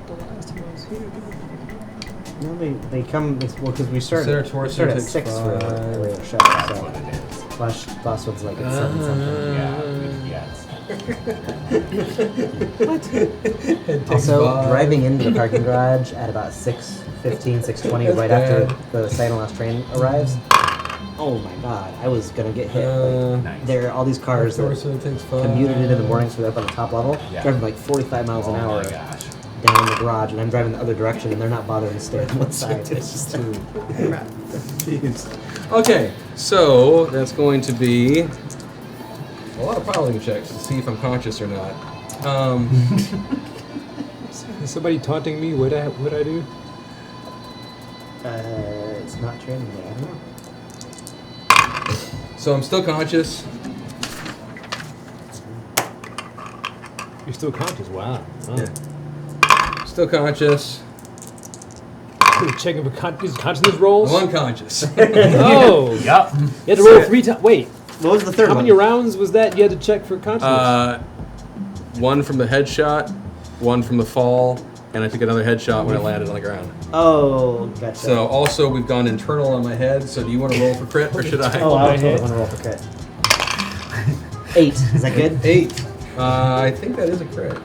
The last time I was here. No, they come, because we start Center at torso 6 takes for five. a regular show. That's So what it is. last one's like at 7 something. Yes. Also, driving into the parking garage at about 6:15, 6:20, That's right after bad. the second last train arrives. Oh my god, I was gonna get hit. Nice. There are all these cars that Torso takes 5. commuted in the morning, so they're up on the top level, Yeah. driving like 45 miles an Oh hour my gosh. down the garage, and I'm driving the other direction, and they're not bothering to stay on one side. It's just Jeez. Okay, so that's going to be a lot of piloting checks to see if I'm conscious or not. Is somebody taunting me? What I do? it's not training day. I don't know. So I'm still conscious. You're still conscious. Wow. Oh. Yeah. Still conscious. You're checking for consciousness rolls. I'm unconscious. Oh. Yup. You had to roll 3 times. Wait. What was the third How one? many rounds was that you had to check for consciousness? 1 from the headshot, 1 from the fall, and I took another headshot when I landed on the ground. Oh, gotcha. So also we've gone internal on my head. So do you want to roll for crit or should I? Oh, I was my head. going to roll for crit. 8. Is that good? 8. I think that is a crit.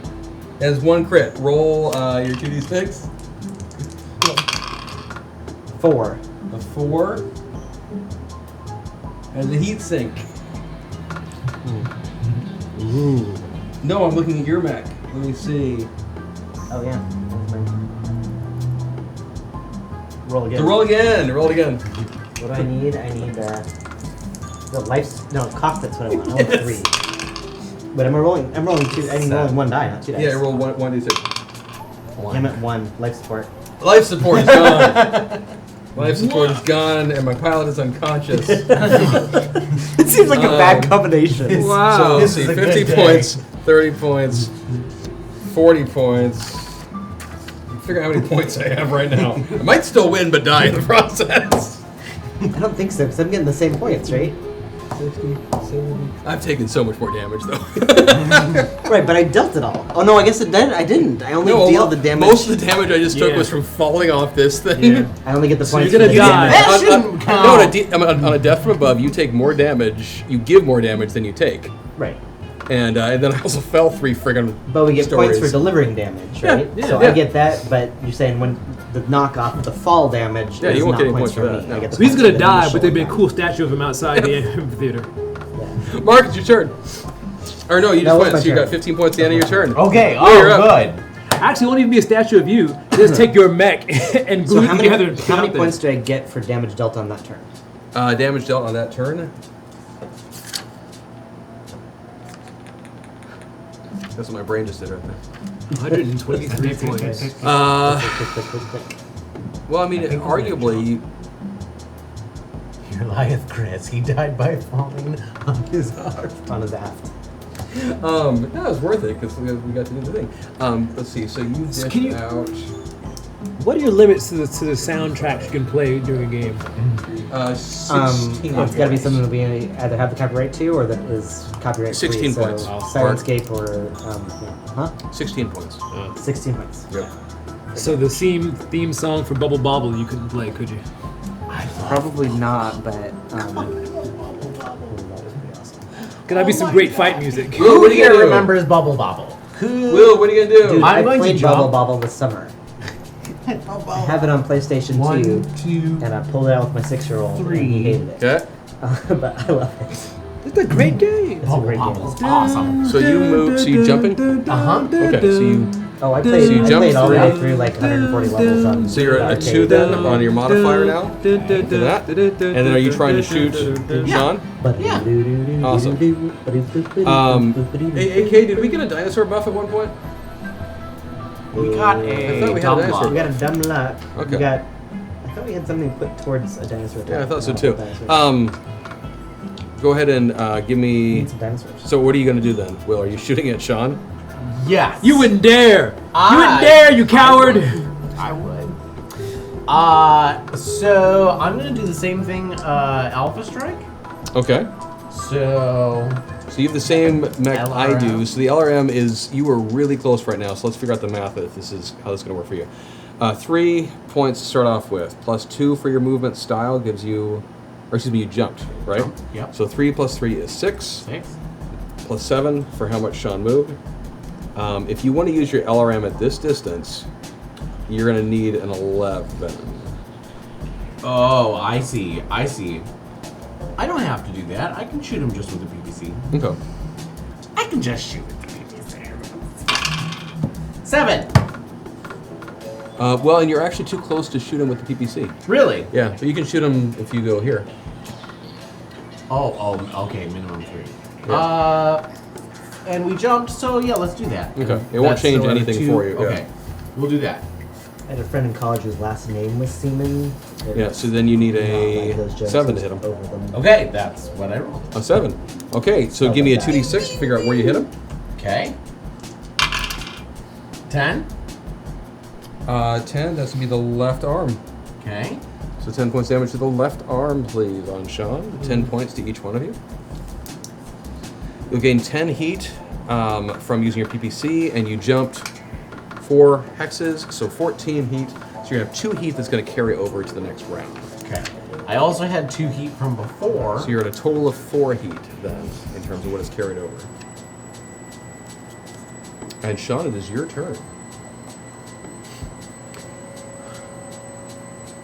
As one crit. Roll your 2d6. 4. A 4. And the heat sink. Ooh. No, I'm looking at your mech. Let me see. Oh yeah. Roll again. So roll again. Roll it again. What do I need? I need the life. No, cost. That's what I want. I want 3. But I'm rolling 2. I mean, rolling 1 die, not 2 dice. Yeah, roll 1d6. Damn it, 1 life support. Life support is gone. Life support is gone, and my pilot is unconscious. It seems like a bad combination. Wow. So let's This see, is a good 50 day. points, 30 points, 40 points. Figure out how many points I have right now. I might still win, but die in the process. I don't think so, because I'm getting the same points, right? 60, 70. I've taken so much more damage, though. Right, but I dealt it all. Oh no, I guess I didn't. I only No, deal the damage. Most of the damage I just took Yeah. was from falling off this thing. Yeah. I only get the So points you're for gonna the die. damage. That shouldn't count. No, on a death from above, you take more damage. You give more damage than you take. Right. And then I also fell 3 friggin' But we get stories. points for delivering damage, Yeah, right? yeah, so yeah. I get that, but you're saying when the knockoff of the fall damage Yeah, is you won't not get any points points for for me. that, I no. get the So he's points gonna for the die, initial but there'd be a attack. cool statue of him outside the amphitheater. Yeah. Mark, it's your turn. Or no, you That just was went, my so you turn. got 15 points at the end of your turn. Okay, Will, you're up. good. Actually, it won't even be a statue of you. Just take your mech and So glue how it many, together and put how it many out there. points do I get for damage dealt on that turn? Damage dealt on that turn. That's what my brain just did right there. 123 points. Well, I mean, I think arguably, Your Goliath Chris, he died by falling on his arm. On his aft. no, it was worth it because we got to do the thing. Let's see. So you So dished can you- out What are your limits to the soundtracks you can play during a game? 16. It's got to be something that we either have the copyright to or that is copyright 16 free. points. So Wow. Sirenscape or 16 points. 16 points. Yep. So the theme song for Bubble Bobble you couldn't play, could you? Probably not, but Could that be some great fight music? Will, what Who are you here gonna do? remembers Bubble Bobble? Who? Will, what are you gonna do? dude, I I'm going to played jump. Bubble Bobble this summer. I have it on PlayStation 2, 1, 2, and I pulled it out with my 6-year-old, and he 3. hated it. Okay. But I love it. It's a great game. It's a great game. Bobble's awesome. So you move. So you jumping? Uh-huh. Okay. So you. Oh, I So played, you I jumped played all the way through? through like 140 levels on So you're at a arcade. 2 then on your modifier now. To that. And then are you trying to shoot Sean? Yeah. Awesome. Hey, AK, did we get a dinosaur buff at one point? We got I a thought we had dumb an answer. luck. We got a dumb luck. Okay. We got. I thought we had something put towards a dinosaur. Yeah, I attack, thought so not too. a dinosaur. Go ahead and give We me. need some dinosaurs. So what are you gonna do then, Will? Are you shooting at Sean? Yes. You wouldn't dare! You I- wouldn't dare, you coward! I would. So I'm gonna do the same thing, Alpha Strike. Okay. So So you have the same mech I do. LRM. So the LRM is you were really close right now. So let's figure out the math if this is how this is gonna work for you. 3 points to start off with, plus 2 for your movement style gives you, or excuse me, you jumped, right? Yep. So 3 plus 3 is 6. 6. Plus 7 for how much Sean moved. If you want to use your LRM at this distance, you're going to need an 11. Oh, I see. I see. I don't have to do that. I can shoot him just with the PPC. Okay. I can just shoot with the PPC. 7. Well, and you're actually too close to shoot him with the PPC. Really? Yeah, but you can shoot him if you go here. Oh, okay. Minimum 3. Yeah. And we jumped, so yeah, let's do that. Okay. It won't That's change still at a anything 2. for you, yeah. Okay. We'll do that. I had a friend in college whose last name was Seaman. Yeah, so then you need Not like a those jokes 7 to hit him. over them. Okay, that's what I rolled. A 7. Okay, so give me a 2d6 to figure out where you hit him. Okay. 10. 10, that's going to be the left arm. Okay. So 10 points damage to the left arm, please, on Sean. 10 points to each one of you. You'll gain 10 heat from using your PPC, and you jumped 4 hexes, so 14 heat. So you're going to have 2 heat that's going to carry over to the next round. Okay. I also had 2 heat from before. So you're at a total of 4 heat, then, in terms of what is carried over. And Sean, it is your turn.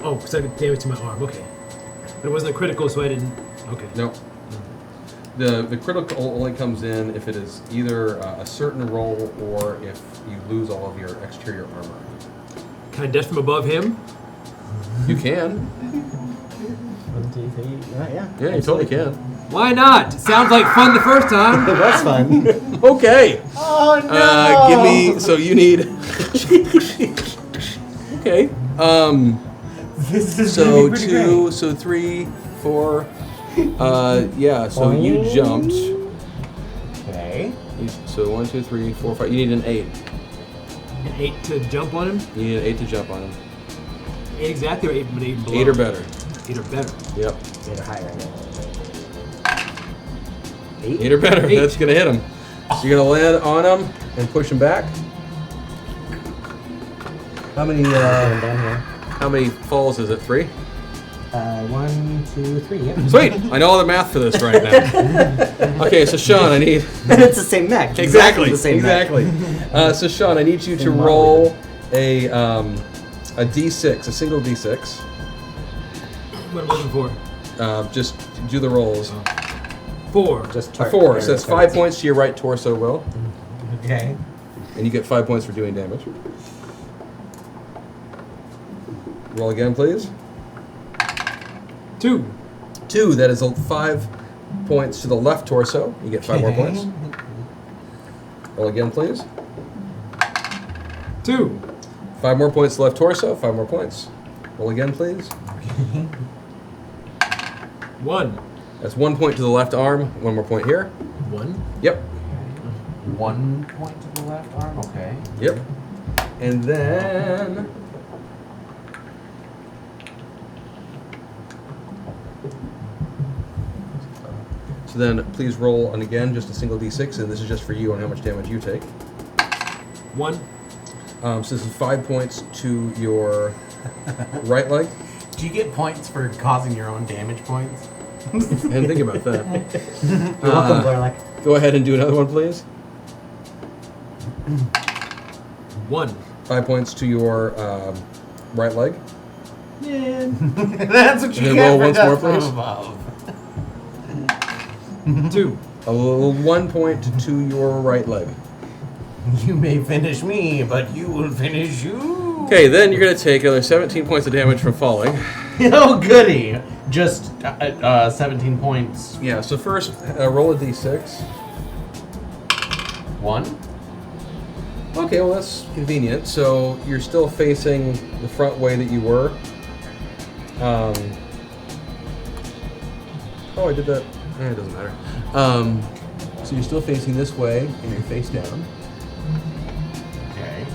Oh, because I did damage to my arm. Okay. But it wasn't a critical, so I didn't. Okay. Nope. The critical only comes in if it is either a certain roll or if you lose all of your exterior armor. Can I dash from above him? You can. 1, 2, 3. Yeah. Yeah, you totally can. Why not? Sounds like fun the first time. That's fun. Okay. Oh no! Give me. So you need. Okay. This is So gonna be pretty 2. great. So 3, 4. Yeah. So you jumped. Okay. So 1, 2, 3, 4, 5. You need an 8. An 8 to jump on him? You need an 8 to jump on him. 8 exactly or 8 but 8 below? 8 or better. 8 or better. Yep. 8 or higher. 8 or better. 8. That's gonna hit him. So you're gonna land on him and push him back. How many? Going down here. How many falls is it? 3. 1, 2, 3. Yep. Sweet. I know all the math for this right now. Okay, so Sean, I need. And it's the same mech. Exactly. The same mech. Exactly. So Sean, I need you to roll a d6, a single d6. What am I looking for? Just do the rolls. 4. Just A 4. So that's 5 points to your right torso, Will, Okay. and you get 5 points for doing damage. Roll again, please. 2. 2. That is 5 points to the left torso. You get 5 more points. Roll again, please. 2. 5 more points to left torso. 5 more points. Roll again, please. 1. That's 1 point to the left arm. 1 more point here. 1. Yep. 1 point to the left arm. Okay. Yep. And then. So then, please roll, and again, just a single d6, and this is just for you on how much damage you take. 1. So this is 5 points to your right leg. Do you get points for causing your own damage points? I didn't think about that. You're welcome, Blairlock. Go ahead and do another one, please. 1. 5 points to your right leg. That's what you And then get roll for once more, death from please. above. 2. A little 1 point to your right leg. You may finish me, but you will finish you. Okay, then you're going to take another 17 points of damage from falling. Oh, goody. Just 17 points. Yeah, so first, roll a d6. 1. Okay, well, that's convenient. So you're still facing the front way that you were. Oh, I did that. It doesn't matter. So you're still facing this way, and you're face down. Okay.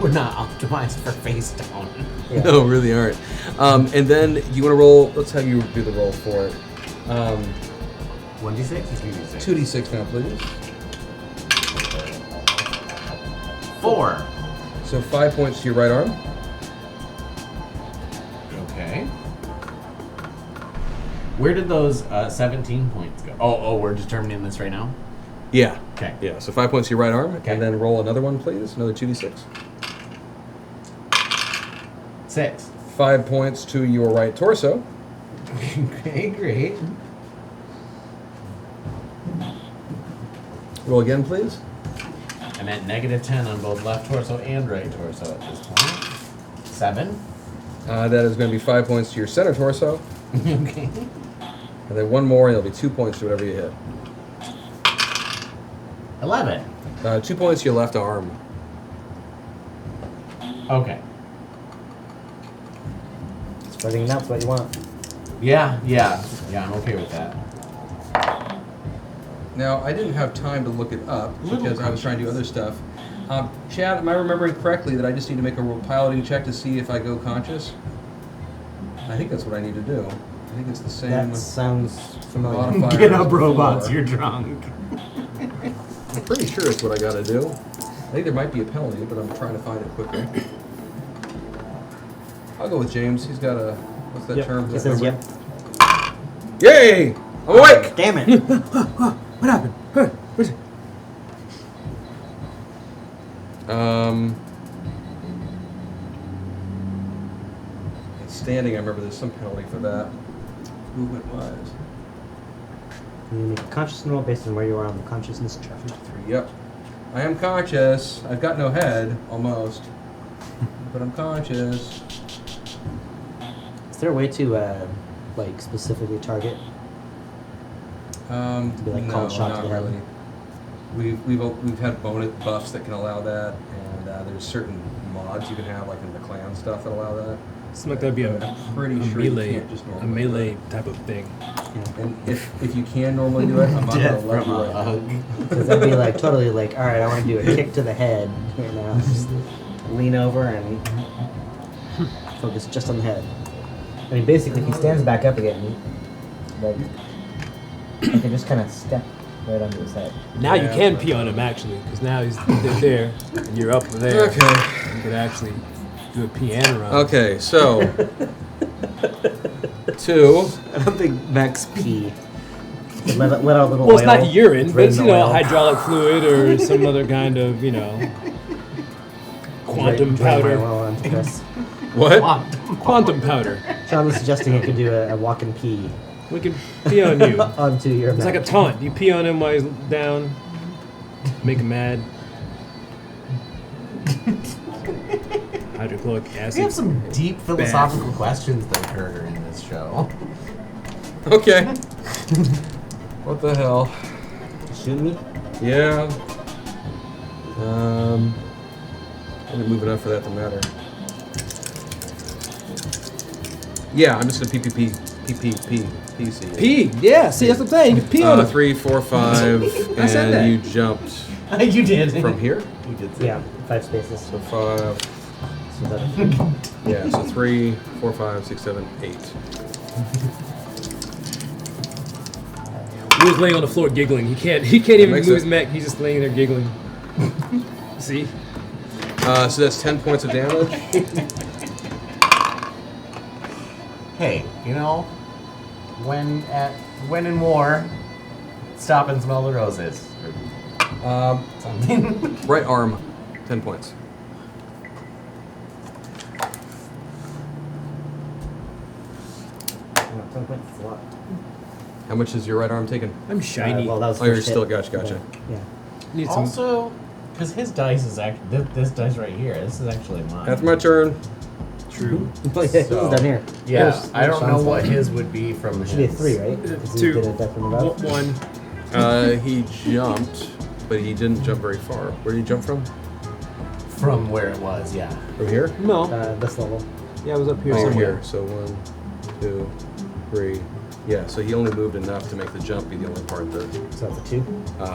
We're not optimized for face down. Yeah. No, really aren't. And then you want to roll. Let's have you do the roll for it. 1d6 or 2d6? 2d6 now, please. 4. So 5 points to your right arm. Okay. Where did those 17 points go? Oh, we're determining this right now? Yeah. Okay. Yeah. So 5 points to your right arm, Okay. and then roll another one, please. Another 2d6. 6. 5 points to your right torso. Okay, great. Roll again, please. I'm at -10 on both left torso and right torso at this point. 7. That is going to be 5 points to your center torso, Okay. and then one more, and it'll be 2 points to whatever you hit. 11. 2 points to your left arm. Okay. Spreading it out's what you want. Yeah, I'm okay with that. Now, I didn't have time to look it up because I was trying to do other stuff. Chad, am I remembering correctly that I just need to make a roll piloting check to see if I go conscious? I think that's what I need to do. I think it's the same That sounds familiar. modifier. Get as up, robots. before. You're drunk. I'm pretty sure it's what I got to do. I think there might be a penalty, but I'm trying to find it quickly. I'll go with James. He's got a, what's that Yep. term? He says, yep. Yay! I'm awake! Damn it. What happened? Where's it? Standing, I remember there's some penalty for that. Movement wise. You make a conscious roll based on where you are on the consciousness chart. 53, yep. I am conscious. I've got no head, almost. But I'm conscious. Is there a way to, like, specifically target? To be like called shot to the head. We've had bonus buffs that can allow that, and there's certain mods you can have, like in the clan stuff, that allow that. Seems like that'd be I'm pretty sure you melee, can't just a normally do melee it. type of thing. And if you can normally do it, I'm not gonna let you right now. Because that'd be like totally like, all right, I want to do a kick to the head. You know, just lean over and focus just on the head. I mean, basically, if he stands back up again, like, I can just kind of step right onto his head. Now you Yeah, can but- pee on him actually, because now he's there and you're up there. Okay. You could actually do a piano run. Okay, so 2. I don't think Max pee. Let out a little Well, oil. it's not urine, but drain it's, the you know, oil. hydraulic fluid or some other kind of, you know, quantum Drain my powder. oil onto Chris. What? Quantum powder. Sean was suggesting I could do a walk and pee We can pee on you. onto your It's like a Max. taunt. You pee on him while he's down, make him mad. Hydrochloric We acid. have some deep philosophical questions that occur in this show. Okay. What the hell? Shoot me? Yeah. I didn't move enough for that to matter. Yeah, I'm just gonna PPC. Pee. Yeah, see, that's what I'm saying. You can pee on him. 3, 4, 5, I said that. and you jumped You did. from here. You did say Yeah, 5 spaces. So 5. So that, Yeah, so 3, 4, 5, 6, 7, 8. He was laying on the floor giggling. He can't even makes move his it- neck. He's just laying there giggling. See? So that's 10 points of damage. Hey, you know, when in war, stop and smell the roses. Or something. Right arm, 10 points. oh, 10 points is a lot. How much is your right arm taking? I'm shiny. Well, that was Oh, you're first still hit. gotcha. Yeah. Need some. Also, because his dice is actually this dice right here. This is actually mine. That's my turn. True. Oh, yeah, So- he's done here. Yeah, There's I don't know Sean's what one. his would be from It should be a his. 3, right? Because he 2. did a death from above. 1. He jumped, but he didn't jump very far. Where did he jump from? From where it was, yeah. From here? No. This level. Yeah, I was up here Oh, somewhere. here. So 1, 2, 3. Yeah, so he only moved enough to make the jump be the only part that So that's a 2.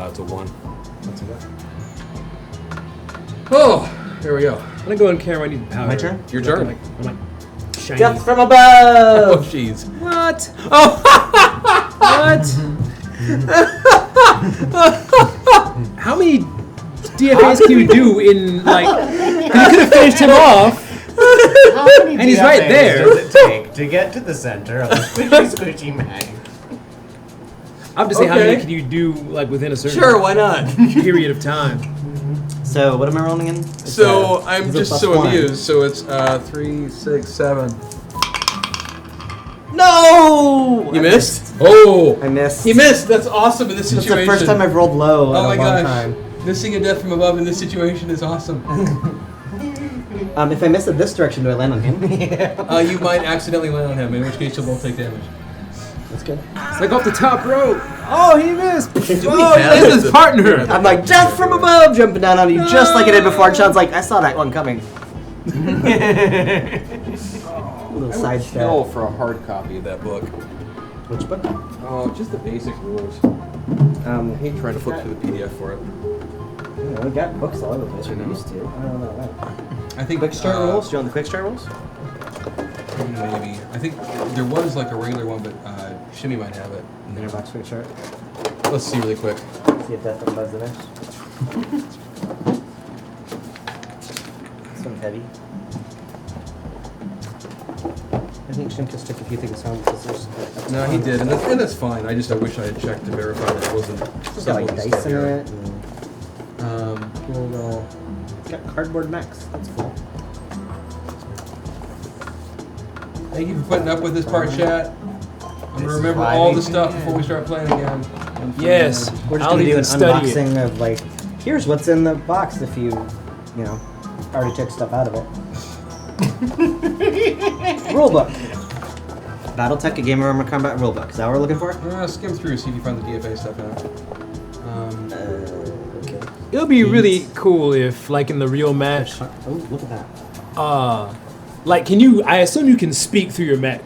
it's a 1. That's a 1. Oh, there we go. I'm gonna go on camera. I need power. My turn? Your turn. I'm like shiny. Death from Oh, above! jeez. What? Oh, What? How many DFAs can you do in like? You could have finished him off. How many And he's right DFAs there. does it take to get to the center of the squishy mag? I'm just saying, how many Okay. can you do like within a certain sure, why not? period of time? So, what am I rolling in? It's, So I'm it's a just plus so 1. amused. So it's 3, 6, 7. No! You missed? Oh, I missed. he missed. That's awesome in this That's situation. the first time I've rolled low Oh in my a long gosh. time. Missing a death from above in this situation is awesome. If I miss it this direction, do I land on him? You might accidentally land on him, in which case you'll both take damage. That's good. It's like off the top rope. Oh, he missed. we Oh, he have missed his the- partner. I'm like, death from above, jumping down on you just like I did before. And Sean's like, I saw that one coming. Little side Kill step. for a hard copy of that book. Which book? Oh, just the basic rules. I hate trying to flip through the PDF for it. We got books all over the place. I know. We used to. I don't know that. I think Quick start rules? Do you want the quick start rules? Maybe. I think there was like a regular one, but Shimmy might have it. Inner box quick start. Let's see really quick. See if death from above's in there. This one's heavy. I think Shimkus took a few things home because there's. No, he did, and that's fine. I wish I had checked to verify that it wasn't. It's got like simple to dice stay in here. it. And cool little. It's got cardboard mechs. That's cool. Thank you for putting up with this part, chat. I'm This gonna is remember why all we the do stuff it. before we start playing again. Yes. We're just I'll gonna do even an study it. unboxing of like, here's what's in the box if you already took stuff out of it. Rulebook. BattleTech, a Game of Armor Combat rulebook. Is that what we're looking for? Skim through, see if you find the DFA stuff out. Okay. It'll be really cool if, like in the real match, Oh, look at that. like, can you? I assume you can speak through your mech.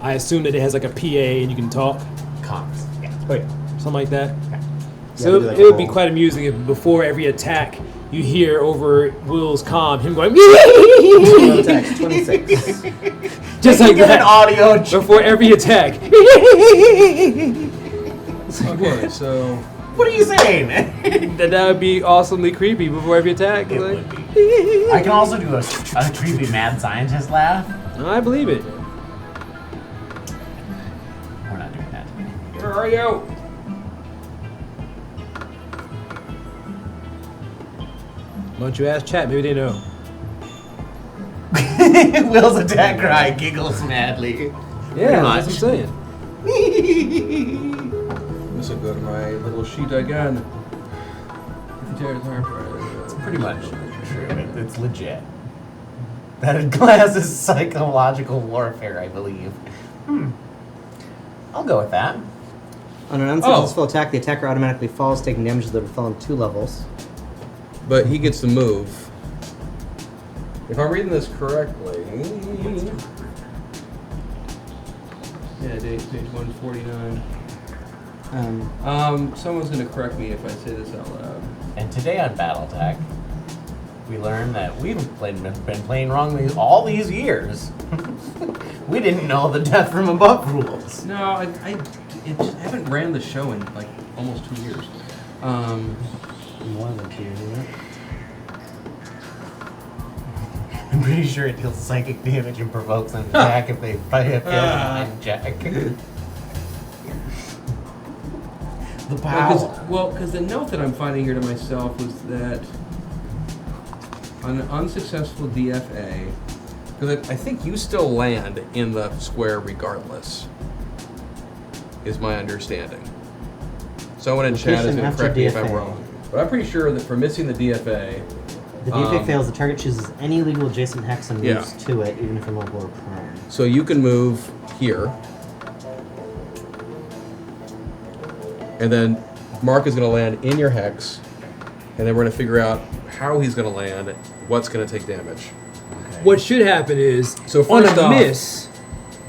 I assume that it has like a PA and you can talk. Comms. Yeah. Oh yeah, something like that. So we do, like, it would a be whole- quite amusing if before every attack you hear over Will's comm him going BattleTech 26. just like Get an that audio. before every attack. Okay, so What are you saying? That would be awesomely creepy before every attack. It Like, would be. I can also do a creepy mad scientist laugh. I believe it. We're not doing that. where are you? Why don't you ask chat? Maybe they know. Will's attack cry giggles madly. Yeah, much. that's what I'm saying. This will go to my little sheet again. It's pretty much true. It's legit. That class is psychological warfare, I believe. I'll go with that. On an unsuccessful attack, the attacker automatically falls, taking damage that would fall on 2 levels. But he gets to move. If I'm reading this correctly. Yeah, page 149. Someone's gonna correct me if I say this out loud. And today on BattleTech, we learned that we've been playing wrong all these years. We didn't know the death from above rules. No, I haven't ran the show in like almost 2 years. More than 2, isn't it? I'm pretty sure it deals psychic damage and provokes an attack if they fail a mind check. The power. Because the note that I'm finding here to myself was that on an unsuccessful DFA, because I think you still land in the square regardless, is my understanding. Someone in chat is Location going to after correct me if I'm DFA. wrong. But I'm pretty sure that for missing the DFA, The DFA fails, the target chooses any legal adjacent hex and Yeah. moves to it, even if immobile or prone. so you can move here, and then Mark is going to land in your hex, and then we're going to figure out how he's going to land, what's going to take damage. What should happen is, So on first a off- miss,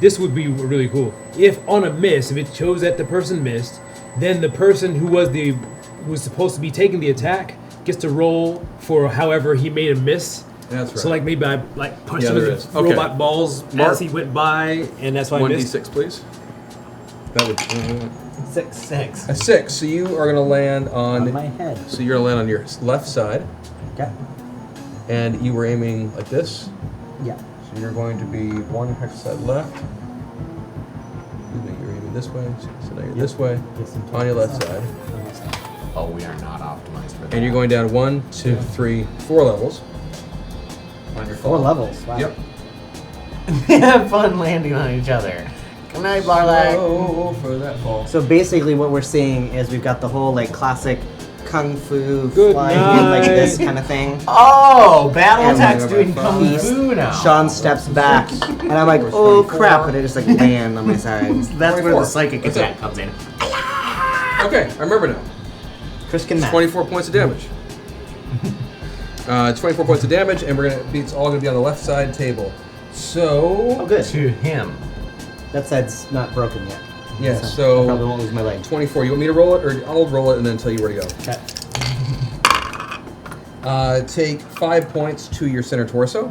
this would be really cool. If on a miss, if it shows that the person missed, then the person who was supposed to be taking the attack gets to roll for however he made a miss. That's right. So like maybe I punched Yeah, him there with is. the Okay. robot balls Mark- as he went by, and that's why I missed. 1d6, please. That would 6. a 6. So you are going to land On on. my head. So you're going to land on your left side, Okay. and you were aiming like this. Yeah. So you're going to be 1 hex side left. Excuse me, you're aiming this way. So now you're this way Get some on your left tokens. side, Oh, we are not optimized for that. and you're going down 1, 2, 3, 4 levels. On your 4 fall. levels. Wow. Yep. Have fun landing on each other. Good night, Barley. Oh, for that fall. So basically, what we're seeing is we've got the whole like classic kung fu Good flying like night. this kind of thing. Oh, BattleTech's And- doing kung He's- fu now. Sean steps back, and I'm like, oh crap! And I just like land on my side. That's where 24. the psychic That's attack it. comes in. Okay, I remember now. Chris can match. 24 points of damage. 24 points of damage, and it's all gonna be on the left side table. So Oh, good. To him. That side's not broken yet. yeah, I so probably won't lose my leg. 24. You want me to roll it, or I'll roll it and then tell you where to go. Okay. Take 5 points to your center torso.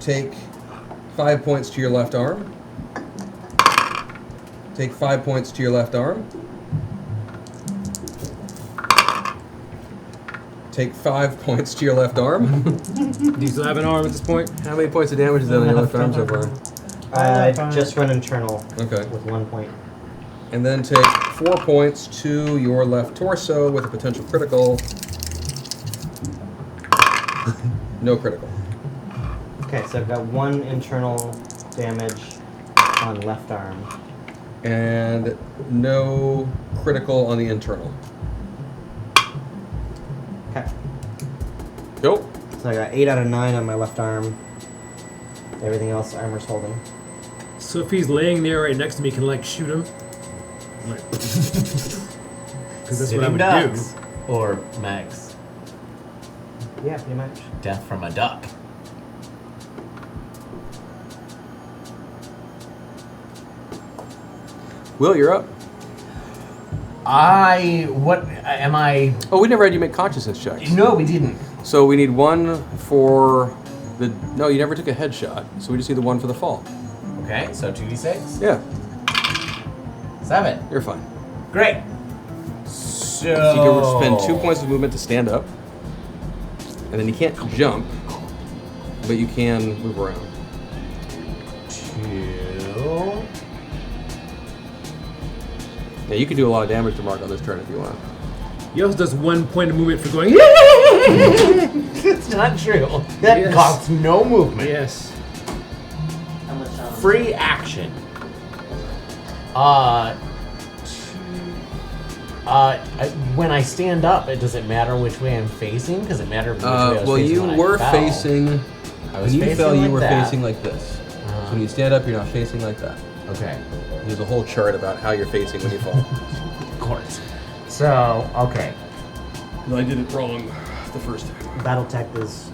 Take 5 points to your left arm. Take 5 points to your left arm. take 5 points to your left arm. Do you still have an arm at this point? How many points of damage is that on your left arm so far? Just run internal Okay. with 1 point. And then take 4 points to your left torso with a potential critical. No critical. Okay, so I've got 1 internal damage on left arm. And no critical on the internal. Okay. Nope. So I got 8 out of 9 on my left arm. Everything else armor's holding. So if he's laying there right next to me, can I like shoot him? Because that's what I would ducks. Or Max. Yeah, pretty much. Death from a duck. Will, you're up. What am I? Oh, we never had you make consciousness checks. No, we didn't. So we need 1 for the... No, you never took a headshot. So we just need the 1 for the fall. Okay, so 2d6. Yeah, 7. you're fine. Great. So So you can spend 2 points of movement to stand up. And then you can't jump, but you can move around. 2. Yeah, you can do a lot of damage to Mark on this turn if you want. He also does 1 point of movement for going. It's not true. That Yes. costs no movement. Yes. How much Free action. When I stand up, does it matter which way I'm facing? Does it matter which way I was Well, facing you when I were fell? facing... I was When you facing fell, you like were that. facing like this. So when you stand up, you're not facing like that. Okay, There's a whole chart about how you're facing when you fall. of course. So, okay. I did it wrong the first time. Battletech is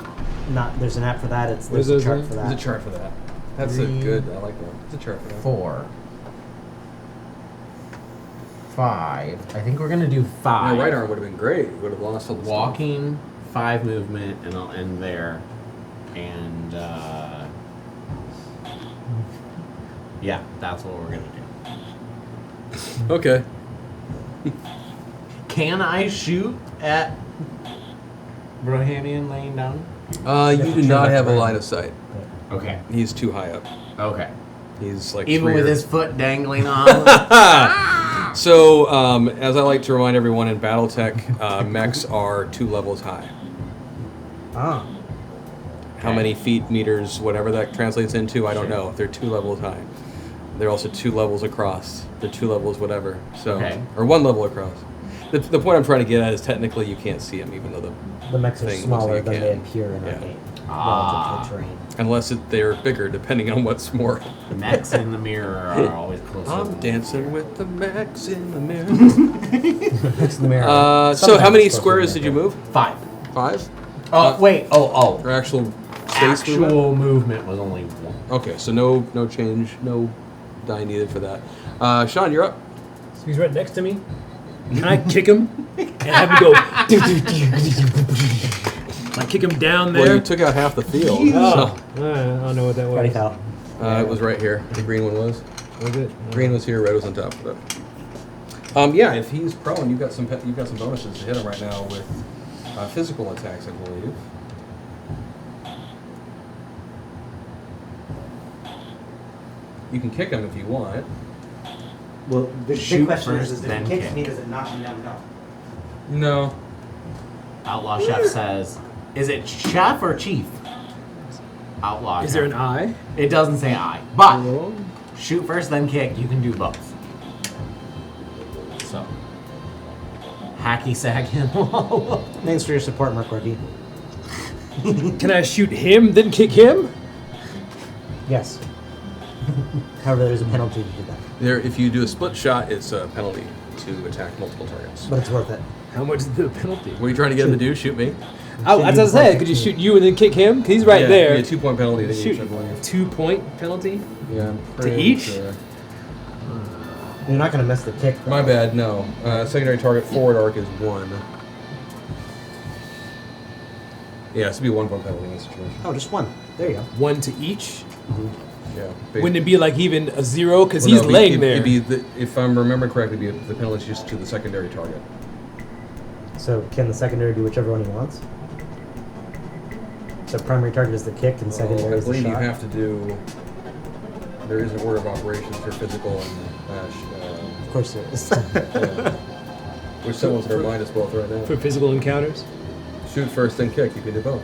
not. There's an app for that. There's There's a chart a- for There's a that. chart for that. That's 3, a good... I like that. It's a chart for that. 4, 5. I think we're gonna do 5. My right arm would have been great. You would have lost all the Walking, 5 movement, and I'll end there. And yeah, that's what we're gonna do. stuff. Okay. Can I shoot at Brohanian laying down? You do not have a line of sight. Okay. He's too high up. Okay. He's like Even 3 with or- his foot dangling on. So, as I like to remind everyone in BattleTech, mechs are 2 levels high. Ah. How many feet, meters, whatever that translates into, I don't know. They're 2 levels high. They're also 2 levels across. They're 2 levels whatever. So, Okay. or 1 level across. The point I'm trying to get at is technically you can't see them, even though The mechs are Thing looks smaller like you than they can. appear in Yeah. our game. Ah. Relative to the terrain. unless they're bigger, depending on what's more. The mechs in the mirror are always closer. I'm dancing with the mechs in the mirror. Next to the mirror. So how many Sometimes squares closer did you than move? 5. 5? Oh, wait. Oh. Or actual space movement? Actual movement was only 1. Okay, so no change, no die needed for that. Sean, you're up. So he's right next to me. Can I kick him and have him go? I kick him down there. Well, you took out half the field. Oh, So, I don't know what that was. Ready, pal. it was right here. The green one was. Was it? Green was here. Red was on top of it. Yeah, if he's prone, you've got some bonuses to hit him right now with physical attacks, I believe. You can kick him if you want. Well, the Shoot big question first, is if then it kicks kick. me, does it knock me down? No. No. Outlaw Chef says, is it Chef or Chief? Outlaw Is Chef. there an eye? It doesn't say I. But Roll. shoot first, then kick. You can do both. So. Hacky sack him. Thanks for your support, Mark Gordy. Can I shoot him, then kick him? Yes. However, there's a penalty to do that, If you do a split shot, it's a penalty to attack multiple targets. but it's worth it. How much is the penalty? What are you trying to get him to do? Shoot me? Oh, as I said, could you shoot you and then kick him? 'Cause he's right Yeah, there. Yeah, 2-point penalty to Shoot. each, I believe. 2-point penalty? Yeah, I'm To pretty each? sure. You're not going to miss the kick. though. My bad, no. Secondary target forward arc is 1. Yeah, this would be a 1-point penalty in this situation. Oh, just one. There you go. 1 to each? Yeah. Wouldn't it be like even a 0? Because Well, he's no, laying it'd there. be if I'm remembering correctly, the penalty is just to the secondary target. So can the secondary do whichever one he wants? So primary target is the kick and secondary I is the believe you shot? have to do. There is an order of operations for physical and Of course there is. which someone's going to remind us both right now. For physical encounters. Shoot first, then kick. You can do both.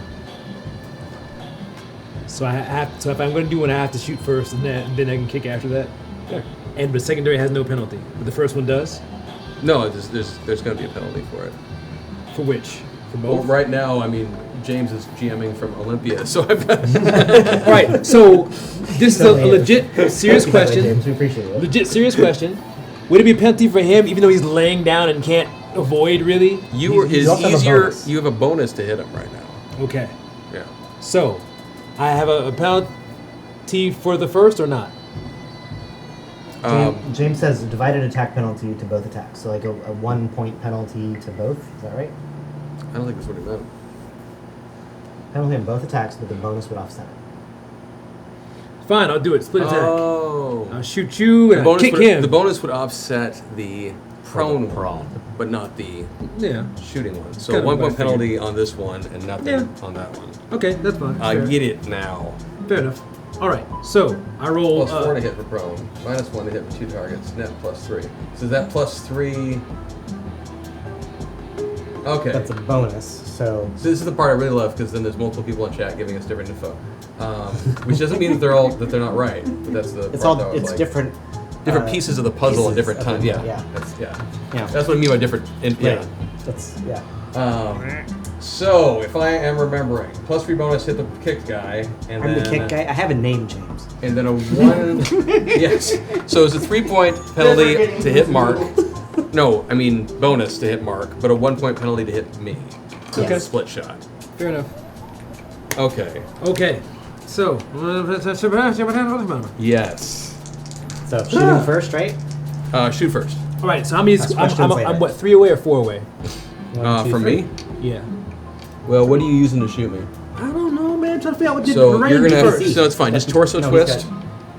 So I have. So if I'm going to do one, I have to shoot first, and then I can kick after that. Yeah. And the secondary has no penalty, but the first one does. No, there's going to be a penalty for it. For which? For Well, both. right now, I mean, James is GMing from Olympia, so I've got. Right. So this is a Don't hate legit, serious Thank you, by the way, question. James, we appreciate it. Legit, serious question. Would it be a penalty for him, even though he's laying down and can't avoid really? You You is also have a easier. bonus. You have a bonus to hit him right now. Okay. Yeah. So, I have a penalty for the first or not? James says divided attack penalty to both attacks. So like a 1 point penalty to both. Is that right? I don't think that's what he meant. Penalty on both attacks, but the bonus would offset it. Fine, I'll do it. Split attack. Oh. I'll shoot you and I'll kick him. The bonus would offset the prone Prone. one, but not the Yeah. shooting one. So Kind of 1 what I point penalty on this one and nothing Yeah. on that one. Okay, that's fine. I Fair. get it now. Fair enough. All right. So I roll. Plus 4 to hit for prone. Minus 1 to hit for 2 targets. Net plus 3. So is that plus 3? Okay. That's a bonus. So So this is the part I really love because then there's multiple people in chat giving us different info, which doesn't mean that they're not right. But that's the it's part that I all was it's like, different. different pieces of the puzzle at pieces different of times. it, Yeah. yeah. Yeah. That's what I mean by different. Yeah. Right. That's yeah. So if I am remembering, plus 3 bonus hit the kick guy, and I'm then the kick guy. I have a name, James. and then a 1. Yes. So it's a 3 point penalty forgetting to hit who's Mark. who. No, I mean bonus to hit Mark, but a 1 point penalty to hit me. Okay. Split shot. Fair enough. Okay. Okay. So. Yes. So shooting first, right? Shoot first. All right. So how many? That's questions later. I'm what? 3 away or 4 away? 1, 2, From 3. me? Yeah. Well, what are you using to shoot me? I don't know, man. I'm trying to figure out what did So range you're gonna. first. So it's fine. Just torso No, he's twist.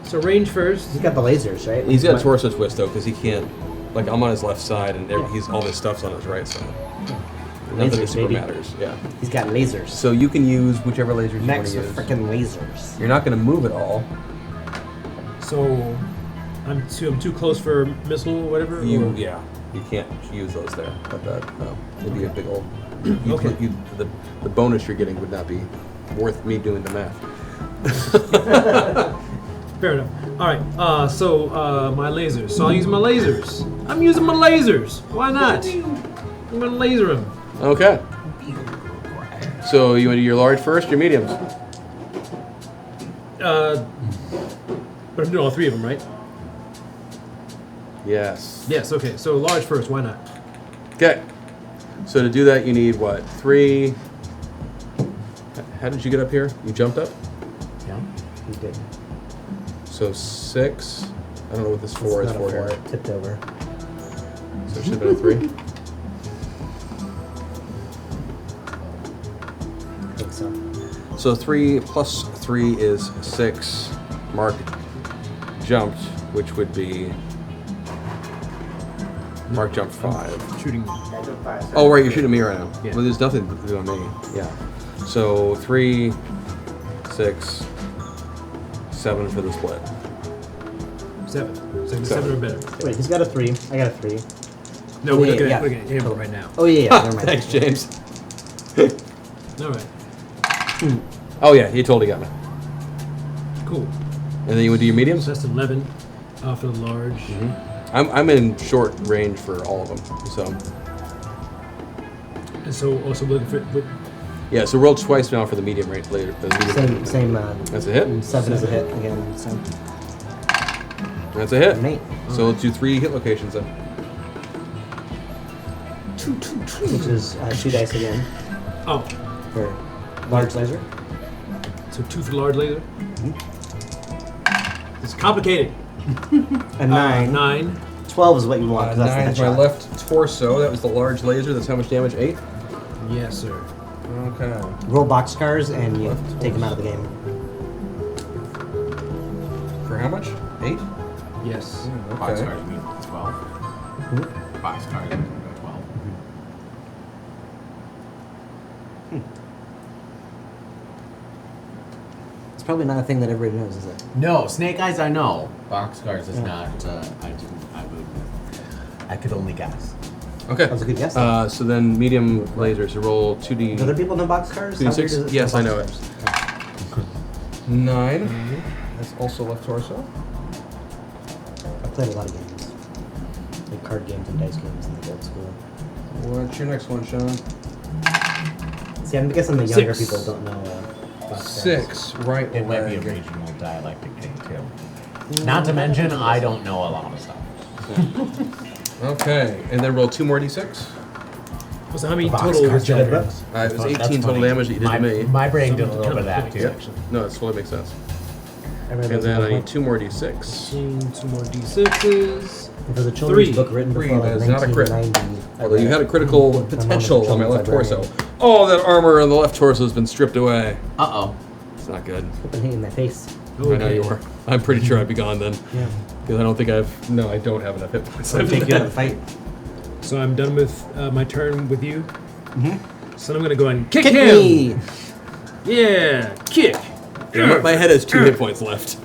So range first. He's got the lasers, right? He's got torso twist though, because he can't. Like I'm on his left side, and he's all this stuff's on his right side. Nothing Lasers, super baby. matters. Yeah. He's got lasers. So you can use whichever lasers you want Next to with use. freaking lasers. You're not going to move at all. So I'm too close for missile or whatever. or- Yeah. You can't use those there. But that it'd be a big old. Okay. The bonus you're getting would not be worth me doing the math. Fair enough. All right. So my lasers. So I'll use my lasers. I'm using my lasers. Why not? I'm gonna laser him. Okay. So you want to do your large first, your mediums? But I'm doing all 3 of them, right? Yes. Yes. Okay. So large first. Why not? Okay. So to do that, you need what? 3. How did you get up here? You jumped up? Yeah, he did. So 6. I don't know what this 4 It's is not a for here. It tipped over. So it should have been a 3. I think so. So 3 plus 3 is 6. Mark jumped, which would be. Mark jumped 5. Shooting. I took 5. Oh, right, you're shooting me right now. Yeah. Well, there's nothing to do on me. Yeah. So 3, 6, 7 for the split. 7. 7 or better. Wait, he's got a 3. I got a 3. No, we're Yeah, looking yeah. at him right now. Oh yeah, never mind. Thanks, James. All right. Oh, yeah, he totally got me. Cool. And then you would do your mediums? So that's 11 for the large. I'm in short range for all of them. So, And so also looking for. yeah, so roll twice now for the medium range later. For the medium. Same. That's a hit? 7 is a hit again. So That's a hit. Nate. So let's do 3 hit locations then. Which is 2 dice again Oh, for large laser. so 2 for the large laser. It's complicated. A 9. 9. 12 is what you want. 'cause that's 9 the is my headshot. left torso. That was the large laser. That's how much damage? 8? Yes, sir. Okay. Roll boxcars and you take them out of the game. For how much? 8? Yes. Boxcars Okay. mean 12. Boxcars mean 12. It's probably not a thing that everybody knows, is it? No, Snake Eyes I know. Boxcars is Yeah. not. I could only guess. Okay. That was a good guess. So then medium lasers. You roll 2d. Do other people know boxcars? 2d6? Yes, I know it. 9. That's also left torso. I played a lot of games. Like card games and dice games in the old school. What's your next one, Sean? See, I'm guessing the younger 6. people don't know boxcars. 6. Right. It might be a leg. regional dialectic thing too. Not to mention, I don't know a lot of stuff. Okay, and then roll 2 more d6. So how many The total boxcars John are good. rolls? It was That's 18 total funny. damage that you did my, to me. My brain did a Some little bit of kind that of too. Yep. No, that totally makes sense. I read And those then in I my need book. 2 more d6. 2 more d6s. It was a children's 3. book written 3, before that like is not a crit. 1990. I Although you read had a it. critical My mom was a potential on my left children's torso. librarian. Oh, that armor on the left torso has been stripped away. Uh-oh. It's not good. Open hit in my face. I know you were. I'm pretty sure I'd be gone then. Yeah. Because I don't think I've. No, I don't have enough hit points. I'll take you out of the fight. So I'm done with my turn with you. Mhm. So I'm gonna go and kick Kick him. me! Yeah, kick. My head has 2 hit points left.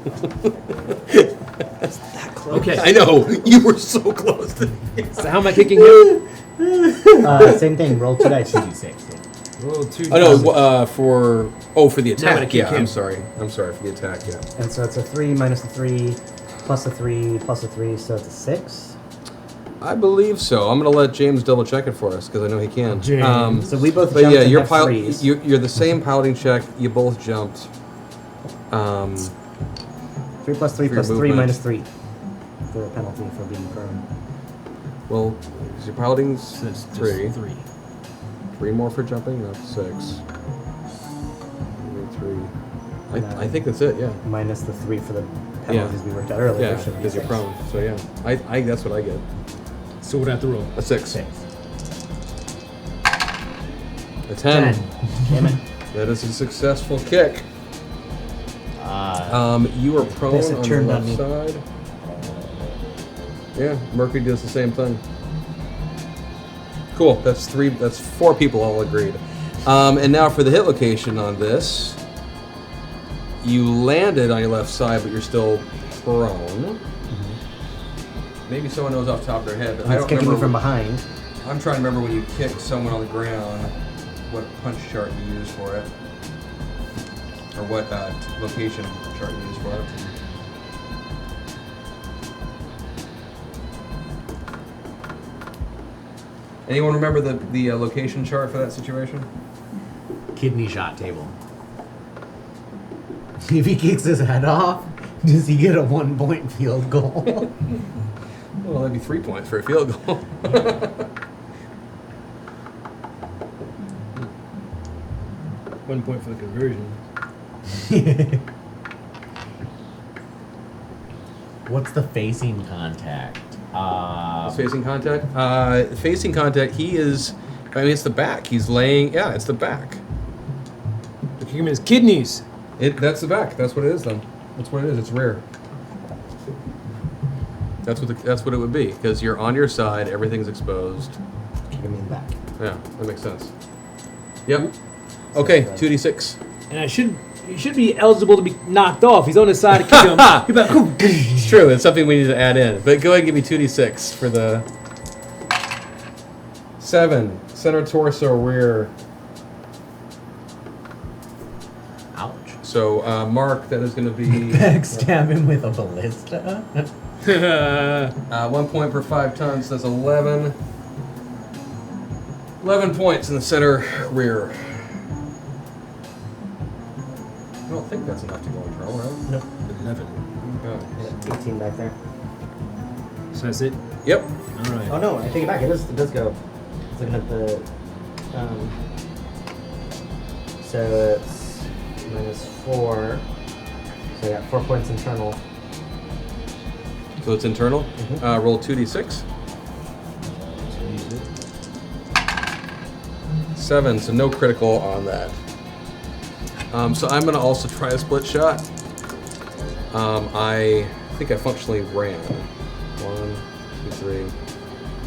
That close. Okay. I know. You were so close to me. So how am I kicking him? Same thing. Roll 2 dice. 2d6. Roll 2. Oh no, for the Now I'm gonna attack. kick Yeah, him. I'm sorry for the attack. Yeah. And so it's a 3 minus a 3 plus a 3 plus a 3, so it's a 6. I believe so. I'm gonna let James double check it for us because I know he can. James. So we both But jumped yeah, and you're have threes. you're the same piloting check. You both jumped. 3 plus 3 for your plus 3 movement. minus 3 for a penalty for being prone. Well, your piloting's That's just 3. 3. 3 more for jumping. That's 6. 3. I think that's it. Yeah. Minus the 3 for the penalties we worked out earlier. Yeah, which should be because you're 6. prone. So yeah, I that's what I get. So what do I have to roll? A 6. 6. A 10. Damn it. That is a successful kick. You are prone Yes, it on the turned on left side. Yeah, Mercury does the same thing. Cool. That's 4 people all agreed. And now for the hit location on this, you landed on your left side, but you're still prone. Maybe someone knows off the top of their head, but I It's don't kicking me remember. from behind. I'm trying to remember when you kicked someone on the ground, what punch chart you used for it, or what location chart you used for it. Anyone remember the location chart for that situation? Kidney shot table. If he kicks his head off, does he get a 1-point field goal? Well, that'd be 3 points for a field goal. 1 point for the conversion. What's the facing contact? Facing contact. Facing contact. He is. I mean, it's the back. He's laying. Yeah, it's the back. So kick him in his kidneys. That's the back. That's what it is, then. That's what it is. It's rear. That's what it would be, because you're on your side. Everything's exposed. Kicking me in the back. Yeah, that makes sense. Yep. Okay, 2d6. And he should be eligible to be knocked off. He's on his side to kick him. He'd be like, "Ooh." It's true. It's something we need to add in. But go ahead and give me 2d6 for the 7. Center torso rear. Ouch. So Mark, that is going to be Backstab him with a ballista? 1 point per 5 tons. That's 11. 11 points in the center rear. I don't think that's enough to go internal, right? Nope. 11. Oh. 18 back there. So that's it. Yep. All right. Oh no, I take it back. It does go. I was looking at the. So it's minus 4. So I got 4 points internal. So it's internal. Mhm. Roll 2d6. 7, so no critical on that. So I'm going to also try a split shot. I think I functionally ran. 1, 2, 3,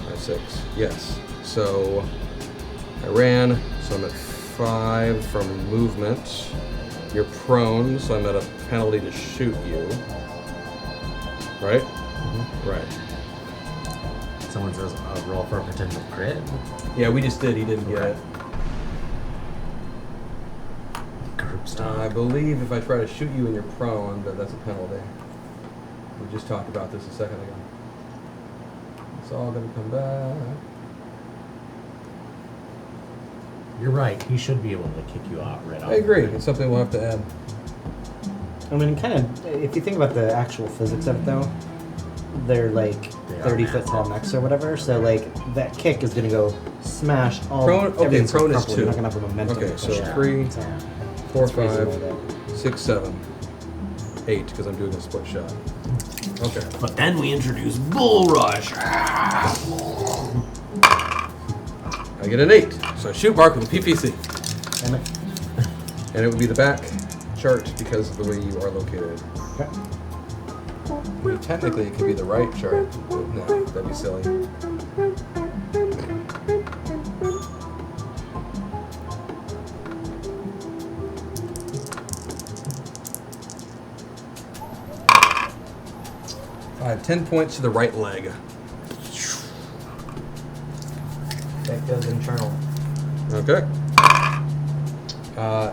5, 6. Yes. So I ran. So I'm at 5 from movement. You're prone, so I'm at a penalty to shoot you. Right? Right. Someone says roll for a potential crit. Yeah, we just did. He didn't get it. Group stop. I believe if I try to shoot you and you're prone, that's a penalty. We just talked about this a second ago. It's all going to come back. You're right. He should be able to kick you out right off. I agree. It's something we'll have to add. I mean, kind of, if you think about the actual physics of it, though, they're like They are 30 foot tall mechs or whatever, so like that kick is going to go smash all Prone- okay, everything's prone is crumpled. 2. You're not going to have the momentum. Okay, to so push it. 3, So, 4, it's crazy 5, like that. 6, 7, 8, because I'm doing a split shot. Okay. But then we introduce Bull Rush. I get an 8. So I shoot Mark with a PPC. Damn it. And it would be the back chart because of the way you are located. Okay. I mean, technically, it could be the right chart. But no, that'd be silly. I have 10 points to the right leg. That goes internal. Okay.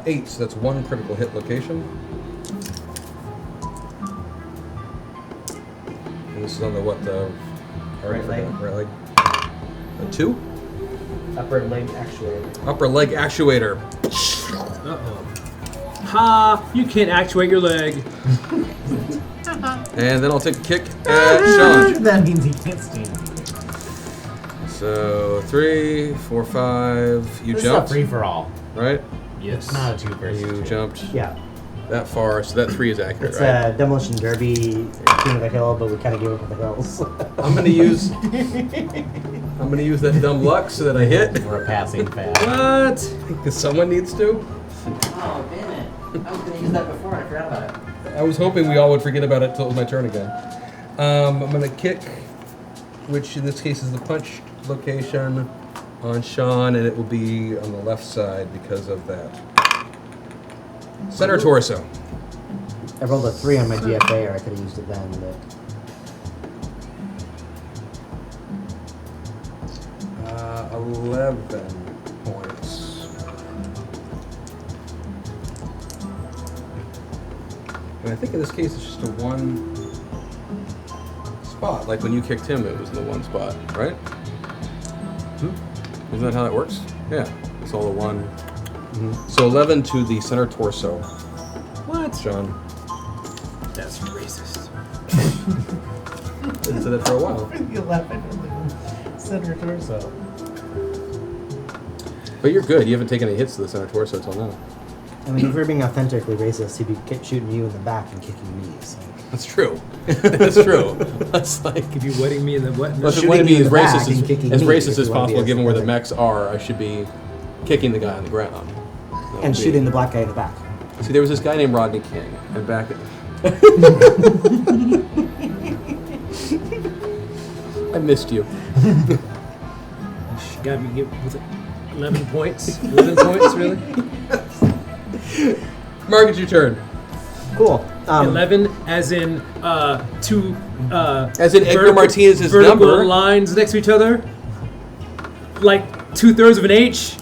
8, so that's 1 critical hit location. And this is on the what, the... I already Right leg. forgot. Right leg. A 2? Upper leg actuator. Upper leg actuator. Uh-oh. Ha! You can't actuate your leg. And then I'll take a kick at Sean. That means he can't stand it. So 3, 4, 5. You This jumped, is a free for all. right? Yes. It's not a 2 versus You 2. jumped Yeah. that far, so that 3 is accurate, It's right? a demolition derby, king of the hill, but we kind of gave up on the hills. I'm gonna use that dumb luck so that I hit. We're a passing fast. What? Because someone needs to. Oh, damn it. I was gonna use that before and I forgot about it. I was hoping we all would forget about it until it was my turn again. I'm gonna kick, which in this case is the punch location, on Sean, and it will be on the left side because of that. Center torso. I rolled a 3 on my DFA, or I could have used it then, but 11 points. And I think in this case it's just a 1 spot. Like when you kicked him, it was in the 1 spot, right? Isn't that how that works? Yeah, it's all the 1. So 11 to the center torso, What? Sean. That's racist. Didn't say that for a while. 11 center torso. But you're good. You haven't taken any hits to the center torso until now. I mean, if we're being authentically racist, he'd be shooting you in the back and kicking me. So. That's true. That's true. That's like. If you're wetting me in the wet. Well, if it shooting want to be you in as the back racist and kicking as me, racist if as you wanna be possible, as given where the authentic. mechs are, I should be kicking the guy on the ground. That would And be- shooting the black guy in the back. See, there was this guy named Rodney King, and back. I missed you. She got me with 11 points. 11 points, really? Mark, it's your turn. Cool. 11 as in two As in Edgar Martinez's vertical number. lines next to each other, like 2/3 of an H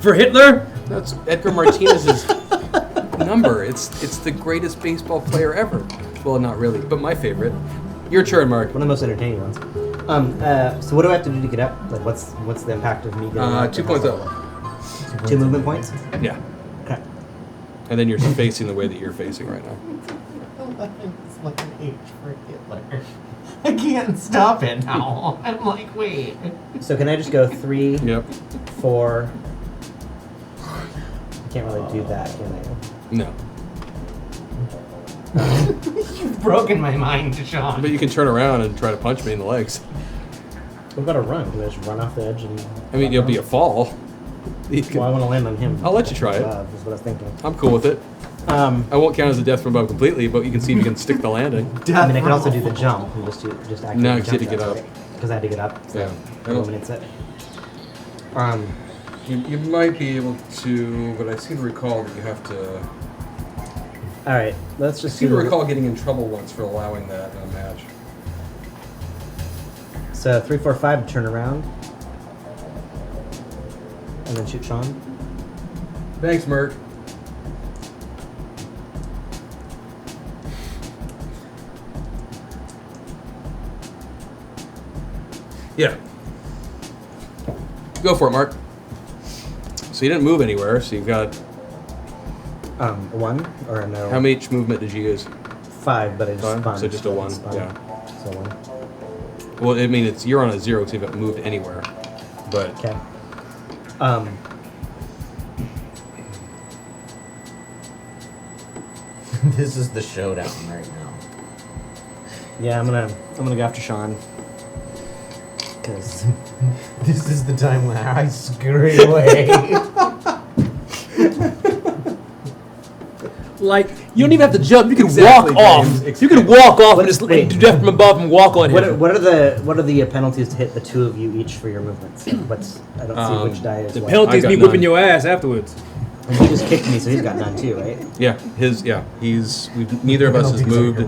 for Hitler. That's Edgar Martinez's number. It's the greatest baseball player ever. Well, not really, but my favorite. Your turn, Mark. One of the most entertaining ones. So what do I have to do to get up? Like, what's the impact of me getting up? 2 points up. 2 movement points? Yeah. Okay. And then you're facing the way that you're facing right now. 11 is like an H for Hitler. I can't stop it now. I'm like, wait. So can I just go 3, Yep. 4? I can't really do that, can I? No. You've broken my mind, Sean. But you can turn around and try to punch me in the legs. What about a run? Can I just run off the edge and... I mean, it'll be a fall. You Well, I can- want to land on him. I'll let you try it. That's what I was thinking. I'm cool with it. I won't count as a death from above completely, but you can see if you can stick the landing. I mean, I could also do the jump and just activate No, the 'cause you had to jump get shots, up. right? Because I had to get up. So Yeah. it eliminates it. You might be able to, but I seem to recall that you have to. All right, let's I just seem to do. recall getting in trouble once for allowing that in a match. So 3, 4, 5 to turn around, and then shoot Sean. Thanks, Merc. Yeah. Go for it, Mark. So you didn't move anywhere, so you've got... 1 or a no? How much movement did you use? 5, but I just Five? spun. So just a 1, spun. yeah. So 1. Well, I mean, you're on a 0 because you haven't moved anywhere. But Okay. This is the showdown right now. Yeah, I'm gonna go after Sean. Cause This is the time where I scurry away. Like, you don't even have to jump. You can Exactly, walk off. James. You can walk off and Wait, just wait. do death from above and walk on what him. are the penalties to hit the 2 of you each for your movements? What's I don't see which die is The what. penalty is I me got whipping none. your ass afterwards. And he just kicked me, so he's got none too, right? yeah, neither of us has moved.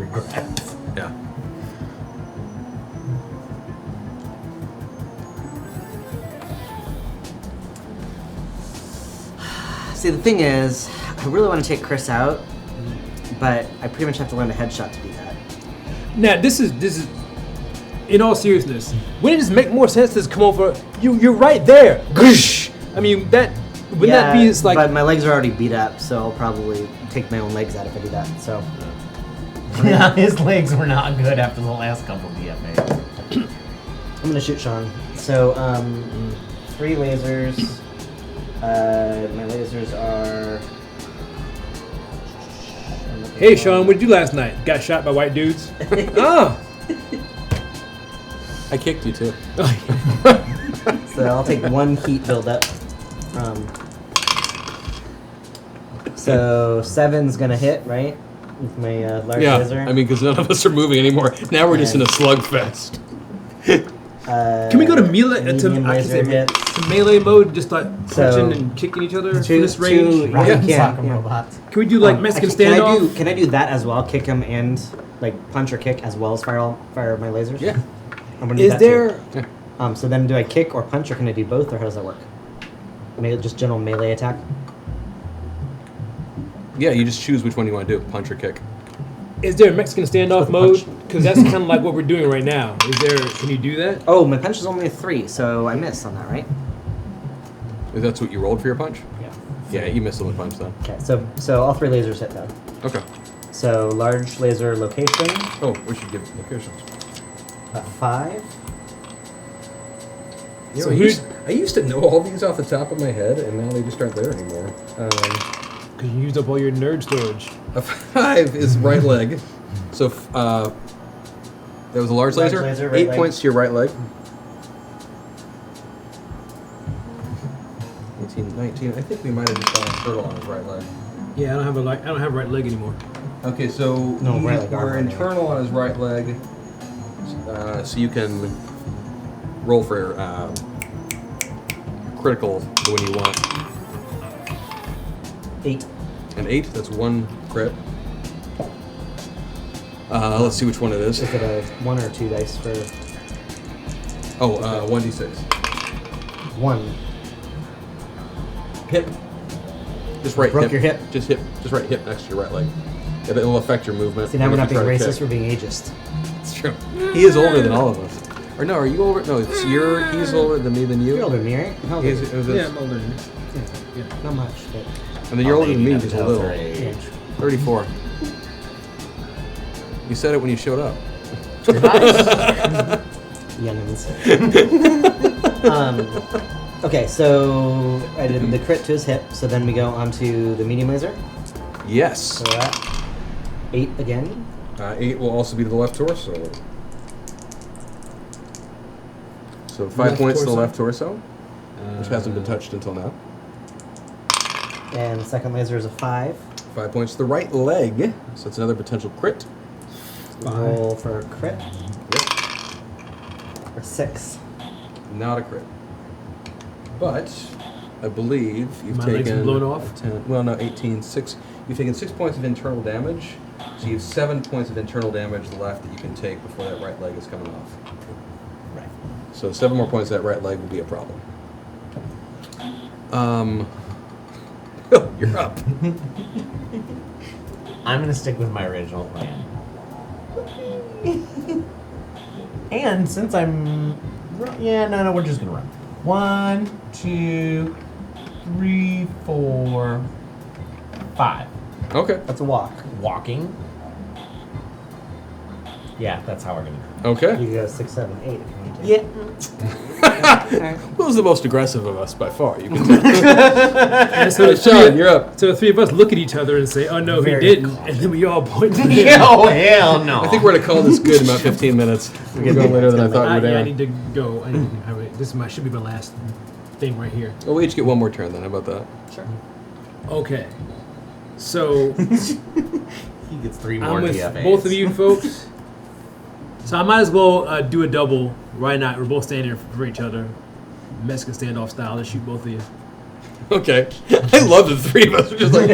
Yeah. See, the thing is, I really want to take Chris out, but I pretty much have to land a headshot to do that. Now, this is, in all seriousness, wouldn't it just make more sense to just come over? You're right there. Goosh. I mean, wouldn't that be just like? But my legs are already beat up, so I'll probably take my own legs out if I do that. So Yeah, his legs were not good after the last couple DFA. I'm gonna shoot Sean. So 3 lasers. My lasers are. Hey, Sean, what did you do last night? Got shot by white dudes? Oh. I kicked you too. So I'll take 1 heat buildup. So 7's gonna hit, right? With my large Yeah, laser. I mean, because none of us are moving anymore. Now we're just in a slugfest. Can we go to melee medium laser hits. to melee mode, just like So, punching and kicking each other from two- this range? two- Right, Yeah, soccer yeah. robots. Can we do like Mexican Actually, standoff? Can I do that as well? Kick him and like punch or kick as well as fire my lasers. Yeah. I'm gonna do Is that there? too. So then, do I kick or punch, or can I do both, or how does that work? Just general melee attack. Yeah, you just choose which one you want to do, punch or kick. Is there a Mexican standoff Punch. mode? Because that's kind of like what we're doing right now. Is there? Can you do that? Oh, my punch is only a 3, so I missed on that, right? If that's what you rolled for your punch? Yeah. Yeah, you missed on the punch then. Okay, so all 3 lasers hit though. Okay. So large laser location, Oh, we should give locations. 5. You So know, who's- I used to know all these off the top of my head, and now they just aren't there anymore. Because you used up all your nerd storage. A 5 is right leg. So that was a large Large laser. laser, right 8 leg. points to your right leg. 18, 19. I think we might have just gone turtle on his right leg. Yeah, I don't have right leg anymore. Okay, so No, right leg, we're arm, internal on his right leg, so you can roll for critical when you want. 8. An 8, that's 1 crit. Let's see which one it is. Is it a 1 or 2 dice for Oh, 1d6. 1? Hip. Just right Broke hip. your hip. Just right hip next to your right leg. It'll affect your movement. See, now we're if not you being try to racist, kick. we're being ageist. It's true. He is older than all of us. Or no, are you older? No, he's older than me than you. You're older than me, right? How old are you? I'm older than you. Not much, but And then you're older than me just a little. yeah. 34. You said it when you showed up. Youngins. Okay, so I did the crit to his hip, so then we go on to the medium laser. Yes. So that 8 again. 8 will also be to the left torso. So 5 Left points to the torso? left torso, which hasn't been touched until now. And the second laser is a 5. 5 points to the right leg, so it's another potential crit. Roll for a crit. Yep. Or 6. Not a crit. But I believe you've My legs taken blown off? 10. Well, no, 18. 6. You've taken 6 points of internal damage. So you have 7 points of internal damage left that you can take before that right leg is coming off. Right. So 7 more points of that right leg will be a problem. You're up. I'm gonna stick with my original plan. And since I'm, no, we're just gonna run. 1, 2, 3, 4, 5. Okay. That's a walk. Walking. Yeah, that's how we're gonna do Okay. You can go 6, 7, 8 if you need to. it. Will's the most aggressive of us by far. You can tell. And so the Sean, you're up. So the three of us look at each other and say, "Oh no, Very he didn't," and then we all point to him. Yeah, oh hell no. I think we're going to call this good in about 15 minutes. We're going later than I thought we would. I need to go. This should be my last thing right here. Well, we each get one more turn then. How about that? Sure. Okay. So He gets 3 more I'm with DFAs. both of you folks. So I might as well do a double right now. We're both standing for each other, Mexican standoff style. Let's shoot both of you. Okay. I love the three of us. We're just like,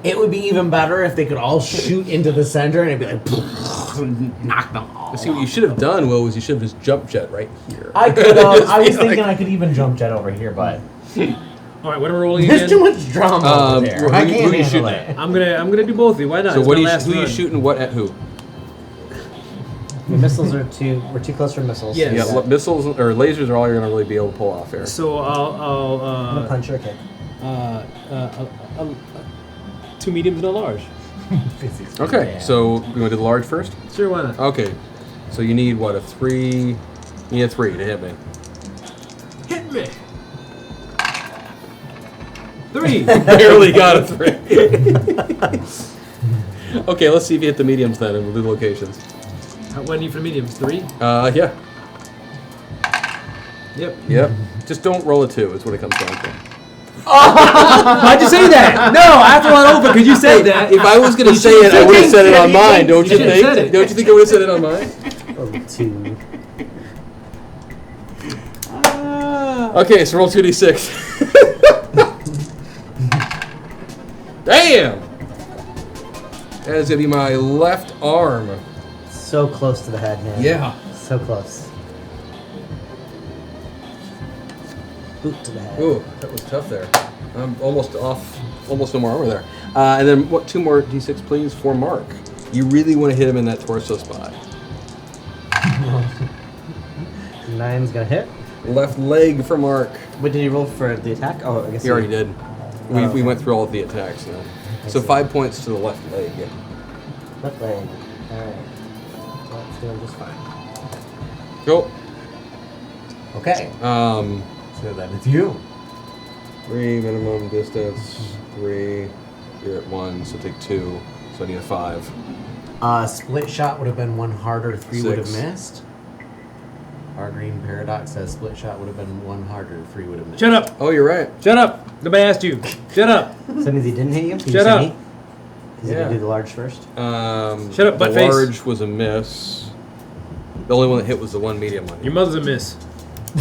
It would be even better if they could all shoot into the center and it'd be like, knock them all. see, what you should have done, Will, was you should have just jump jet right here. I could. I was Just be thinking like- I could even jump jet over here, but All right, what am I rolling there's too again? much drama over there. who I you- can't who you handle shooting it. at? I'm gonna do both of you. Why not? So It's what my are you, last who are you run. shooting what at who? The missiles we're too close for missiles. Yes. Yeah, missiles or lasers are all you're going to really be able to pull off here. So I'm gonna I'll punch or kick. 2 mediums and a large. Okay, Yeah. so you want to do the large first? Sure, why not? Okay, so you need what, a 3? You need a 3 to hit me. Hit me. 3. Barely got a 3. Okay, let's see if you hit the mediums then, and we'll do the locations. What do you need for mediums? 3. Yeah. Yep. Yep. Just don't roll a 2. Is what it comes down to. Why'd you say that? No, I have to run over because you said that. If I was going to say it, I would have said it on mine. Don't you should've said think? it. Don't you think I would have said it on mine? Oh, 2. Okay, so roll 2d6. Damn! That is going to be my left arm. So close to the head, man. Yeah. So close. Boot to the head. Ooh, that was tough there. I'm almost off, almost no more armor there. And then what? 2 more d6, please, for Mark. You really want to hit him in that torso spot. 9's gonna hit. Left leg for Mark. What did he roll for the attack? Oh, I guess He already did. We okay. went through all of the attacks now. So 5 points to the left leg. Left leg. Alright. That's doing just fine. Go. Okay. So then it's you. 3 minimum distance. 3. You're at 1, so take 2. So I need a 5. Split shot would have been 1 harder, 3 would have 6. missed. Our green paradox says split shot would have been 1 harder, 3 would have missed. Shut up. Oh, you're right. Shut up. Nobody asked you. Shut up. So that means he didn't hit you? Did you Shut say up. me? Because he Yeah. didn't do the large first? Shut up, The buttface. large was a miss. The only one that hit was the one medium one. Your mother's a miss.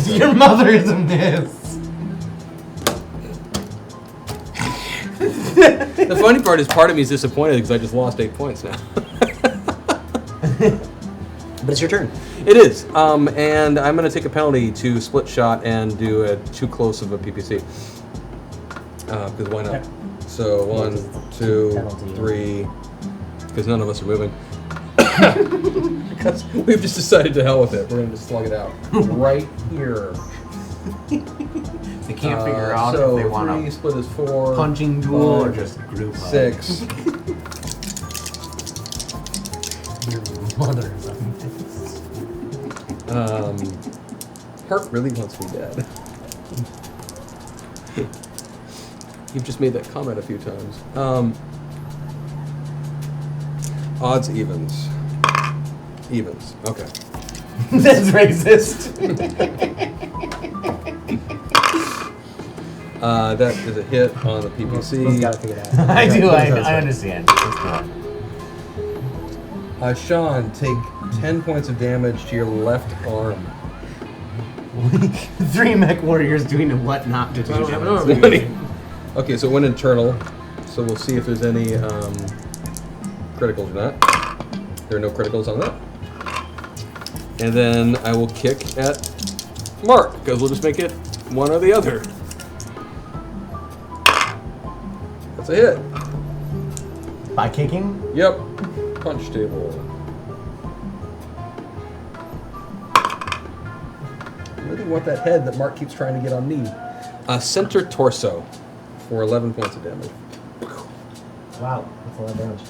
Your mother is a miss. The funny part is part of me is disappointed because I just lost 8 points now. But it's your turn. It is. And I'm going to take a penalty to split shot and do a too close of a PPC. Because why not? Okay. So 1, 2, Penalty. 3. Because none of us are moving. Because we've just decided to hell with it. We're going to just slug it out. Right here. They can't figure out so if they want 3 a split is 4. punching duel or 5, just group hug. 6. Your mother is a miss. Hart really wants me dead. You've just made that comment a few times. Odds, evens. Evens. Okay. That's racist. That is a hit on the Will's PPC. got it figured out. I do. Will's I on his way. understand. Sean, take 10 points of damage to your left arm. 3 mech warriors doing what not to do. I don't have an damage. arm. 20. Okay, so it went internal. So we'll see if there's any criticals or not. There are no criticals on that. And then I will kick at Mark, because we'll just make it one or the other. That's a hit. By kicking? Yep. Punch table. I really want that head that Mark keeps trying to get on me. Center torso for 11 points of damage. Wow, that's a lot of damage.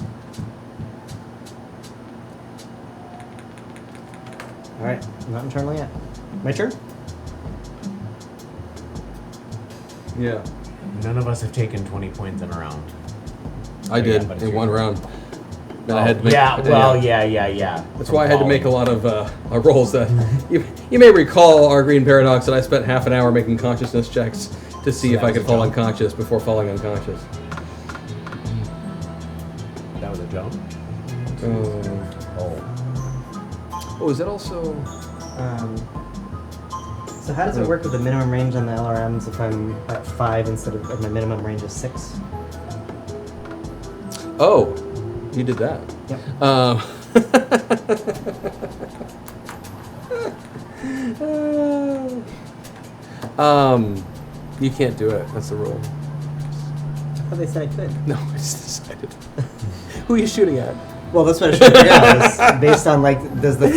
Alright, not internally yet. My turn? Yeah. None of us have taken 20 points in a round. I did but it's in your one turn. round. And I had to make, yeah. That's why I had to make a lot of rolls. That you may recall our green paradox, and I spent half an hour making consciousness checks to see if that I was could a fall jump. unconscious before falling unconscious. That was a jump. Oh, is that also? So how does it work with the minimum range on the LRMs if I'm at 5 instead of if my minimum range is 6? Oh, you did that. Yep. You can't do it. That's the rule. I thought they said I could. No, I just decided. Who are you shooting at? Well, that's what I should figure out. Is based on like, does the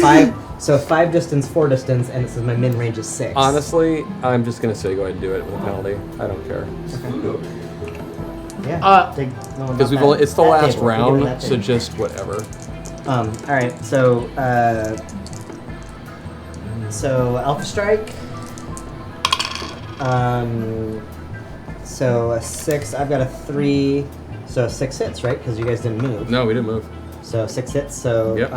5 distance, 4 distance, and it says my min range is 6. Honestly, I'm just gonna say go ahead and do it with a penalty. I don't care. Yeah. Because we've only, it's the last round, so just whatever. All right. So Alpha Strike. So a 6. I've got a 3. So 6 hits, right? Because you guys didn't move. No, we didn't move. So 6 hits. So Yep.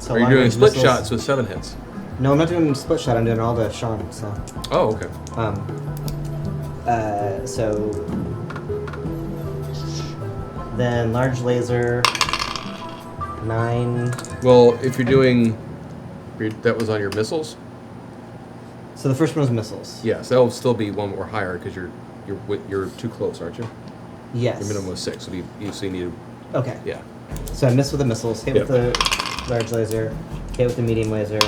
So Are you long doing range split missiles- shots with 7 hits? No, I'm not doing split shot. I'm doing all the Sean. So Oh, okay. so then large laser. 9. Well, if you're doing, that was on your missiles. So the first one was missiles. Yes, that'll still be one more higher because you're too close, aren't you? Yes. Your minimum was 6, so you need to, Okay. yeah. So I missed with the missiles, hit with Yep. the large laser, hit with the medium laser.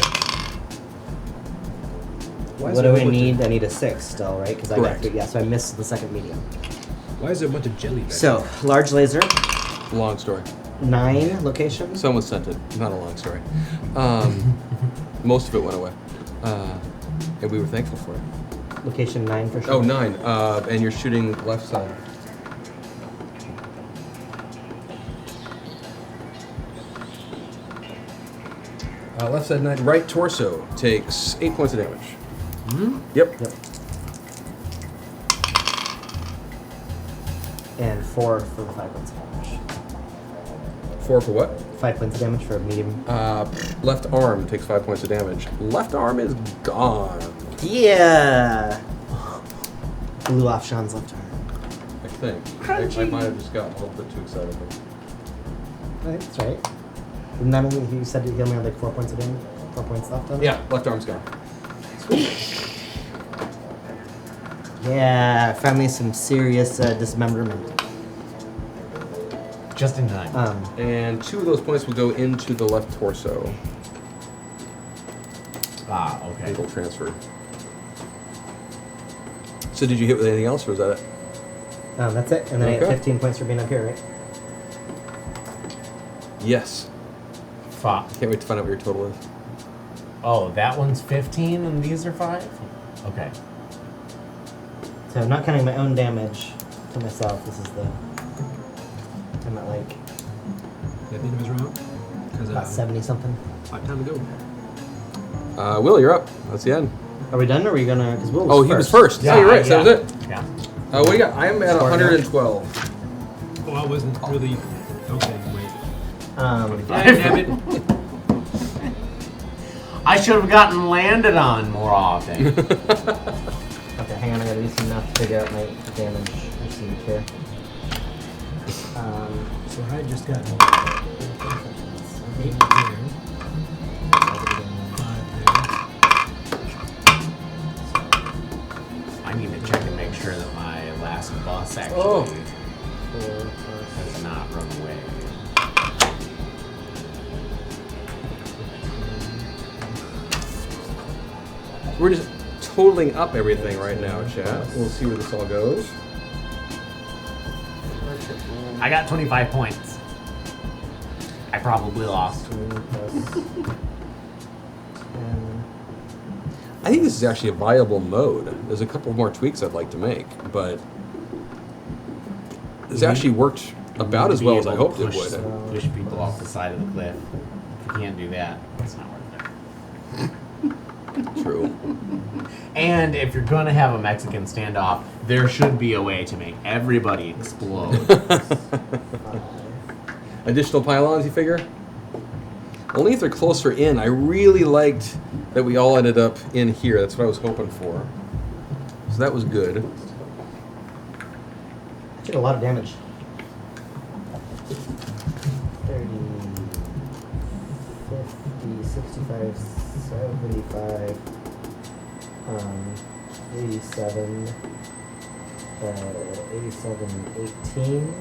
Why is What there do a I bunch of- need? I need a 6 still, right? Because I got Correct. 3. Yeah, so I missed the second medium. Why is there a bunch of jelly back So large laser, Long story. 9 locations. Someone sent it. Not a long story. Most of it went away, and we were thankful for it. Location 9 for sure. Oh, 9. And you're shooting left side. Left side 9. Right torso takes 8 points of damage. Yep. Yep. And 4 for the 5 points of damage. 4 for what? 5 points of damage for a medium. Left arm takes 5 points of damage. Left arm is gone. Yeah! Blew off Sean's left arm. I think. I might have just gotten a little bit too excited. I think that's right. And not only he said he only had like 4 points of damage, 4 points left on it. Yeah, left arm's gone. Yeah, finally some serious dismemberment. Just in time. And 2 of those points will go into the left torso. Okay. It'll transfer. So did you hit with anything else, or was that it? That's it. And then I Okay. get 15 points for being up here, right? Yes. Fuck. Can't wait to find out what your total is. Oh, that one's 15 and these are 5? Okay. So I'm not counting my own damage to myself. This is the... I'm at like At the end of his round? Because about 70 something. 5 time to go. Will, you're up. That's the end. Are we done, or are we gonna... Because Will was Oh, first. he was first. Yeah, you're right. So that was it. Yeah. What do you got? I'm at 112. Oh, I wasn't really. Okay, wait. Yeah, Damn it. I should have gotten landed on more often. Okay, hang on. I gotta do some math to figure out my damage received here. So I just got. 8 there. 5 I need to check and make sure that my last bus actually Oh. has not run away. We're just totaling up everything right now, chat. We'll see where this all goes. I got 25 points. I probably lost. 2 plus 10. I think this is actually a viable mode. There's a couple more tweaks I'd like to make, but this actually worked about as well as I hoped it would. Push people off the side of the cliff. If you can't do that, it's not worth it. True. And if you're gonna have a Mexican standoff, there should be a way to make everybody explode. Additional pylons, you figure? Only if they're closer in. I really liked that we all ended up in here. That's what I was hoping for. So that was good. I took a lot of damage. 30, 50, 65, 75, 87, 87, 18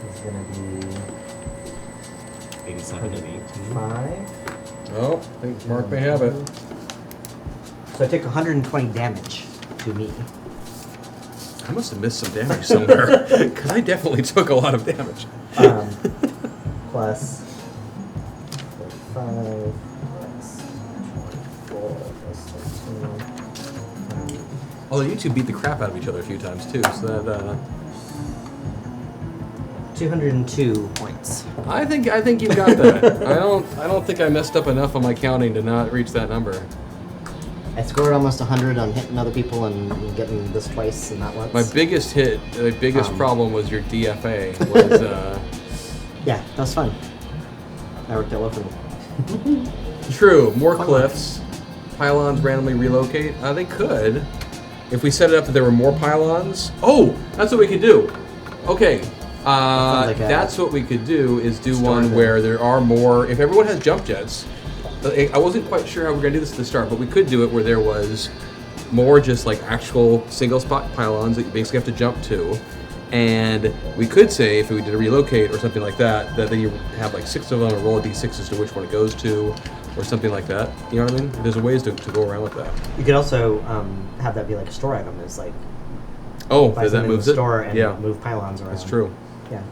is going to be 87 and 18. 5. Oh, I think Mark may have it. So I took 120 damage to me. I must have missed some damage somewhere, because I definitely took a lot of damage. Plus 35, plus 24, plus 13. Although you two beat the crap out of each other a few times too, so that 202 points. I think you've got that. I don't think I messed up enough on my counting to not reach that number. I scored almost 100 on hitting other people and getting this twice and that once. My biggest hit, the biggest problem was your DFA. Was Yeah, that was fun. That worked out well for me. true. More Fun cliffs. Pylons randomly relocate. They could. If we set it up that there were more pylons. Oh, that's what we could do. Okay. like That's what we could do is do Start one there. where there are more. If everyone has jump jets, I wasn't quite sure how we're gonna do this at the start, but we could do it where there was more just like actual single spot pylons that you basically have to jump to, and we could say if we did a relocate or something like that, that then you have like 6 of them and roll a d6 as to which one it goes to, or something like that. You know what I mean? There's ways to go around with that. You could also have that be like a store item. It's like Oh, buy that something in moves the it. store and Yeah, move pylons around. that's true. Yeah,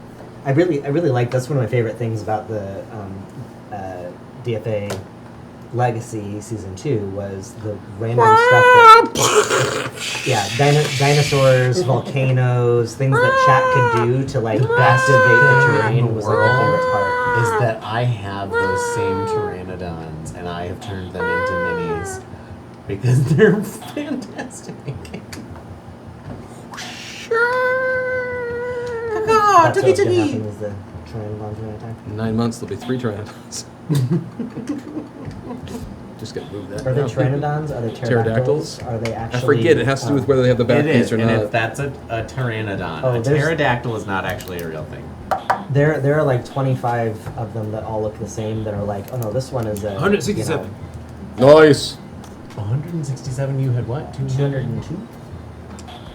I really like. That's one of my favorite things about the DFA Legacy Season 2 was the random stuff that dinosaurs, volcanoes, things that chat could do to like activate the terrain was like my favorite part. Is that I have those same pteranodons and I have turned them into minis because they're fantastic. That's what's gonna happen is the Pteranodon's gonna attack. In 9 months there'll be 3 pteranodons. Just get moved that. Are they now. pteranodons? Are they Pterodactyls? pterodactyls? Are they I actually? forget. It has to do with whether they have the back It piece is, or and not. if that's a pteranodon, Oh, a there's- pterodactyl is not actually a real thing. There are like 25 of them that all look the same. That are like, oh no, this one is a 167. Nice. 167. You had what? 202.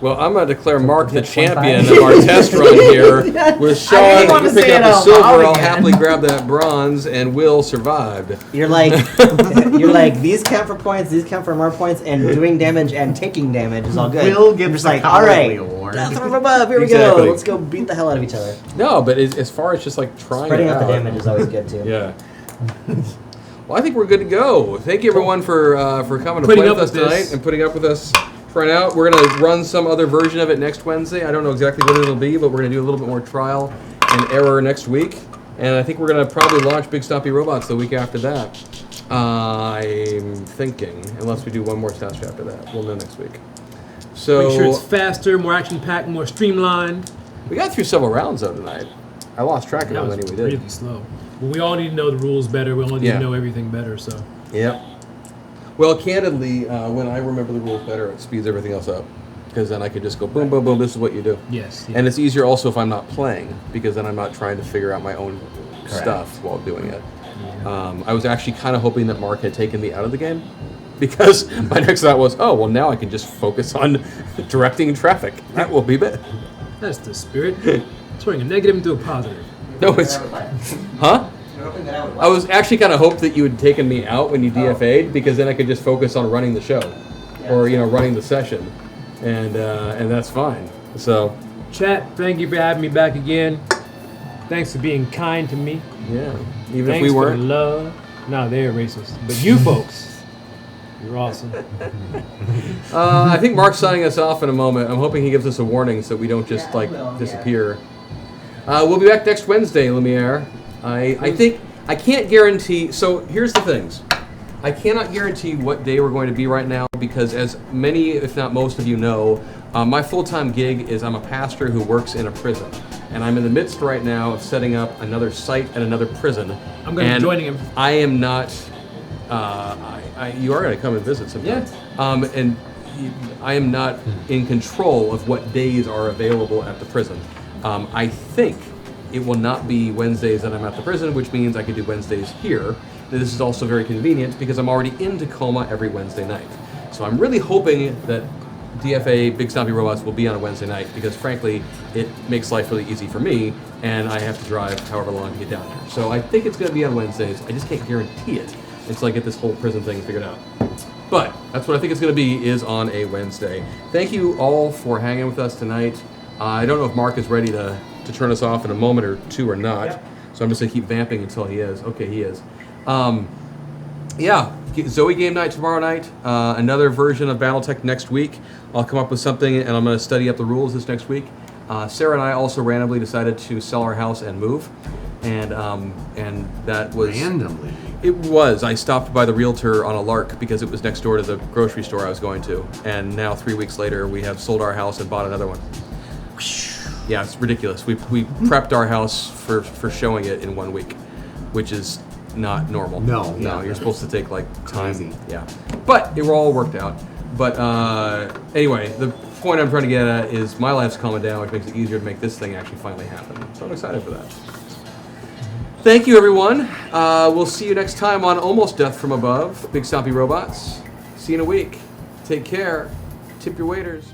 Well, I'm going to declare Mark the Get 25. champion of our test run here. With Sean, didn't want you to pick say up it the out silver. loud I'll again. happily grab that bronze, and Will survived. You're like, these count for points, these count for more points, and doing damage and taking damage is all good. Will gives I'm just the like, all cowardly right, award. death from above. Here we Exactly. go. Let's go beat the hell out of each other. No, but as far as just like trying Spreading it out the out, damage is always good too. Yeah. Well, I think we're good to go. Thank you everyone for coming to Putting play up with us with this. tonight and putting up with us trying out. We're gonna run some other version of it next Wednesday. I don't know exactly what it'll be, but we're gonna do a little bit more trial and error next week. And I think we're gonna probably launch Big Stompy Robots the week after that. I'm thinking, unless we do one more test after that, we'll know next week. So Make sure it's faster, more action-packed, more streamlined. we got through several rounds though tonight. I lost track of That how was many we did. really slow. Well, we all need to know the rules better. We all need Yeah. to know everything better. So Yep. Well, candidly, when I remember the rules better, it speeds everything else up. Because then I could just go boom, boom, boom, this is what you do. yes. And it's easier also if I'm not playing, because then I'm not trying to figure out my own stuff while doing it. I was actually kind of hoping that Mark had taken me out of the game, because my next thought was, oh, well, now I can just focus on directing traffic. That will be better. That's the spirit. Turning a negative into a positive. No, it's... Huh? You're hoping that I would I was actually kind of hoped that you had taken me out when you DFA'd, because then I could just focus on running the show, or running the session, and that's fine. So, Chat, thank you for having me back again. Thanks for being kind to me. yeah, even Thanks if we for weren't. love. No, they're racist. But you folks, you're awesome. I think Mark's signing us off in a moment. I'm hoping he gives us a warning so we don't just Yeah, I will, disappear. We'll be back next Wednesday, Lumiere. I think I can't guarantee. So here's the things. I cannot guarantee what day we're going to be right now, because as many, if not most of you know, my full-time gig is I'm a pastor who works in a prison. And I'm in the midst right now of setting up another site at another prison. I'm going to be joining him. I am not. You are going to come and visit sometime. Yeah. And I am not in control of what days are available at the prison. I think it will not be Wednesdays that I'm at the prison, which means I could do Wednesdays here. This is also very convenient because I'm already in Tacoma every Wednesday night. So I'm really hoping that DFA Big Stompy Robots will be on a Wednesday night, because frankly, it makes life really easy for me, and I have to drive however long to get down here. So I think it's going to be on Wednesdays. I just can't guarantee it until I get this whole prison thing figured out. But that's what I think it's going to be, is on a Wednesday. Thank you all for hanging with us tonight. I don't know if Mark is ready to turn us off in a moment or two or not. Yep. So I'm just going to keep vamping until he is. Okay, he is. Yeah, Zoe game night tomorrow night. Another version of BattleTech next week. I'll come up with something, and I'm going to study up the rules this next week. Sarah and I also randomly decided to sell our house and move, and that was Randomly. It was. I stopped by the realtor on a lark because it was next door to the grocery store I was going to, and now 3 weeks later we have sold our house and bought another one. Yeah, it's ridiculous. We prepped our house for showing it in 1 week, which is not normal. No, No, yeah. you're supposed to take like time. Crazy. Yeah. But it all worked out. But anyway, the point I'm trying to get at is my life's calming down, which makes it easier to make this thing actually finally happen. So I'm excited for that. Thank you, everyone. We'll see you next time on Almost Death from Above, Big Stompy Robots. See you in a week. Take care. Tip your waiters.